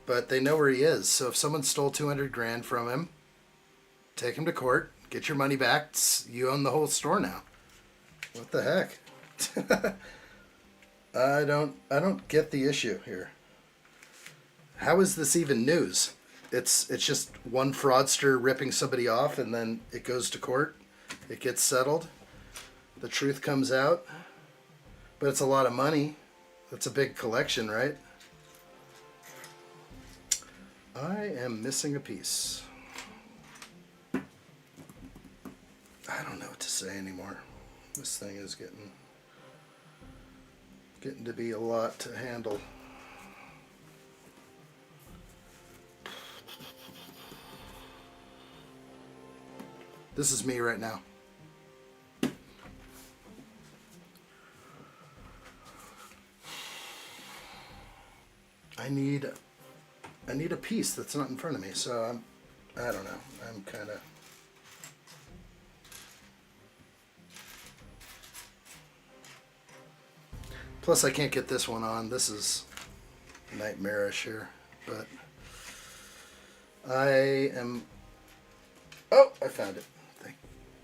But they know where he is. So if someone stole 200 grand from him, take him to court, get your money back. You own the whole store now. What the heck? I don't get the issue here. How is this even news? It's just one fraudster ripping somebody off and then it goes to court. It gets settled. The truth comes out. But it's a lot of money. That's a big collection, right? I am missing a piece. I don't know what to say anymore. This thing is getting to be a lot to handle. This is me right now. I need a piece that's not in front of me, so I don't know. I'm kind of... Plus, I can't get this one on. This is nightmarish here, but I am... Oh, I found it. Thank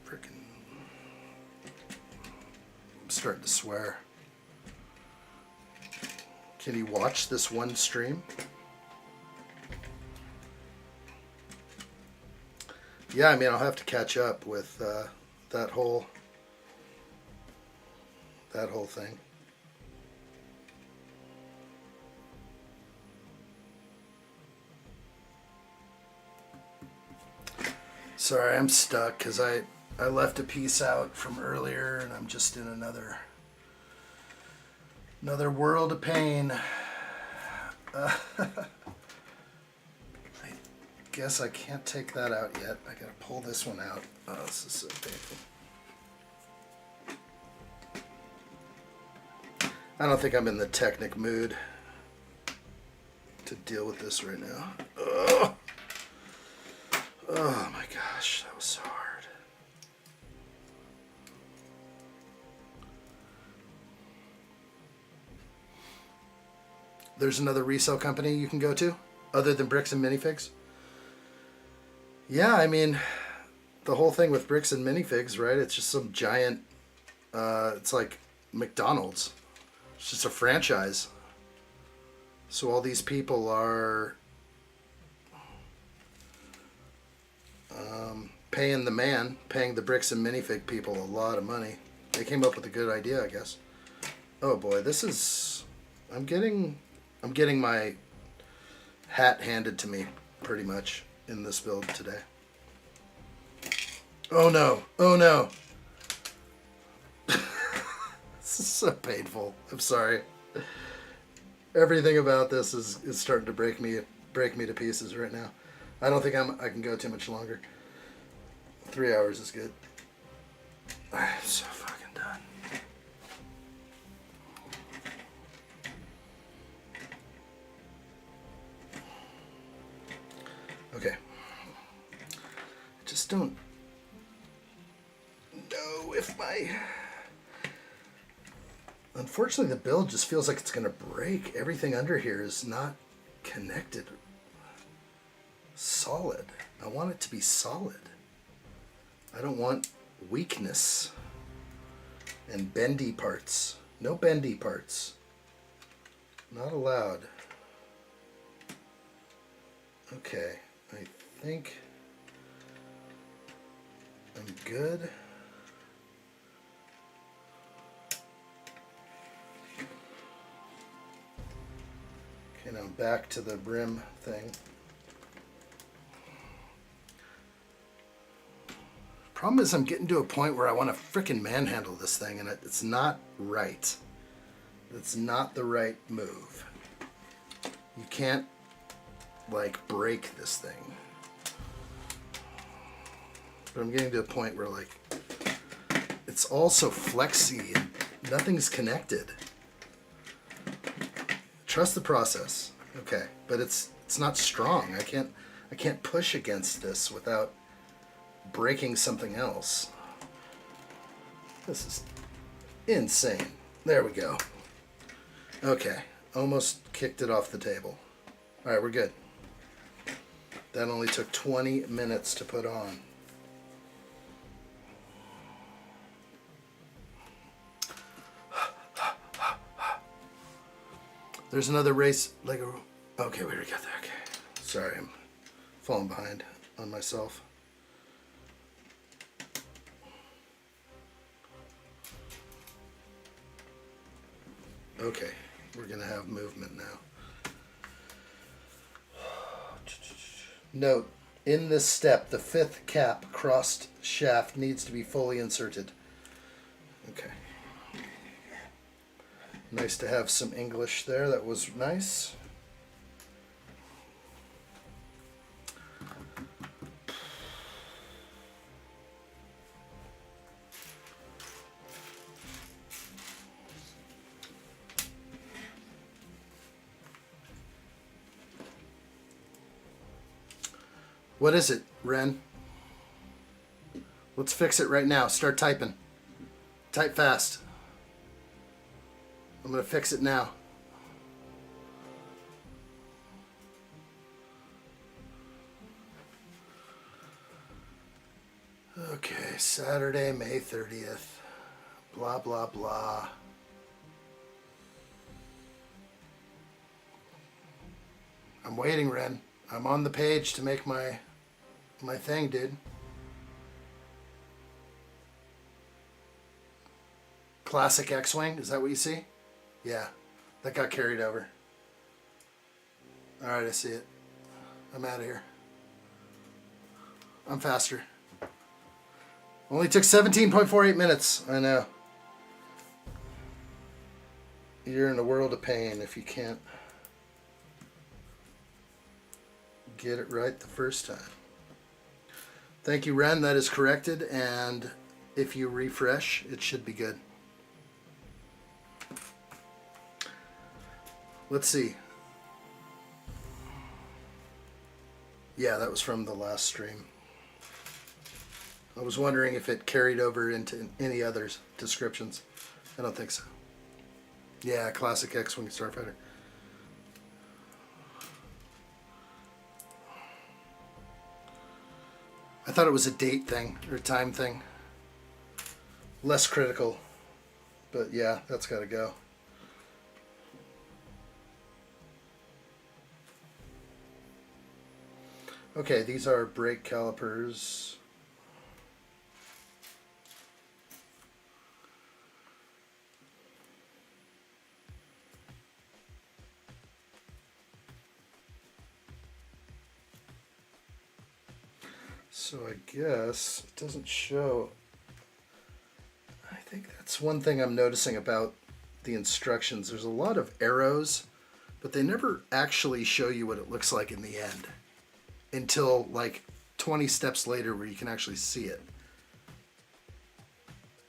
frickin'... I'm starting to swear. Can you watch this one stream? Yeah, I mean, I'll have to catch up with that whole thing. Sorry, I'm stuck because I left a piece out from earlier and I'm just in another world of pain. I guess I can't take that out yet. I gotta pull this one out. Oh, this is so painful. I don't think I'm in the Technic mood to deal with this right now. Ugh. Oh my gosh, that was so hard. There's another resale company you can go to other than Bricks and Minifigs. Yeah, I mean, the whole thing with bricks and minifigs, right? It's just some giant, it's like McDonald's. It's just a franchise. So all these people are paying the bricks and minifig people a lot of money. They came up with a good idea, I guess. Oh boy, this is... I'm getting my hat handed to me, pretty much, in this build today. Oh no! Oh no! This is so painful. I'm sorry. Everything about this is starting to break me to pieces right now. I don't think I can go too much longer. 3 hours is good. I'm so fucking done. Okay. I just don't know if my... Unfortunately, the build just feels like it's going to break. Everything under here is not connected. Solid. I want it to be solid. I don't want weakness and bendy parts. No bendy parts. Not allowed. Okay, I think I'm good. Okay, now back to the brim thing. Problem is I'm getting to a point where I want to frickin' manhandle this thing, and it's not right. It's not the right move. You can't, like, break this thing. But I'm getting to a point where, like, it's all so flexy and nothing's connected. Trust the process. Okay, but it's not strong. I can't push against this without breaking something else. This is insane. There we go. Okay, almost kicked it off the table. All right, we're good. That only took 20 minutes to put on. There's another race, like a... Okay, we already got that. Okay. Sorry, I'm falling behind on myself. Okay, we're going to have movement now. Note, in this step, the 5th cap crossed shaft needs to be fully inserted. Okay. Nice to have some English there. That was nice. What is it, Ren? Let's fix it right now. Start typing. Type fast. I'm going to fix it now. Okay, Saturday, May 30th. Blah, blah, blah. I'm waiting, Ren. I'm on the page to make my thing, dude. Classic X-Wing, is that what you see? Yeah, that got carried over. Alright, I see it. I'm out of here. I'm faster. Only took 17.48 minutes. I know. You're in a world of pain if you can't get it right the first time. Thank you, Ren. That is corrected, and if you refresh, it should be good. Let's see. Yeah, that was from the last stream. I was wondering if it carried over into any other descriptions. I don't think so. Yeah, classic X-Wing Starfighter. I thought it was a date thing or a time thing. Less critical. But yeah, that's got to go. Okay, these are brake calipers. So I guess it doesn't show. I think that's one thing I'm noticing about the instructions. There's a lot of arrows, but they never actually show you what it looks like in the end until like 20 steps later where you can actually see it.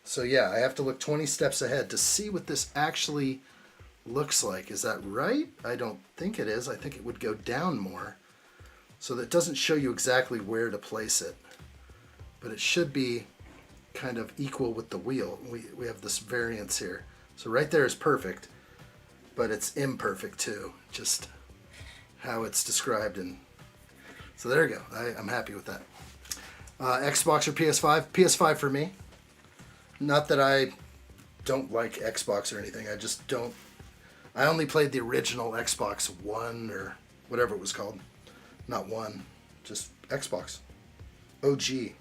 So yeah, I have to look 20 steps ahead to see what this actually looks like. Is that right? I don't think it is. I think it would go down more. So that doesn't show you exactly where to place it. But it should be kind of equal with the wheel. We have this variance here. So right there is perfect, but it's imperfect too. Just how it's described. And so there you go. I'm happy with that. Xbox or PS5? PS5 for me. Not that I don't like Xbox or anything. I just don't. I only played the original Xbox One or whatever it was called. Not One, just Xbox. OG.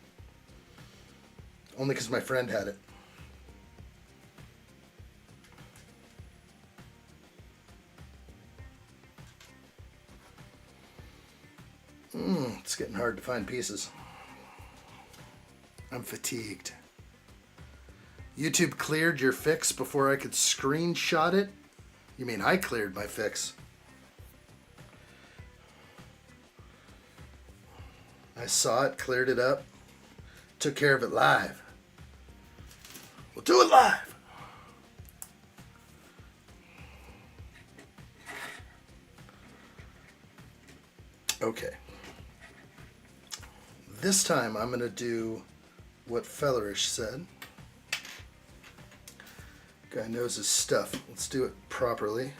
Only because my friend had it. It's getting hard to find pieces. I'm fatigued. YouTube cleared your fix before I could screenshot it? You mean I cleared my fix? I saw it, cleared it up, took care of it live. We'll do it live. Okay. This time I'm going to do what Fellerish said. Guy knows his stuff. Let's do it properly.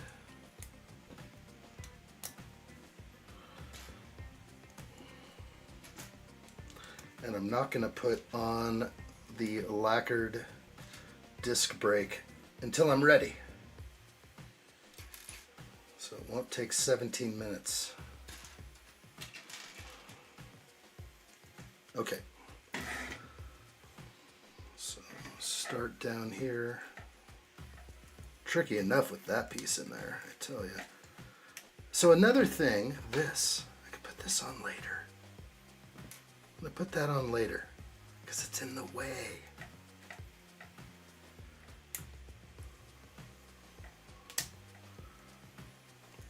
And I'm not going to put on the lacquered disc brake until I'm ready. So it won't take 17 minutes. Okay. So start down here. Tricky enough with that piece in there, I tell you. So another thing, this, I could put this on later. I'm going to put that on later because it's in the way.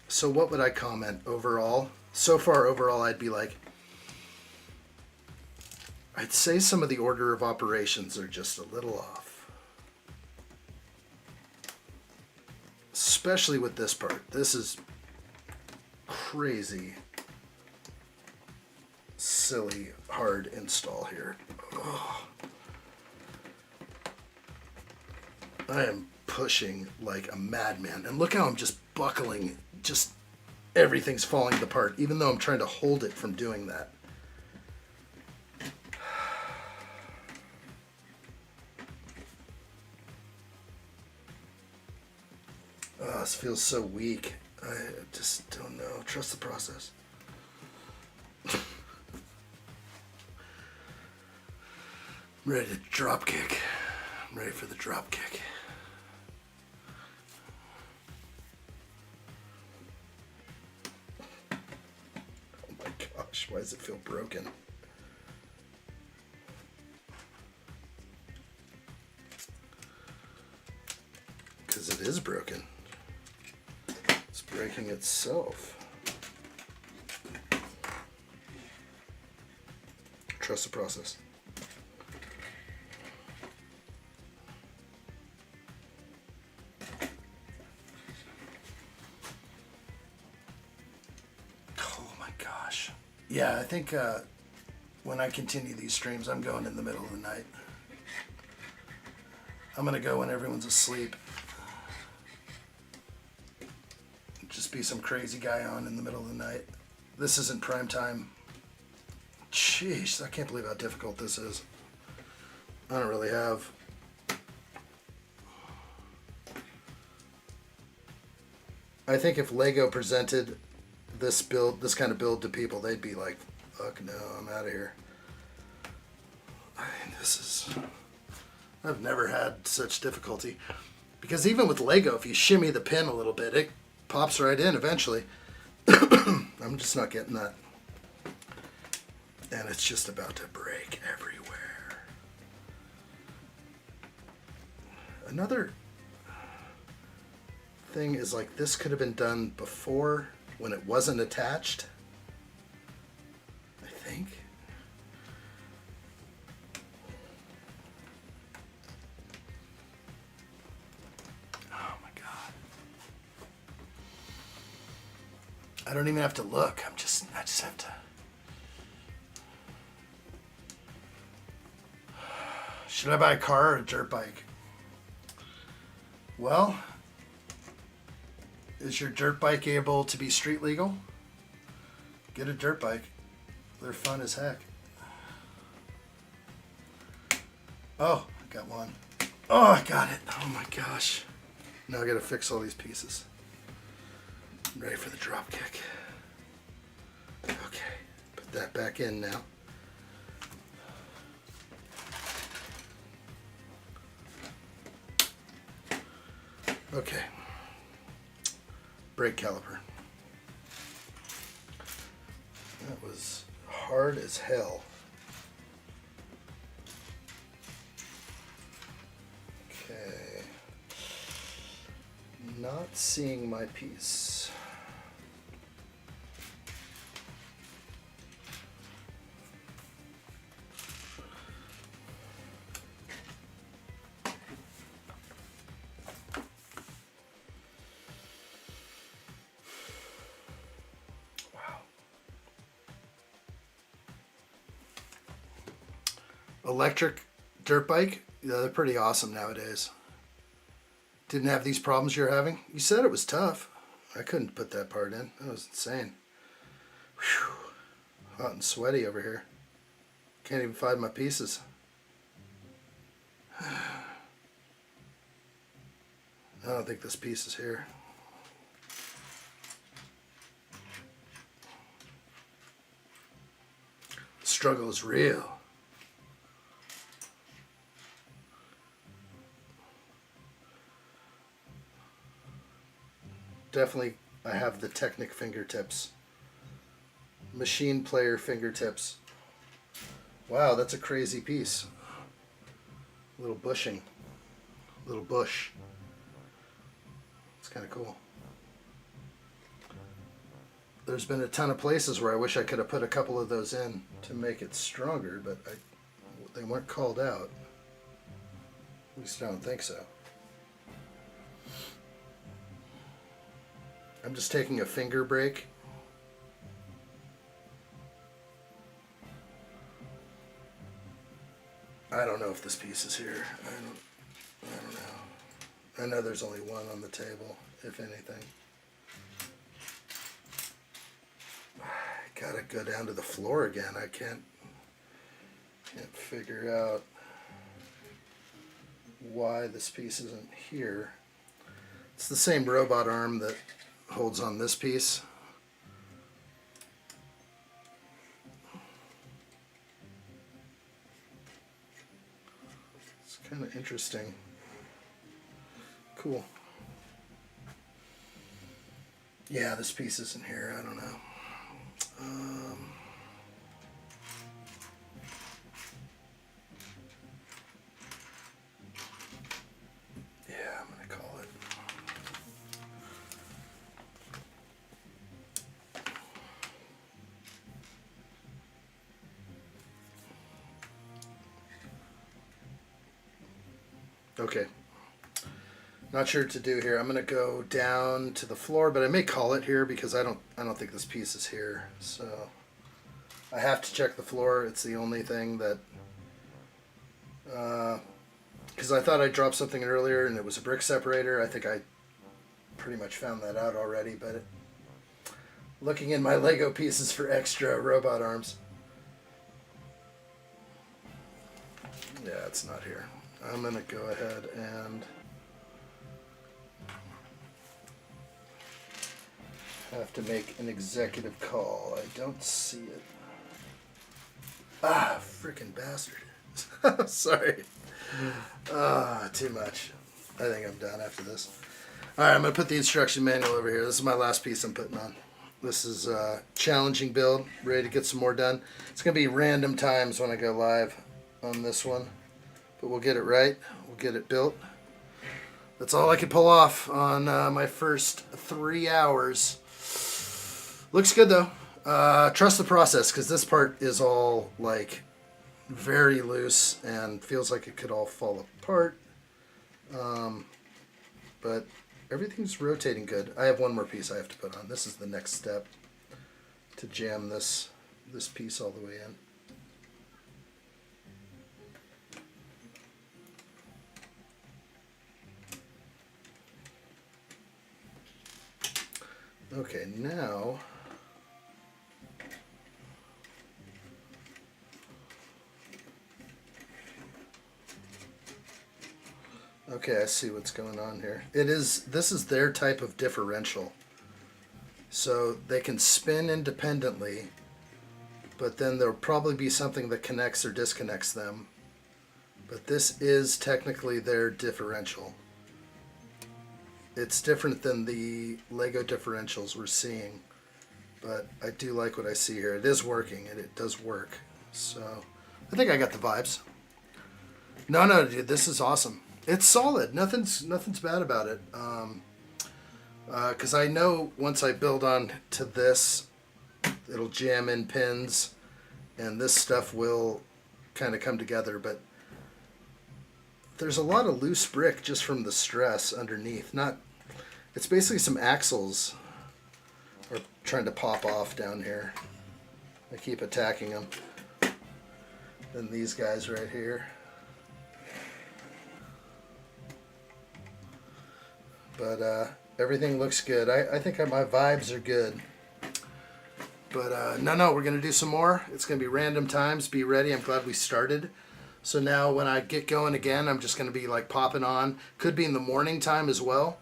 So what would I comment overall? So far overall I'd be like, I'd say some of the order of operations are just a little off. Especially with this part. This is crazy, silly, hard install here. Ugh. I am pushing like a madman. And look how I'm just buckling. Just everything's falling apart, even though I'm trying to hold it from doing that. Oh, this feels so weak. I just don't know. Trust the process. I'm ready to drop kick. I'm ready for the drop kick. Oh my gosh, why does it feel broken? Because it is broken. It's breaking itself. Trust the process. Oh my gosh. Yeah, I think when I continue these streams, I'm going in the middle of the night. I'm going to go when everyone's asleep. Just be some crazy guy on in the middle of the night. This isn't prime time Jeez, I can't believe how difficult this is. I don't really have... I think if Lego presented this kind of build to people, they'd be like, fuck no, I'm out of here. I mean, I've never had such difficulty. Because even with Lego, if you shimmy the pin a little bit, it pops right in eventually. I'm just not getting that. And it's just about to break everywhere. Another thing is, like, this could have been done before when it wasn't attached, I think. Oh my God. I don't even have to look. I just have to. Should I buy a car or a dirt bike? Well, is your dirt bike able to be street legal? Get a dirt bike. They're fun as heck. Oh, I got one. Oh, I got it. Oh my gosh. Now I gotta fix all these pieces. I'm ready for the drop kick. Okay, put that back in now. Okay. Brake caliper. That was hard as hell. Okay. Not seeing my piece. Electric dirt bike, yeah, they're pretty awesome nowadays. Didn't have these problems you're having? You said it was tough. I couldn't put that part in. That was insane. Whew. Hot and sweaty over here. Can't even find my pieces. I don't think this piece is here. The struggle is real. Definitely, I have the Technic fingertips. Machine player fingertips. Wow, that's a crazy piece. A little bushing. A little bush. It's kind of cool. There's been a ton of places where I wish I could have put a couple of those in to make it stronger, but they weren't called out. At least I don't think so. I'm just taking a finger break. I don't know if this piece is here. I don't know. I know there's only one on the table, if anything. I gotta go down to the floor again. I can't figure out why this piece isn't here. It's the same robot arm that holds on this piece. It's kind of interesting. Cool. Yeah, this piece isn't here. I don't know. Yeah, I'm gonna call it. Okay. Not sure what to do here. I'm gonna go down to the floor, but I may call it here because I don't think this piece is here. So I have to check the floor. It's the only thing that because I thought I dropped something earlier and it was a brick separator. I think I pretty much found that out already, but looking in my Lego pieces for extra robot arms. it's not here. I'm going to go ahead and have to make an executive call. I don't see it. Ah, freaking bastard. Sorry. Too much. I think I'm done after this. Alright, I'm going to put the instruction manual over here. This is my last piece I'm putting on. This is a challenging build. Ready to get some more done. It's going to be random times when I go live on this one. But we'll get it right. We'll get it built. That's all I could pull off on my first 3 hours. Looks good though. Trust the process, because this part is all like very loose and feels like it could all fall apart. But everything's rotating good. I have one more piece I have to put on. This is the next step to jam this piece all the way in. Okay, now okay, I see what's going on here. This is their type of differential. So they can spin independently, but then there'll probably be something that connects or disconnects them. But this is technically their differential. It's different than the Lego differentials we're seeing, but I do like what I see here. It is working, and it does work. So I think I got the vibes. No, dude, this is awesome. It's solid. Nothing's bad about it. Because I know once I build on to this, it'll jam in pins, and this stuff will kind of come together. But there's a lot of loose brick just from the stress underneath. It's basically some axles are trying to pop off down here. I keep attacking them. Then these guys right here. But everything looks good. I think my vibes are good. But no, we're going to do some more. It's going to be random times. Be ready. I'm glad we started. So now when I get going again, I'm just going to be like popping on. Could be in the morning time as well.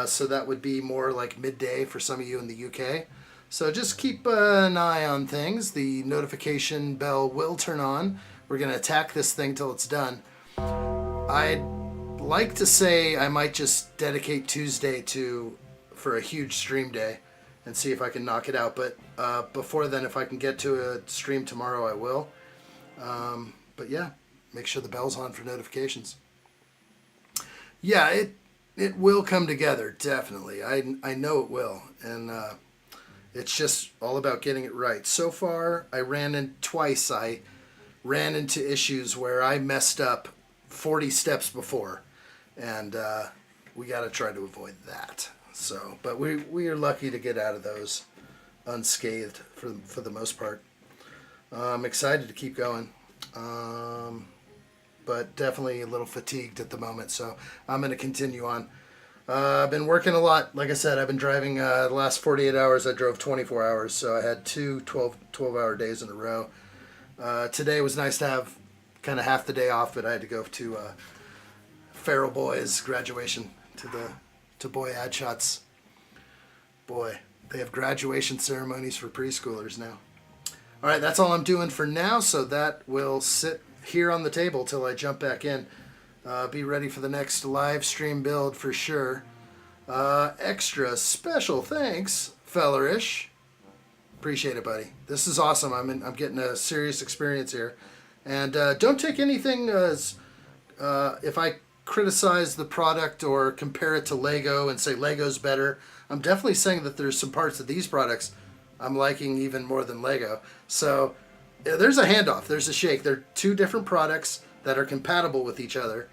So that would be more like midday for some of you in the UK. So just keep an eye on things. The notification bell will turn on. We're going to attack this thing till it's done. I'd like to say I might just dedicate Tuesday for a huge stream day and see if I can knock it out. But before then, if I can get to a stream tomorrow, I will. But yeah, make sure the bell's on for notifications. Yeah, it will come together, definitely. I know it will. And it's just all about getting it right. So far, I ran into issues where I messed up 40 steps before. And we got to try to avoid that. So, but we are lucky to get out of those unscathed for the most part. I'm excited to keep going. But definitely a little fatigued at the moment, so I'm going to continue on. I've been working a lot. Like I said, I've been driving the last 48 hours. I drove 24 hours, so I had two 12-hour days in a row. Today was nice to have kind of half the day off, but I had to go to Feral Boys graduation to Boy Adshots. Boy, they have graduation ceremonies for preschoolers now. All right, that's all I'm doing for now, so that will sit here on the table till I jump back in. Be ready for the next live stream build for sure. Extra special thanks, Fellerish. Appreciate it, buddy. This is awesome. I'm getting a serious experience here. And don't take anything as if I criticize the product or compare it to Lego and say Lego's better. I'm definitely saying that there's some parts of these products I'm liking even more than Lego. So there's a handoff. There's a shake. They're two different products that are compatible with each other.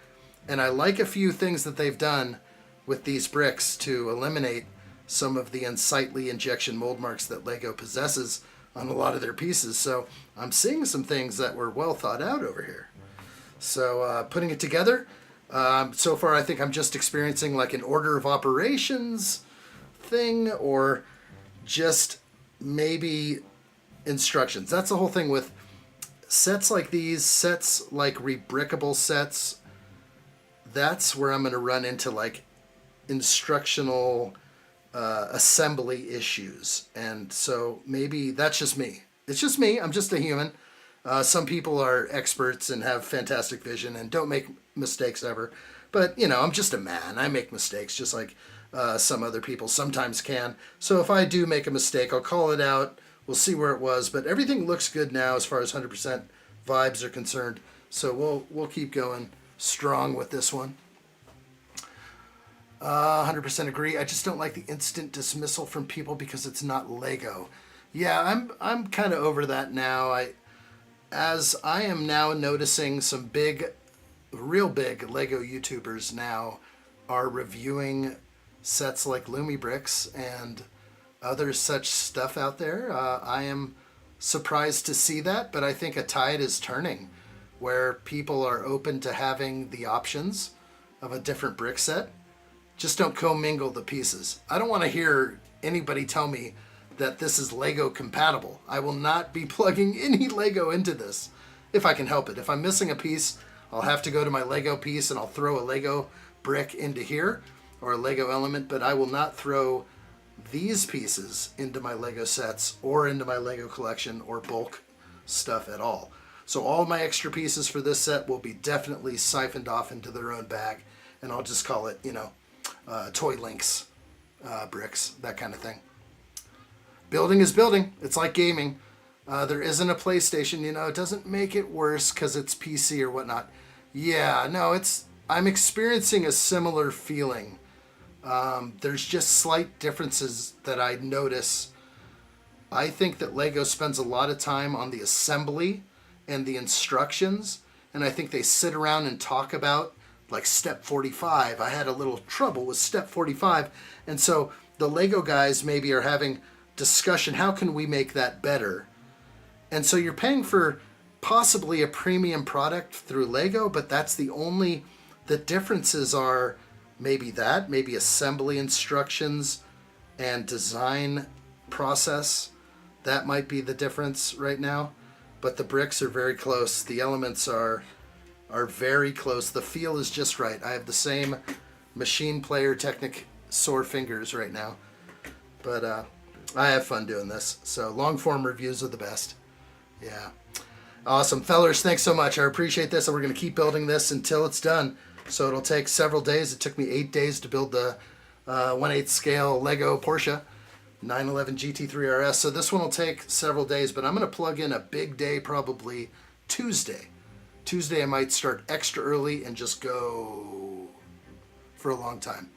And I like a few things that they've done with these bricks to eliminate some of the unsightly injection mold marks that Lego possesses on a lot of their pieces. So I'm seeing some things that were well thought out over here. So putting it together, so far I think I'm just experiencing like an order of operations thing, or just maybe instructions. That's the whole thing with sets like these, sets like rebrickable sets, that's where I'm going to run into like instructional assembly issues. And so maybe that's just me. It's just me. I'm just a human. Some people are experts and have fantastic vision and don't make mistakes ever. But, you know, I'm just a man. I make mistakes just like some other people sometimes can. So if I do make a mistake, I'll call it out. We'll see where it was. But everything looks good now as far as 100% vibes are concerned. So we'll keep going strong with this one. 100% agree. I just don't like the instant dismissal from people because it's not Lego. Yeah, I'm kind of over that now. As I am now noticing some real big Lego YouTubers now are reviewing sets like Lumi Bricks and other such stuff out there. I am surprised to see that, but I think a tide is turning where people are open to having the options of a different brick set. Just don't commingle the pieces. I don't want to hear anybody tell me that this is Lego compatible. I will not be plugging any Lego into this if I can help it. If I'm missing a piece, I'll have to go to my Lego piece and I'll throw a Lego brick into here or a Lego element, but I will not throw these pieces into my Lego sets or into my Lego collection or bulk stuff at all. So all my extra pieces for this set will be definitely siphoned off into their own bag, and I'll just call it, ToylinX bricks, that kind of thing. Building is building. It's like gaming. There isn't a PlayStation, it doesn't make it worse because it's PC or whatnot. Yeah, no, I'm experiencing a similar feeling. There's just slight differences that I notice. I think that Lego spends a lot of time on the assembly and the instructions, and I think they sit around and talk about like step 45. I had a little trouble with step 45, and so the Lego guys maybe are having discussion, how can we make that better? And so you're paying for possibly a premium product through Lego, but that's the differences are maybe assembly instructions and design process. That might be the difference right now, but the bricks are very close. The elements are very close. The feel is just right. I have the same machine player technic sore fingers right now, but I have fun doing this. So long form reviews are the best. Yeah. Awesome. Fellers, thanks so much. I appreciate this, and we're going to keep building this until it's done. So it'll take several days. It took me 8 days to build the 1/8 scale Lego Porsche 911 GT3 RS. So this one will take several days, but I'm going to plug in a big day, probably Tuesday. Tuesday I might start extra early and just go for a long time.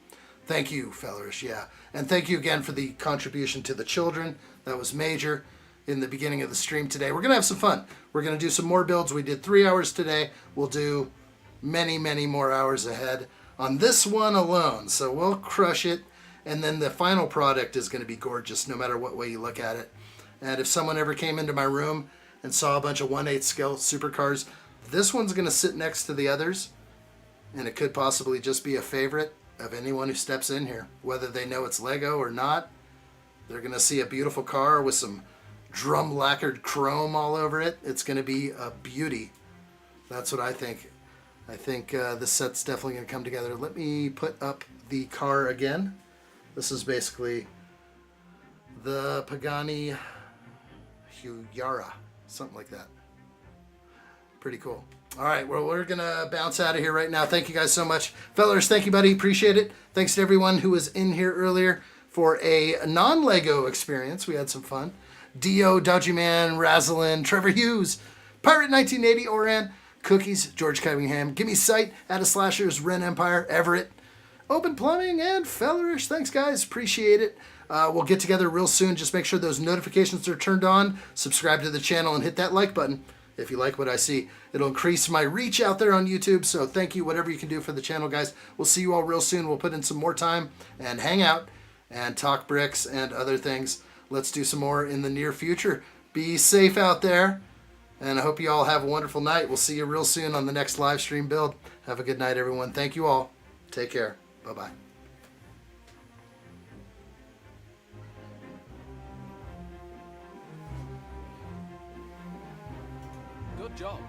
Thank you, fellers. Yeah. And thank you again for the contribution to the children. That was major in the beginning of the stream today. We're going to have some fun. We're going to do some more builds. We did 3 hours today. We'll do many, many more hours ahead on this one alone. So we'll crush it. And then the final product is going to be gorgeous no matter what way you look at it. And if someone ever came into my room and saw a bunch of 1/8 scale supercars, this one's going to sit next to the others. And it could possibly just be a favorite of anyone who steps in here. Whether they know it's Lego or not, they're going to see a beautiful car with some drum lacquered chrome all over it. It's going to be a beauty. That's what I think. I think this set's definitely going to come together. Let me put up the car again. This is basically the Pagani Huyara, something like that. Pretty cool. All right, well, we're going to bounce out of here right now. Thank you guys so much. Fellers, thank you, buddy. Appreciate it. Thanks to everyone who was in here earlier for a non-Lego experience. We had some fun. Dio, Dodgy Man, Razalin, Trevor Hughes, Pirate 1980, Oran, Cookies, George Cunningham, Gimme Sight, Atta Slashers, Ren Empire, Everett, Open Plumbing, and Fellerish. Thanks, guys. Appreciate it. We'll get together real soon. Just make sure those notifications are turned on. Subscribe to the channel and hit that like button if you like what I see. It'll increase my reach out there on YouTube. So thank you, whatever you can do for the channel, guys. We'll see you all real soon. We'll put in some more time and hang out and talk bricks and other things. Let's do some more in the near future. Be safe out there. And I hope you all have a wonderful night. We'll see you real soon on the next live stream build. Have a good night, everyone. Thank you all. Take care. Bye-bye. Good job.